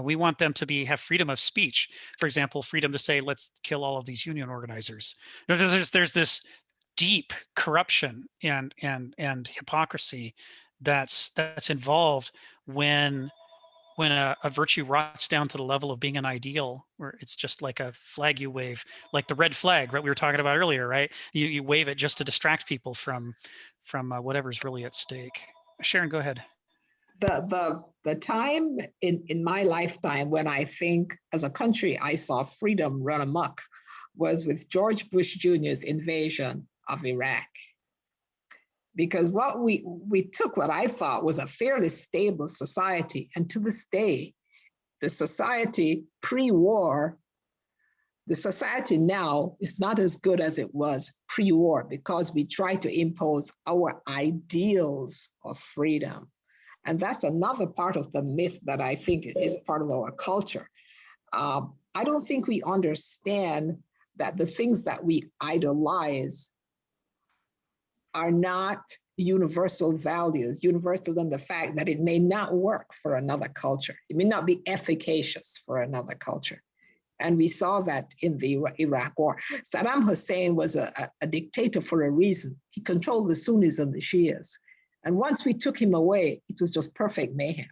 We want them to have freedom of speech. For example, freedom to say, let's kill all of these union organizers. There's this deep corruption and hypocrisy that's involved when a virtue rots down to the level of being an ideal, where it's just like a flag you wave, like the red flag, right? We were talking about earlier, right? You wave it just to distract people from whatever's really at stake. Sharon, go ahead. The time in my lifetime when I think as a country I saw freedom run amok was with George Bush Jr.'s invasion of Iraq. Because what we took what I thought was a fairly stable society, and to this day, the society pre-war, the society now is not as good as it was pre-war, because we try to impose our ideals of freedom. And that's another part of the myth that I think is part of our culture. I don't think we understand that the things that we idolize are not universal values, universal in the fact that it may not work for another culture. It may not be efficacious for another culture. And we saw that in the Iraq War. Saddam Hussein was a dictator for a reason. He controlled the Sunnis and the Shias. And once we took him away, it was just perfect mayhem.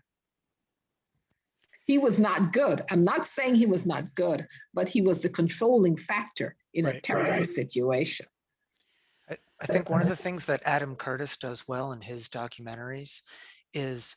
He was not good. I'm not saying he was not good, but he was the controlling factor in a terrible situation. I think one of the things that Adam Curtis does well in his documentaries is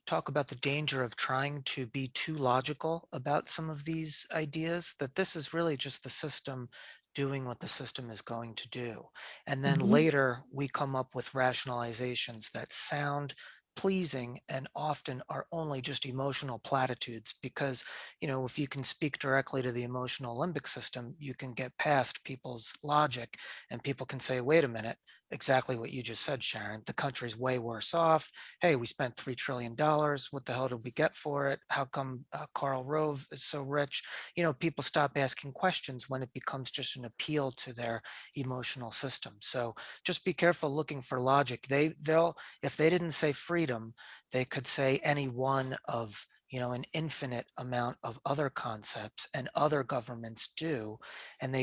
talk about the danger of trying to be too logical about some of these ideas, that this is really just the system doing what the system is going to do. And then later we come up with rationalizations that sound pleasing and often are only just emotional platitudes, because if you can speak directly to the emotional limbic system, you can get past people's logic and people can say, wait a minute, exactly what you just said, Sharon. The country's way worse off. Hey, we spent $3 trillion. What the hell did we get for it? How come Karl Rove is so rich? You know, people stop asking questions when it becomes just an appeal to their emotional system. So just be careful looking for logic. They'll, if they didn't say freedom, they could say any one of, you know, an infinite amount of other concepts, and other governments do, and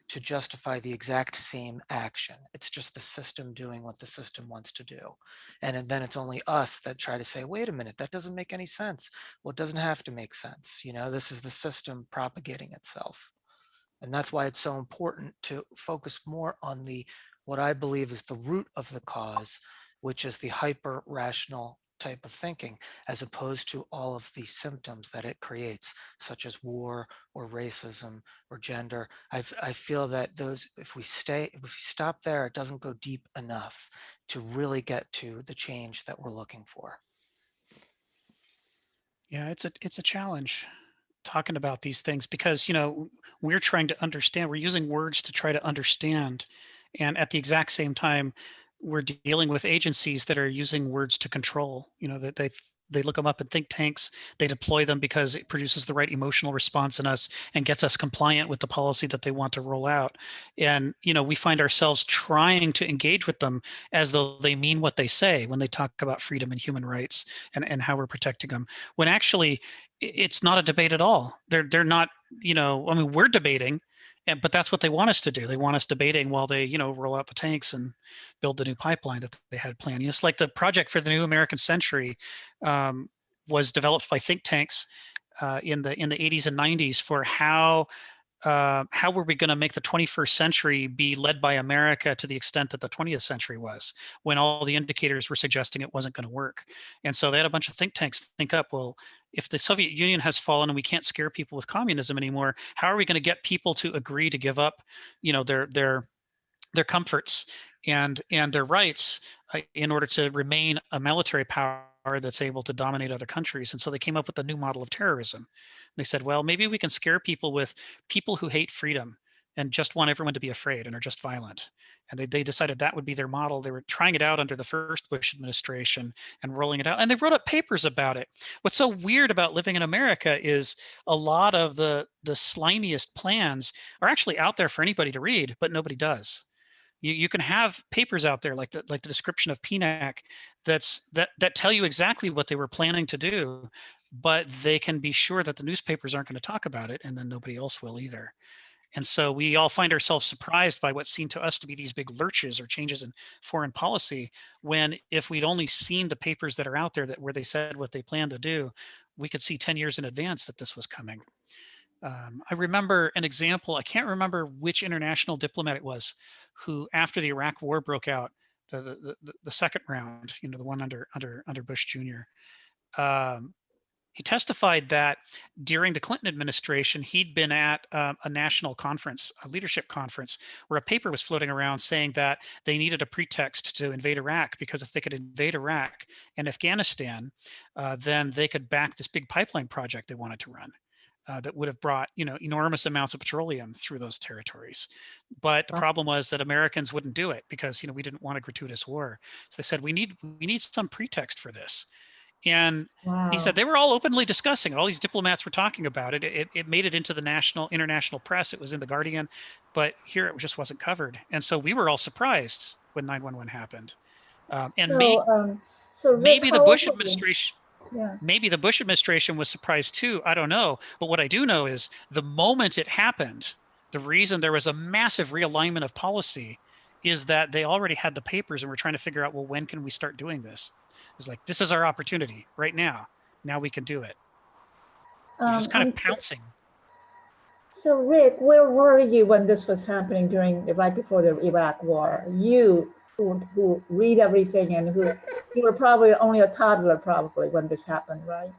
to justify the exact same action. It's just the system doing what the system wants to do. And then it's only us that try to say, wait a minute, that doesn't make any sense. Well, it doesn't have to make sense. You know, this is the system propagating itself. And that's why it's so important to focus more on what I believe is the root of the cause, which is the hyper rational type of thinking, as opposed to all of the symptoms that it creates, such as war or racism or gender. I feel that those, if we stop there, it doesn't go deep enough to really get to the change that we're looking for. Yeah, it's a challenge talking about these things, because, you know, we're trying to understand, we're using words to try to understand, and at the exact same time we're dealing with agencies that are using words to control. You know, that they look them up in think tanks, they deploy them because it produces the right emotional response in us and gets us compliant with the policy that they want to roll out. And, you know, we find ourselves trying to engage with them as though they mean what they say when they talk about freedom and human rights and how we're protecting them, when actually it's not a debate at all. They're not, you know, I mean, we're debating, but that's what they want us to do. They want us debating while they, you know, roll out the tanks and build the new pipeline that they had planned. It's like the project for the new American century was developed by think tanks in the 80s and 90s for how were we going to make the 21st century be led by America to the extent that the 20th century was, when all the indicators were suggesting it wasn't going to work. And so they had a bunch of think tanks think up, well, if the Soviet Union has fallen and we can't scare people with communism anymore, how are we going to get people to agree to give up, you know, their comforts and their rights in order to remain a military power that's able to dominate other countries? And so they came up with a new model of terrorism. They said, well, maybe we can scare people with people who hate freedom and just want everyone to be afraid and are just violent. And they decided that would be their model. They were trying it out under the first Bush administration and rolling it out. And they wrote up papers about it. What's so weird about living in America is a lot of the slimiest plans are actually out there for anybody to read, but nobody does. You can have papers out there like the description of PNAC that tell you exactly what they were planning to do, but they can be sure that the newspapers aren't going to talk about it, and then nobody else will either. And so we all find ourselves surprised by what seemed to us to be these big lurches or changes in foreign policy, when if we'd only seen the papers that are out there where they said what they planned to do, we could see 10 years in advance that this was coming. I remember an example, I can't remember which international diplomat it was, who after the Iraq war broke out, the second round, you know, the one under Bush Jr., he testified that during the Clinton administration, he'd been at a national conference, a leadership conference, where a paper was floating around saying that they needed a pretext to invade Iraq, because if they could invade Iraq and Afghanistan, then they could back this big pipeline project they wanted to run. That would have brought, you know, enormous amounts of petroleum through those territories. But the problem was that Americans wouldn't do it because, you know, we didn't want a gratuitous war. So they said, we need some pretext for this. And he said they were all openly discussing it. All these diplomats were talking about it. It made it into the international press. It was in the Guardian, but here it just wasn't covered. And so we were all surprised when 9/11 happened. And maybe the Bush administration, maybe the Bush administration was surprised too. I don't know. But what I do know is the moment it happened, the reason there was a massive realignment of policy is that they already had the papers and were trying to figure out, well, when can we start doing this? It was like, this is our opportunity right now. Now we can do it. So just kind of pouncing. So Rick, where were you when this was happening right before the Iraq war? You who read everything and you were probably only a toddler probably when this happened, right?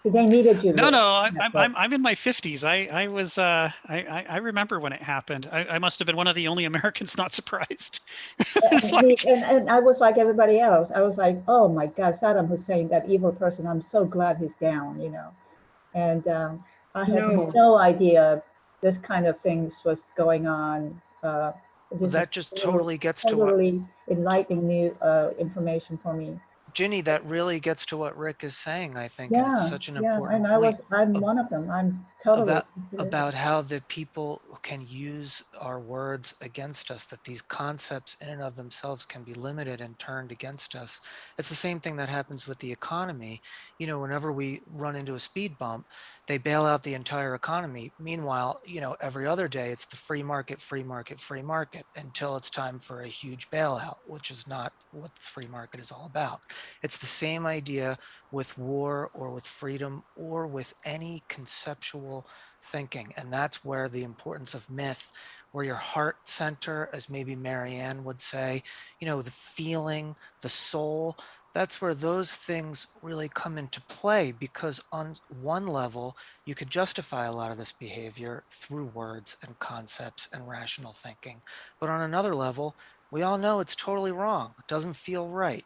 So they needed you. No, I'm in my 50s. I was I remember when it happened. I must have been one of the only Americans not surprised. And I was like everybody else. I was like, oh my God, Saddam Hussein, that evil person. I'm so glad he's down, you know. And I had no idea this kind of things was going on This is that just totally gets to what, totally enlightening new information for me. Ginny, that really gets to what Rick is saying, I think, and Yeah, it's such an yeah, important and point. I'm one of them. I'm totally About how the people can use our words against us, that these concepts in and of themselves can be limited and turned against us. It's the same thing that happens with the economy. You know, whenever we run into a speed bump, they bail out the entire economy. Meanwhile, you know, every other day it's the free market, free market, free market, until it's time for a huge bailout, which is not what the free market is all about. It's the same idea with war or with freedom or with any conceptual thinking. And that's where the importance of myth, where your heart center, as maybe Marianne would say, you know, the feeling, the soul, that's where those things really come into play, because on one level, you could justify a lot of this behavior through words and concepts and rational thinking. But on another level, we all know it's totally wrong. It doesn't feel right.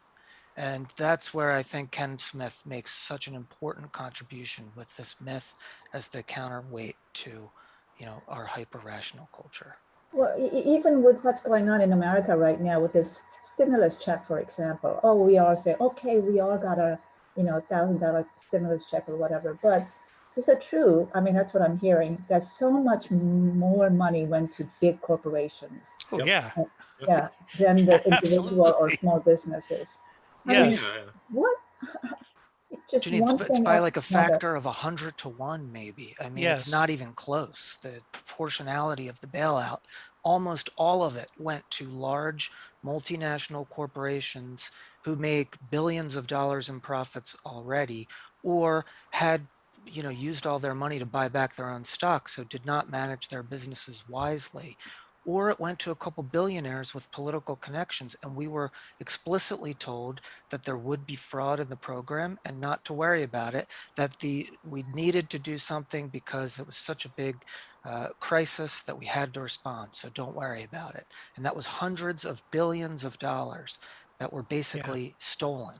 And that's where I think Ken Smith makes such an important contribution with this myth as the counterweight to, you know, our hyper-rational culture. Well, even with what's going on in America right now with this stimulus check, for example, oh, we all say, okay, we all got a, you know, $1,000 stimulus check or whatever. But is it true? I mean, that's what I'm hearing, that so much more money went to big corporations. Oh, yeah. Yeah, than the individual or Absolutely. small businesses. I mean, Yes. what? Just Ginny, one it's thing by after like a another. factor of 100 to 1, maybe. I mean, it's Yes. not even close. The proportionality of the bailout, almost all of it went to large multinational corporations who make billions of dollars in profits already, or had, you know, used all their money to buy back their own stock, so did not manage their businesses wisely. Or it went to a couple billionaires with political connections, and we were explicitly told that there would be fraud in the program and not to worry about it, that we needed to do something because it was such a big crisis that we had to respond, so don't worry about it. And that was hundreds of billions of dollars that were basically stolen.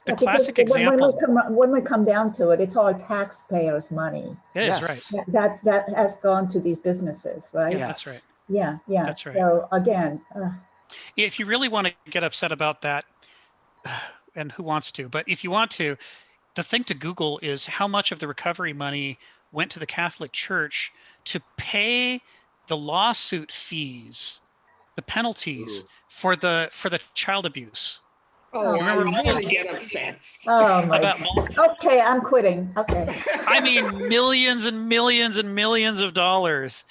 The Yeah, because classic example. when we come down to it, it's all taxpayers' money It is, Yes. right. that has gone to these businesses, right? Yeah, that's right. Yeah, yeah. That's right. So again, If you really want to get upset about that, and who wants to, but if you want to, the thing to Google is how much of the recovery money went to the Catholic Church to pay the lawsuit fees, the penalties for the child abuse. Oh, You I remember all those really get upset. oh my about God. Okay, I'm quitting. Okay. I mean, millions and millions and millions of dollars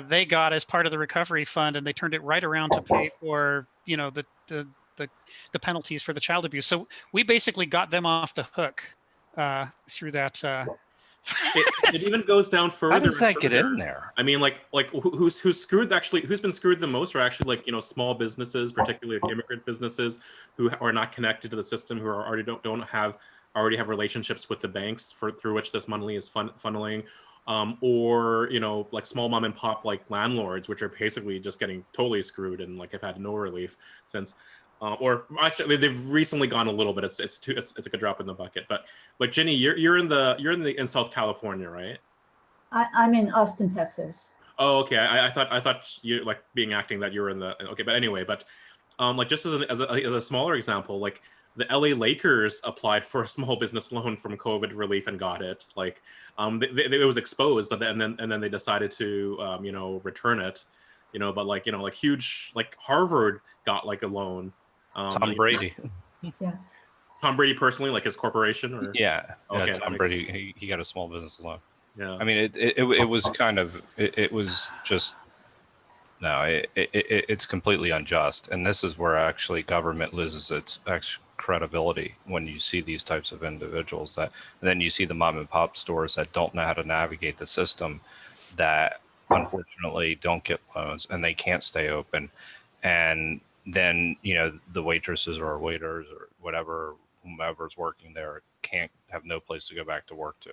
they got as part of the recovery fund, and they turned it right around to pay for, you know, the penalties for the child abuse. So we basically got them off the hook through that. It even goes down further. How does and that get further. in there? I mean, like who's screwed? Actually, who's been screwed the most are actually, like, you know, small businesses, particularly immigrant businesses who are not connected to the system, who are already have relationships with the banks through which this money is funneling, or, you know, like small mom and pop like landlords, which are basically just getting totally screwed and like have had no relief since. Or actually, they've recently gone a little bit. It's like a drop in the bucket. But Ginny, you're in South California, right? I'm in Austin, Texas. Oh, okay. I thought you like acting that you were in the okay. But anyway, like just as a smaller example, like the LA Lakers applied for a small business loan from COVID relief and got it. Like, it was exposed, but then they decided to you know, return it. You know, but like, you know, like huge, like Harvard got like a loan. Tom Brady. Yeah. Tom Brady personally, like his corporation, or Yeah, okay, Tom Brady. He got a small business loan. Yeah. I mean, it was kind of it was just no. It's completely unjust, and this is where actually government loses its credibility when you see these types of individuals. That then you see the mom and pop stores that don't know how to navigate the system, that unfortunately don't get loans and they can't stay open, and then, you know, the waitresses or waiters or whomever's working there can't have no place to go back to work to.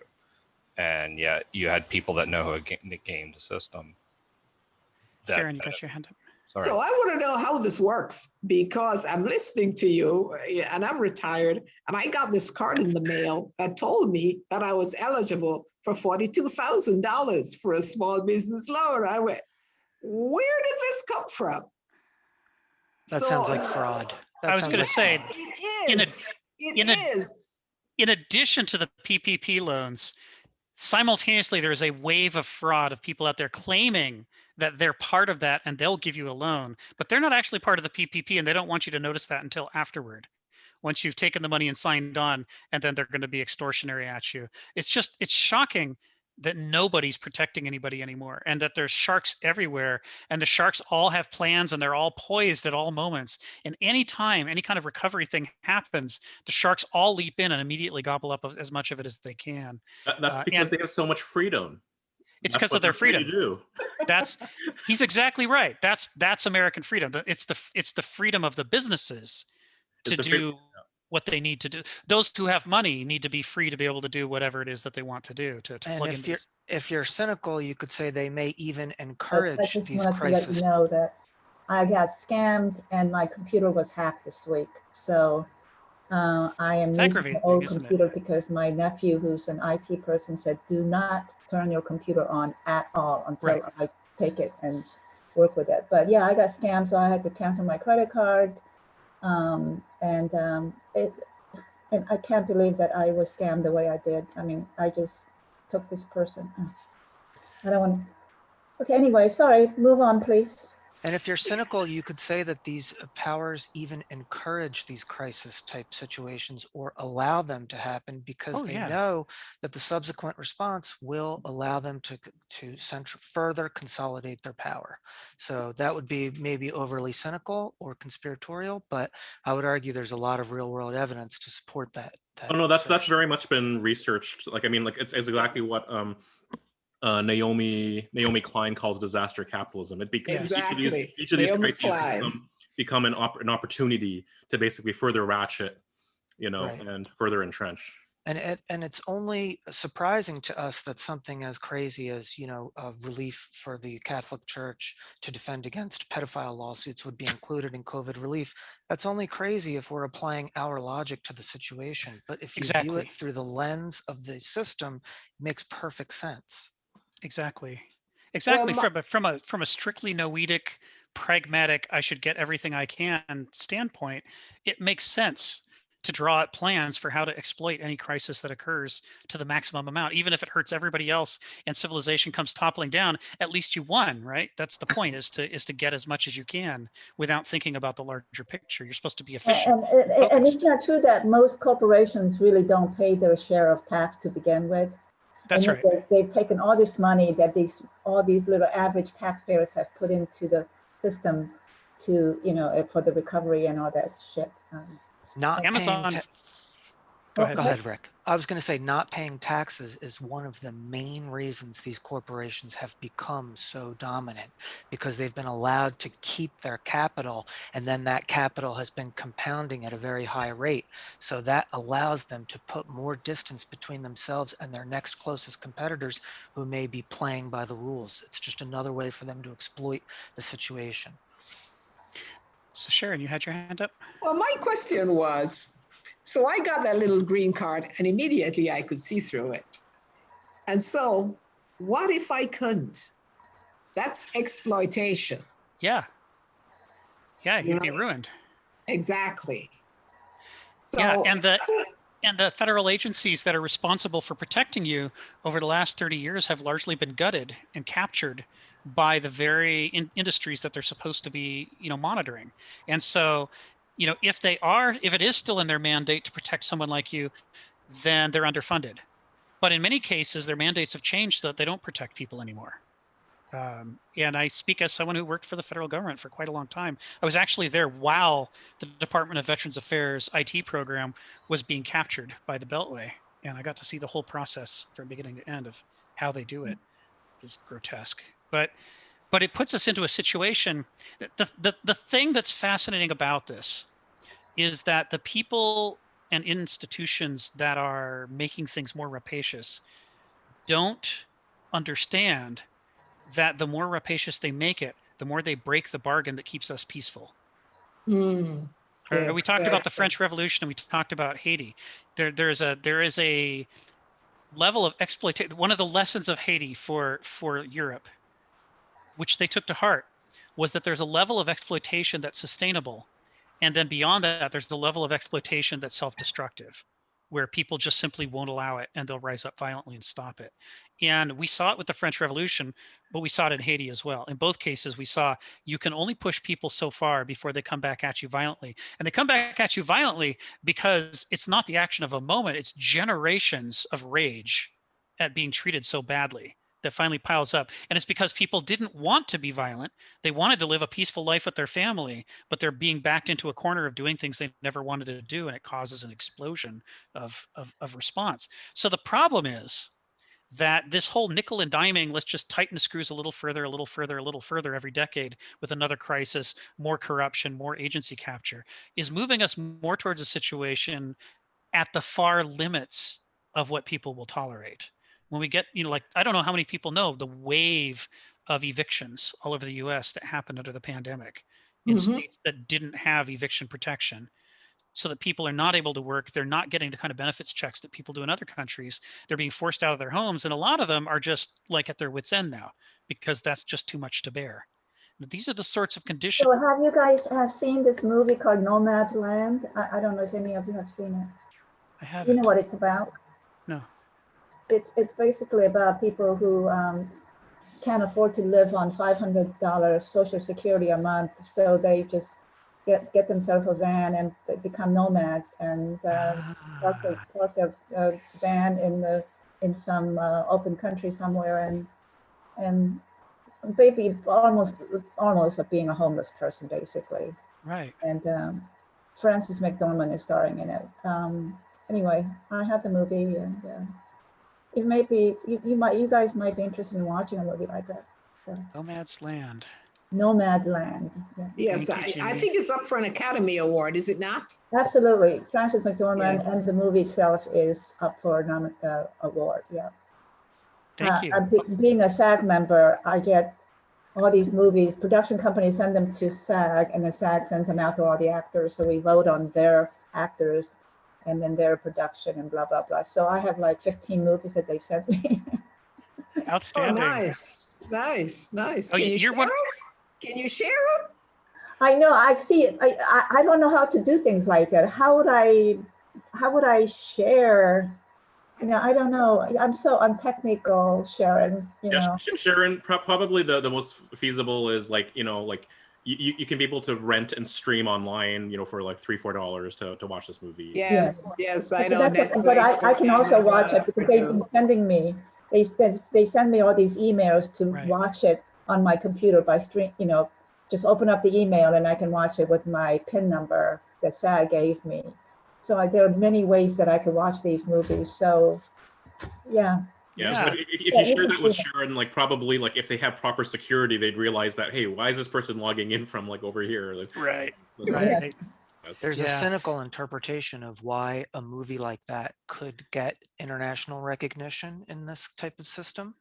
And yet you had people that know how to game the system. Karen, you got your hand up. Sorry. So I want to know how this works, because I'm listening to you and I'm retired, and I got this card in the mail that told me that I was eligible for $42,000 for a small business loan. I went, where did this come from? That sounds like fraud. That I was sounds going to like say, fraud. It in a, is. in a- It is. in addition to the PPP loans, simultaneously, there's a wave of fraud of people out there claiming that they're part of that and they'll give you a loan, but they're not actually part of the PPP and they don't want you to notice that until afterward. Once you've taken the money and signed on, and then they're going to be extortionary at you. It's shocking that nobody's protecting anybody anymore and that there's sharks everywhere, and the sharks all have plans and they're all poised at all moments. And anytime any kind of recovery thing happens, the sharks all leap in and immediately gobble up as much of it as they can. That's because they have so much freedom. It's That's because what of their they're free freedom. to do. He's exactly right. That's American freedom. It's the freedom of the businesses to do what they need to do. Those who have money need to be free to be able to do whatever it is that they want to do to And plug in. if you're cynical, you could say they may even I encourage just these wanted to let crises. you know that I got scammed and my computer was hacked this week. So I am using aggravating, an old isn't it? computer because my nephew, who's an IT person, said, do not turn your computer on at all until Right. I take it and work with it. But yeah, I got scammed, so I had to cancel my credit card. And I can't believe that I was scammed the way I did. I mean, I just took this person. I don't want. Okay, anyway, sorry. Move on, please. And if you're cynical, you could say that these powers even encourage these crisis type situations or allow them to happen because they know that the subsequent response will allow them to further consolidate their power. So that would be maybe overly cynical or conspiratorial, but I would argue there's a lot of real world evidence to support that. Oh no, that's very much been researched. Like, I mean, like it's exactly what Naomi Klein calls disaster capitalism. It becomes Exactly. each of these Naomi crises Klein. become an opportunity to basically further ratchet, and further entrench. And it's only surprising to us that something as crazy as, relief for the Catholic Church to defend against pedophile lawsuits would be included in COVID relief. That's only crazy if we're applying our logic to the situation. But if you view it through the lens of the system, it makes perfect sense. Exactly. Well, From a strictly noetic, pragmatic, I should get everything I can standpoint, it makes sense to draw up plans for how to exploit any crisis that occurs to the maximum amount, even if it hurts everybody else and civilization comes toppling down. At least you won, right? That's the point: is to get as much as you can without thinking about the larger picture. You're supposed to be efficient. And it's not true that most corporations really don't pay their share of tax to begin with. That's and right. They've taken all this money that all these little average taxpayers have put into the system to, for the recovery and all that shit. Not Amazon. paying Go Go ahead, Rick. I was going to say not paying taxes is one of the main reasons these corporations have become so dominant, because they've been allowed to keep their capital, and then that capital has been compounding at a very high rate. So that allows them to put more distance between themselves and their next closest competitors who may be playing by the rules. It's just another way for them to exploit the situation. So Sharon, you had your hand up? Well, my question was, so I got that little green card and immediately I could see through it. And so what if I couldn't? That's exploitation. Yeah. Yeah, you'd be ruined. Exactly. So, yeah, and the federal agencies that are responsible for protecting you over the last 30 years have largely been gutted and captured by the very industries that they're supposed to be, monitoring. And so, if it is still in their mandate to protect someone like you, then they're underfunded. But in many cases, their mandates have changed so that they don't protect people anymore. And I speak as someone who worked for the federal government for quite a long time. I was actually there while the Department of Veterans Affairs IT program was being captured by the Beltway. And I got to see the whole process from beginning to end of how they do it. It's grotesque. But it puts us into a situation. The thing that's fascinating about this is that the people and institutions that are making things more rapacious don't understand that the more rapacious they make it, the more they break the bargain that keeps us peaceful. Yes, we talked about the French Revolution, and we talked about Haiti. There is a level of exploitation. One of the lessons of Haiti for Europe which they took to heart, was that there's a level of exploitation that's sustainable. And then beyond that, there's the level of exploitation that's self-destructive, where people just simply won't allow it and they'll rise up violently and stop it. And we saw it with the French Revolution, but we saw it in Haiti as well. In both cases, we saw you can only push people so far before they come back at you violently. And they come back at you violently because it's not the action of a moment, it's generations of rage at being treated so badly that finally piles up. And it's because people didn't want to be violent. They wanted to live a peaceful life with their family, but they're being backed into a corner of doing things they never wanted to do. And it causes an explosion of response. So the problem is that this whole nickel and diming, let's just tighten the screws a little further, a little further, a little further every decade with another crisis, more corruption, more agency capture, is moving us more towards a situation at the far limits of what people will tolerate. When we get, like, I don't know how many people know the wave of evictions all over the US that happened under the pandemic in states that didn't have eviction protection, so that people are not able to work. They're not getting the kind of benefits checks that people do in other countries. They're being forced out of their homes. And a lot of them are just like at their wits' end now because that's just too much to bear. These are the sorts of conditions. So have you guys seen this movie called Nomadland? I don't know if any of you have seen it. I haven't. You know what it's about? No. It's basically about people who can't afford to live on $500 Social Security a month, so they just get themselves a van and they become nomads and park a van in some open country somewhere and maybe almost being a homeless person basically. Right. And Frances McDormand is starring in it. Anyway, I have the movie, and it may be you guys might be interested in watching a movie like that. So. Nomad's Land. Nomadland. Yeah. Yes, I think it's up for an Academy Award, is it not? Absolutely. Frances McDormand, Yes. and the movie itself is up for an award. Yeah. Thank you. Being a SAG member, I get all these movies. Production companies send them to SAG, and then SAG sends them out to all the actors. So we vote on their actors, and then their production, and blah blah blah. So I have like 15 movies that they've sent me. Outstanding. Oh, nice. Oh, Can you you're share one. them? Can you share them? I know. I see it. I don't know how to do things like that. How would I share? I don't know. I'm technical, Sharon. Yeah, Sharon, probably the most feasible is like you can be able to rent and stream online, for like $3-4 to watch this movie. Yes, I know. But I can also watch it because they've been sending me. They send me all these emails to watch it on my computer by stream. Just open up the email and I can watch it with my PIN number that SAG gave me. So there are many ways that I could watch these movies. So, yeah. Yeah. So if you share that with Sharon, like probably like if they have proper security, they'd realize that, hey, why is this person logging in from like over here? Like, right. There's a cynical interpretation of why a movie like that could get international recognition in this type of system.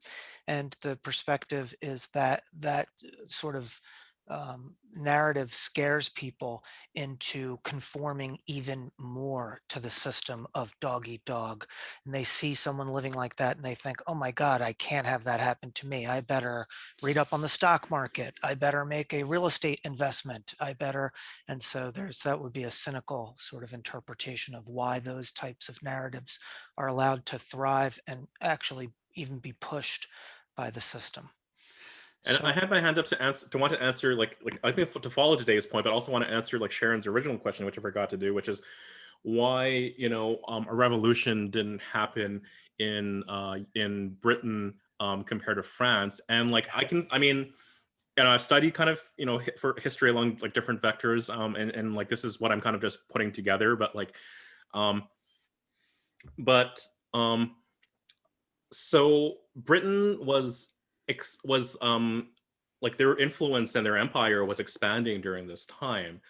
And the perspective is that sort of narrative scares people into conforming even more to the system of dog eat dog. And they see someone living like that and they think, oh my God, I can't have that happen to me. I better read up on the stock market. I better make a real estate investment. And so that would be a cynical sort of interpretation of why those types of narratives are allowed to thrive and actually even be pushed by the system. And I had my hand up to want to answer like I think to follow today's point, but also want to answer like Sharon's original question, which I forgot to do, which is why a revolution didn't happen in Britain compared to France. And like I've studied kind of for history along like different vectors, and like this is what I'm kind of just putting together, but like so Britain was like their influence and their empire was expanding during this time,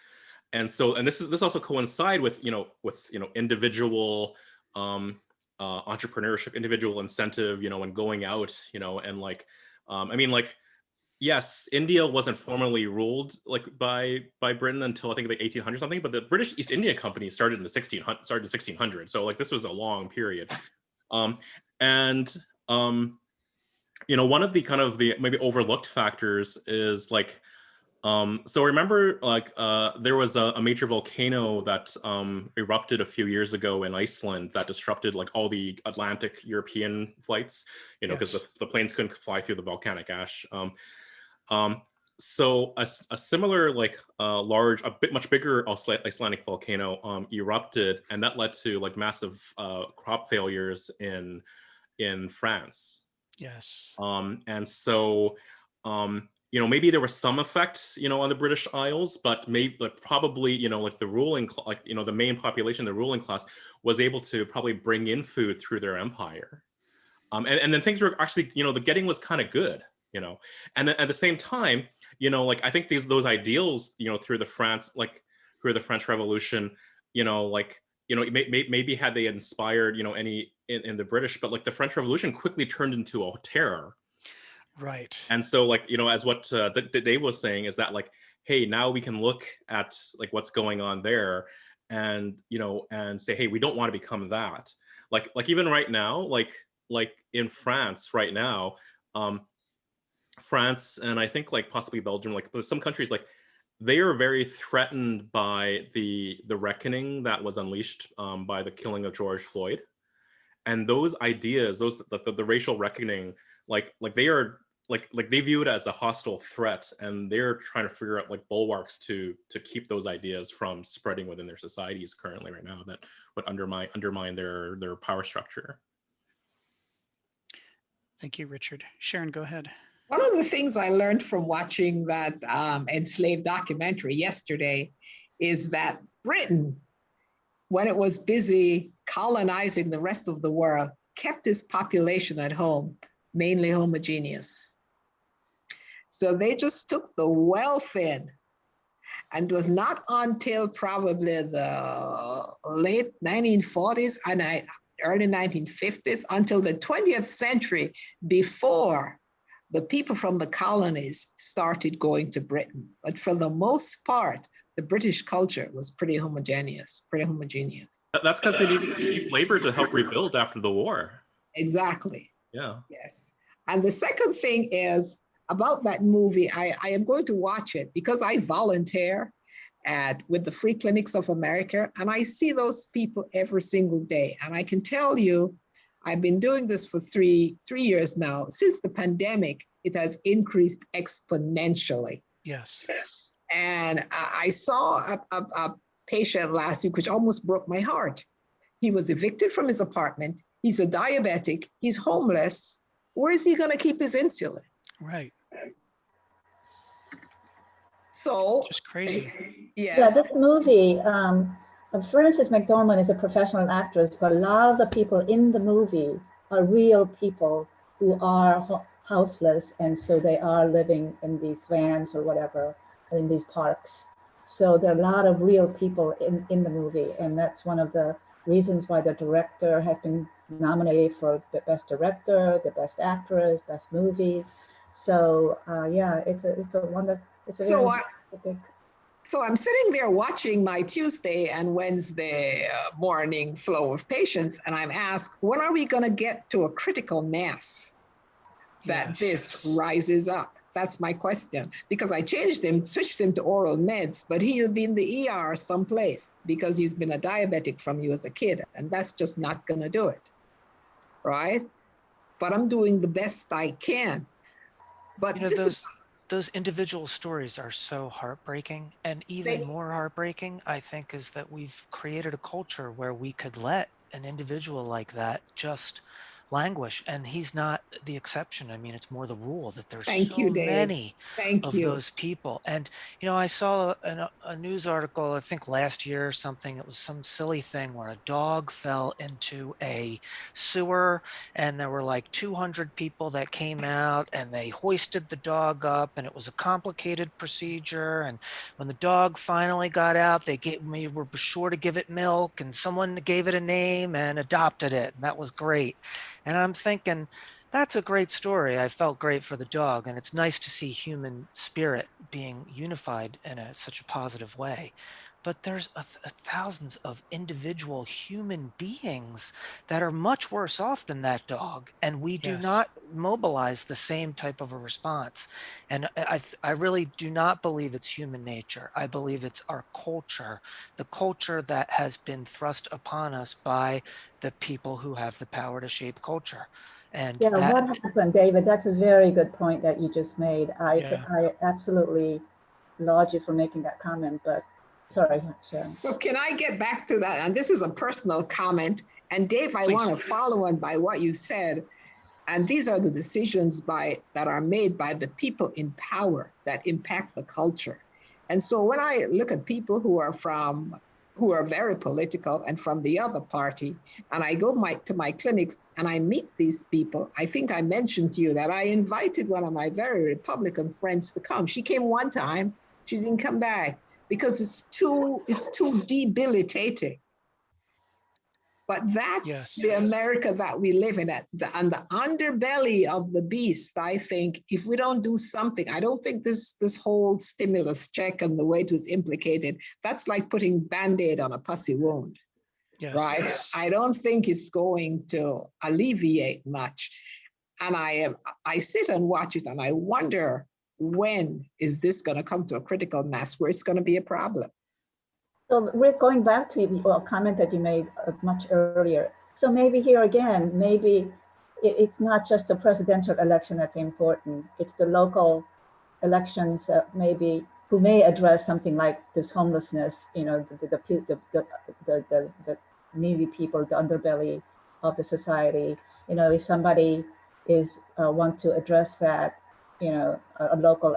and this also coincide with individual entrepreneurship, individual incentive, and going out, and like yes, India wasn't formally ruled like by Britain until I think like 1800 something, but the British East India Company started in the 1600s, so like this was a long period, one of the kind of the maybe overlooked factors is like, so remember, like, there was a major volcano that erupted a few years ago in Iceland that disrupted like all the Atlantic European flights, because Yes. the planes couldn't fly through the volcanic ash. So a similar like large, a bit much bigger Icelandic volcano erupted, and that led to like massive crop failures in France. Yes. And so, maybe there was some effect, on the British Isles, but maybe, like, probably, like the the main population, the ruling class, was able to probably bring in food through their empire. And then things were actually, the getting was kind of good, and then at the same time, like I think those ideals, through the French Revolution, maybe had they inspired, any in the British, but like the French Revolution quickly turned into a terror. Right. And so, like, as what Dave was saying is that, like, hey, now we can look at like what's going on there, and and say, hey, we don't want to become that. Like even right now, like in France right now, France and I think like possibly Belgium, like, but some countries, like, they are very threatened by the reckoning that was unleashed by the killing of George Floyd, and those ideas, the racial reckoning, like they are like they view it as a hostile threat, and they're trying to figure out like bulwarks to keep those ideas from spreading within their societies currently right now that would undermine their power structure. Thank you, Richard. Sharon, go ahead. One of the things I learned from watching that enslaved documentary yesterday is that Britain, when it was busy colonizing the rest of the world, kept its population at home mainly homogeneous. So they just took the wealth in, and it was not until probably the late 1940s and early 1950s, until the 20th century, before the people from the colonies started going to Britain. But for the most part, the British culture was pretty homogeneous. That's because they needed cheap labor to help rebuild after the war. Exactly. Yeah. Yes. And the second thing is about that movie, I am going to watch it because I volunteer with the Free Clinics of America, and I see those people every single day. And I can tell you, I've been doing this for three years now. Since the pandemic, it has increased exponentially. Yes. And I saw a patient last week, which almost broke my heart. He was evicted from his apartment. He's a diabetic. He's homeless. Where is he going to keep his insulin? Right. So It's just crazy. yes. Yeah, this movie, Frances McDormand is a professional actress, but a lot of the people in the movie are real people who are houseless, and so they are living in these vans or whatever, in these parks. So there are a lot of real people in the movie, and that's one of the reasons why the director has been nominated for the best director, the best actress, best movie. So yeah, it's a wonderful. It's a So big. So I'm sitting there watching my Tuesday and Wednesday morning flow of patients, and I'm asked, when are we going to get to a critical mass that this rises up? That's my question, because I switched him to oral meds, but he'll be in the ER someplace because he's been a diabetic from you as a kid, and that's just not going to do it, right? But I'm doing the best I can. But those individual stories are so heartbreaking, and even more heartbreaking, I think, is that we've created a culture where we could let an individual like that just languish, and he's not the exception. I mean, it's more the rule that there's many of those people. And I saw a news article, I think last year or something. It was some silly thing where a dog fell into a sewer, and there were like 200 people that came out, and they hoisted the dog up, and it was a complicated procedure. And when the dog finally got out, they were sure to give it milk, and someone gave it a name and adopted it, and that was great. And I'm thinking, that's a great story. I felt great for the dog, and it's nice to see human spirit being unified in such a positive way. but there's thousands of individual human beings that are much worse off than that dog, and we do Yes. not mobilize the same type of a response. And I really do not believe it's human nature. I believe it's our culture, the culture that has been thrust upon us by the people who have the power to shape culture. And Yeah, that, what happened, David? That's a very good point that you just made. Yeah. I absolutely laud you for making that comment, but sorry, Sharon. So can I get back to that? And this is a personal comment. And Dave, I Please. want to follow on by what you said. And these are the decisions that are made by the people in power that impact the culture. And so when I look at people who are very political and from the other party, and I go to my clinics and I meet these people, I think I mentioned to you that I invited one of my very Republican friends to come. She came one time, she didn't come back because it's too debilitating. But that's Yes. the America that we live in, on the underbelly of the beast. I think if we don't do something, I don't think this whole stimulus check and the way it was implicated, that's like putting Band-Aid on a pussy wound, Yes. right? I don't think it's going to alleviate much. And I sit and watch it and I wonder, when is this going to come to a critical mass where it's going to be a problem? So Rick, going back to a comment that you made much earlier. So maybe here again, maybe it's not just the presidential election that's important. It's the local elections maybe who may address something like this homelessness, you know, the needy people, the underbelly of the society. You know, if somebody is want to address that, you know, a local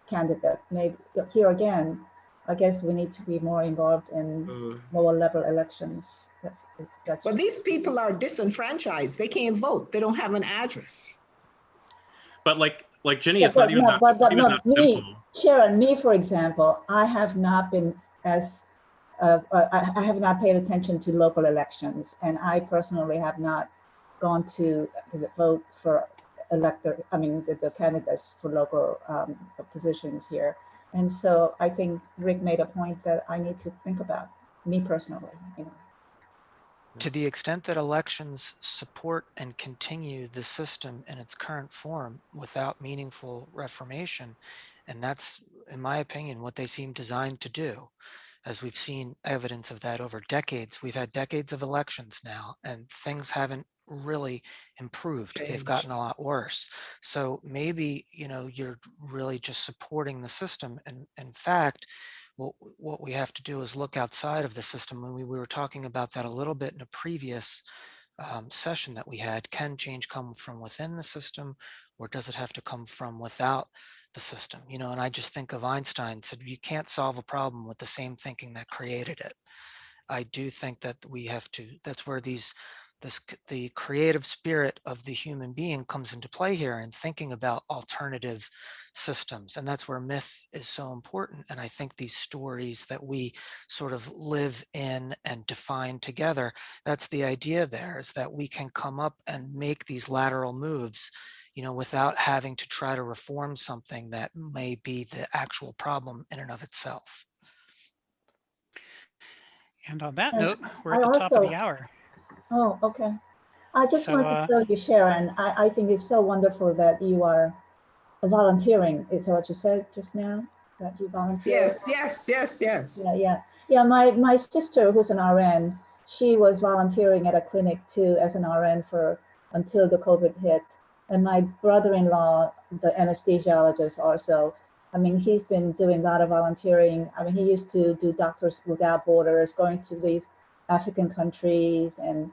candidate, maybe here again, I guess we need to be more involved in lower level elections. But these people are disenfranchised. They can't vote. They don't have an address. But like Jenny, it's not even that simple. Sharon, me, for example, I have not been as, I have not paid attention to local elections, and I personally have not gone to vote for the candidates for local positions here. And so I think Rick made a point that I need to think about, me personally, you know. to the extent that elections support and continue the system in its current form without meaningful reformation, and that's, in my opinion, what they seem designed to do, as we've seen evidence of that over decades. We've had decades of elections now, and things haven't really improved. They've gotten a lot worse. So maybe, you know, you're really just supporting the system. And in fact, what we have to do is look outside of the system. When we were talking about that a little bit in a previous session that we had, can change come from within the system, or does it have to come from without the system? You know, and I just think of Einstein said, you can't solve a problem with the same thinking that created it. I do think that we have to, that's where the creative spirit of the human being comes into play here, and thinking about alternative systems. And that's where myth is so important. And I think these stories that we sort of live in and define together, that's the idea there, is that we can come up and make these lateral moves, you know, without having to try to reform something that may be the actual problem in and of itself. And on that And note, we're at the top of the hour. Oh, okay. I just So, want to tell you, Sharon, I think it's so wonderful that you are volunteering. Is that what you said just now? That you volunteer? Yes. Yeah. My sister, who's an RN, she was volunteering at a clinic too as an RN until the COVID hit. And my brother-in-law, the anesthesiologist also, I mean, he's been doing a lot of volunteering. I mean, he used to do Doctors Without Borders, going to these African countries and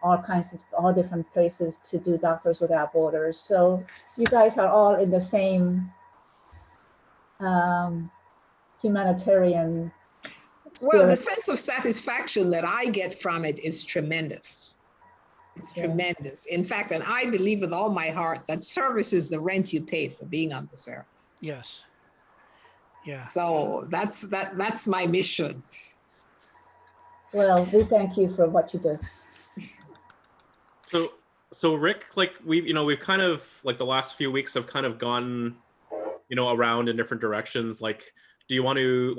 all different places to do Doctors Without Borders. So you guys are all in the same humanitarian spirit. Well, the sense of satisfaction that I get from it is tremendous. It's tremendous. In fact, and I believe with all my heart that service is the rent you pay for being on this earth. Yes. Yeah. So that's my mission. Well, we thank you for what you do. So Rick, like we've kind of, like, the last few weeks have kind of gone, around in different directions. Like, do you want to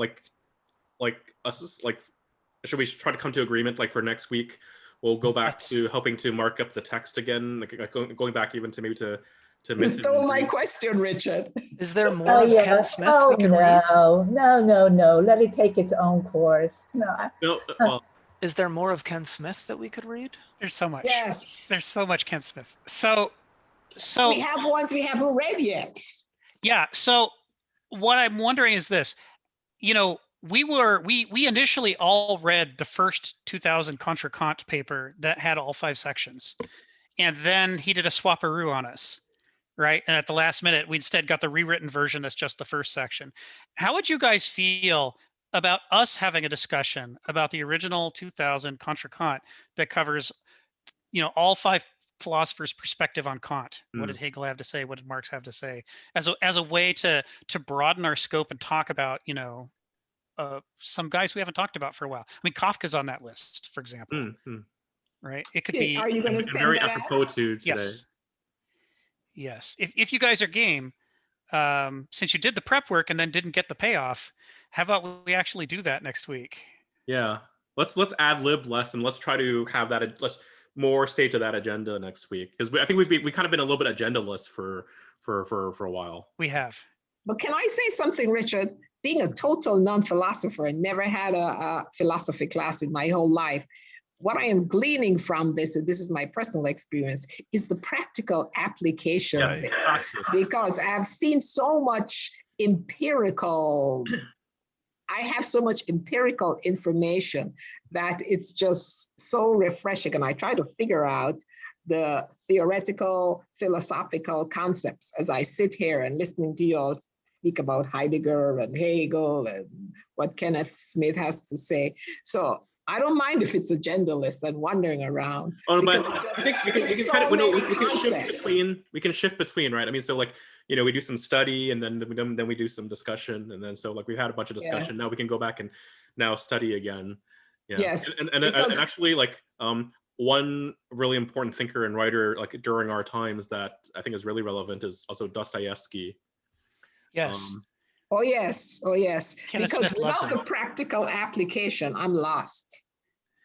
should we try to come to agreement like for next week? We'll go back to helping to mark up the text again, like going back even to maybe to You Mythos. stole my question, Richard. Is there more of Ken Smith we can read? No. Let it take its own course. Well, Is there more of Ken Smith that we could read? There's so much. Yes. There's so much Ken Smith. So We have ones we haven't read yet. yeah. So what I'm wondering is this, we initially all read the first 2000 Contra Kant paper that had all 5 sections. And then he did a swapperoo on us, right? And at the last minute, we instead got the rewritten version that's just the first section. How would you guys feel about us having a discussion about the original 2000 Contra Kant that covers, all 5 philosophers' perspective on Kant? What did Hegel have to say? What did Marx have to say? As a way to broaden our scope and talk about, some guys we haven't talked about for a while. I mean, Kafka's on that list, for example. Right? It could be. Are you going to send very that apropos out? to today. Yes. Yes. If you guys are game, since you did the prep work and then didn't get the payoff, how about we actually do that next week? Yeah. Let's ad lib less and let's try to have that. Let's more stay to that agenda next week, because I think we kind of been a little bit agendaless for a while. We have. But can I say something, Richard? Being a total non-philosopher and never had a philosophy class in my whole life, what I am gleaning from this, and this is my personal experience, is the practical application of it. Because I've seen so much empirical, I have so much empirical information that it's just so refreshing. And I try to figure out the theoretical, philosophical concepts as I sit here and listening to you all speak about Heidegger and Hegel and what Kenneth Smith has to say. So I don't mind if it's agendaless and wandering around. Oh, but I think we can shift between, right? I mean, so like, we do some study and then we do some discussion, and then so like we had a bunch of discussion. Now we can go back and now study again. Yeah. Yes. And actually, like one really important thinker and writer like during our times that I think is really relevant is also Dostoevsky. Yes. Oh yes. Kenneth Because Smith loves without the him. practical application, I'm lost.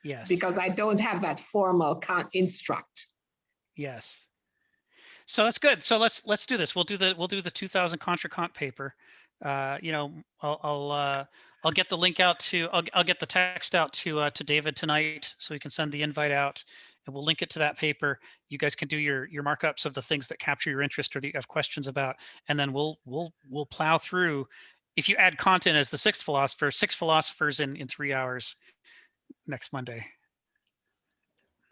Yes. Because I don't have that formal instruct. Yes. So that's good. So let's do this. We'll do the 2000 Contra Kant paper. I'll get the link out to I'll get the text out to David tonight so he can send the invite out, and we'll link it to that paper. You guys can do your markups of the things that capture your interest or that you have questions about, and then we'll plow through. If you add content as the 6th philosopher, 6 philosophers in 3 hours next Monday.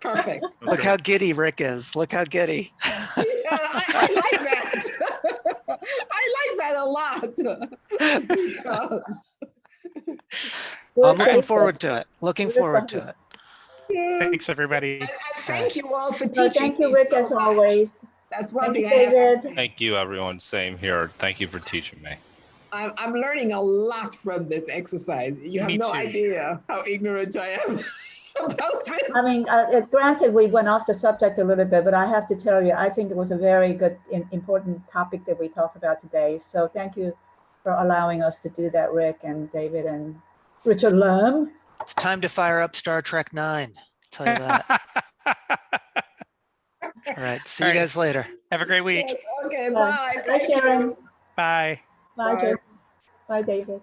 Perfect. Look how giddy Rick is. Look how giddy. I like that. I like that a lot. Because I'm looking forward to it. Looking forward to it. Thanks, everybody. and thank you all for teaching. Thank you, me Rick, so as much. always. That's one Thank thing you, I have to David. say. Thank you, everyone. Same here. Thank you for teaching me. I'm learning a lot from this exercise. You have Me no too. idea how ignorant I am about this. I mean, granted, we went off the subject a little bit, but I have to tell you, I think it was a very good, important topic that we talked about today. So thank you for allowing us to do that, Rick and David and Richard Lamb. It's time to fire up Star Trek 9. I'll tell you that. All right. See you guys later. Have a great week. Yes, okay, bye. Bye, Thank Sharon. you. Bye. Bye, Bye. Joe. Bye, David.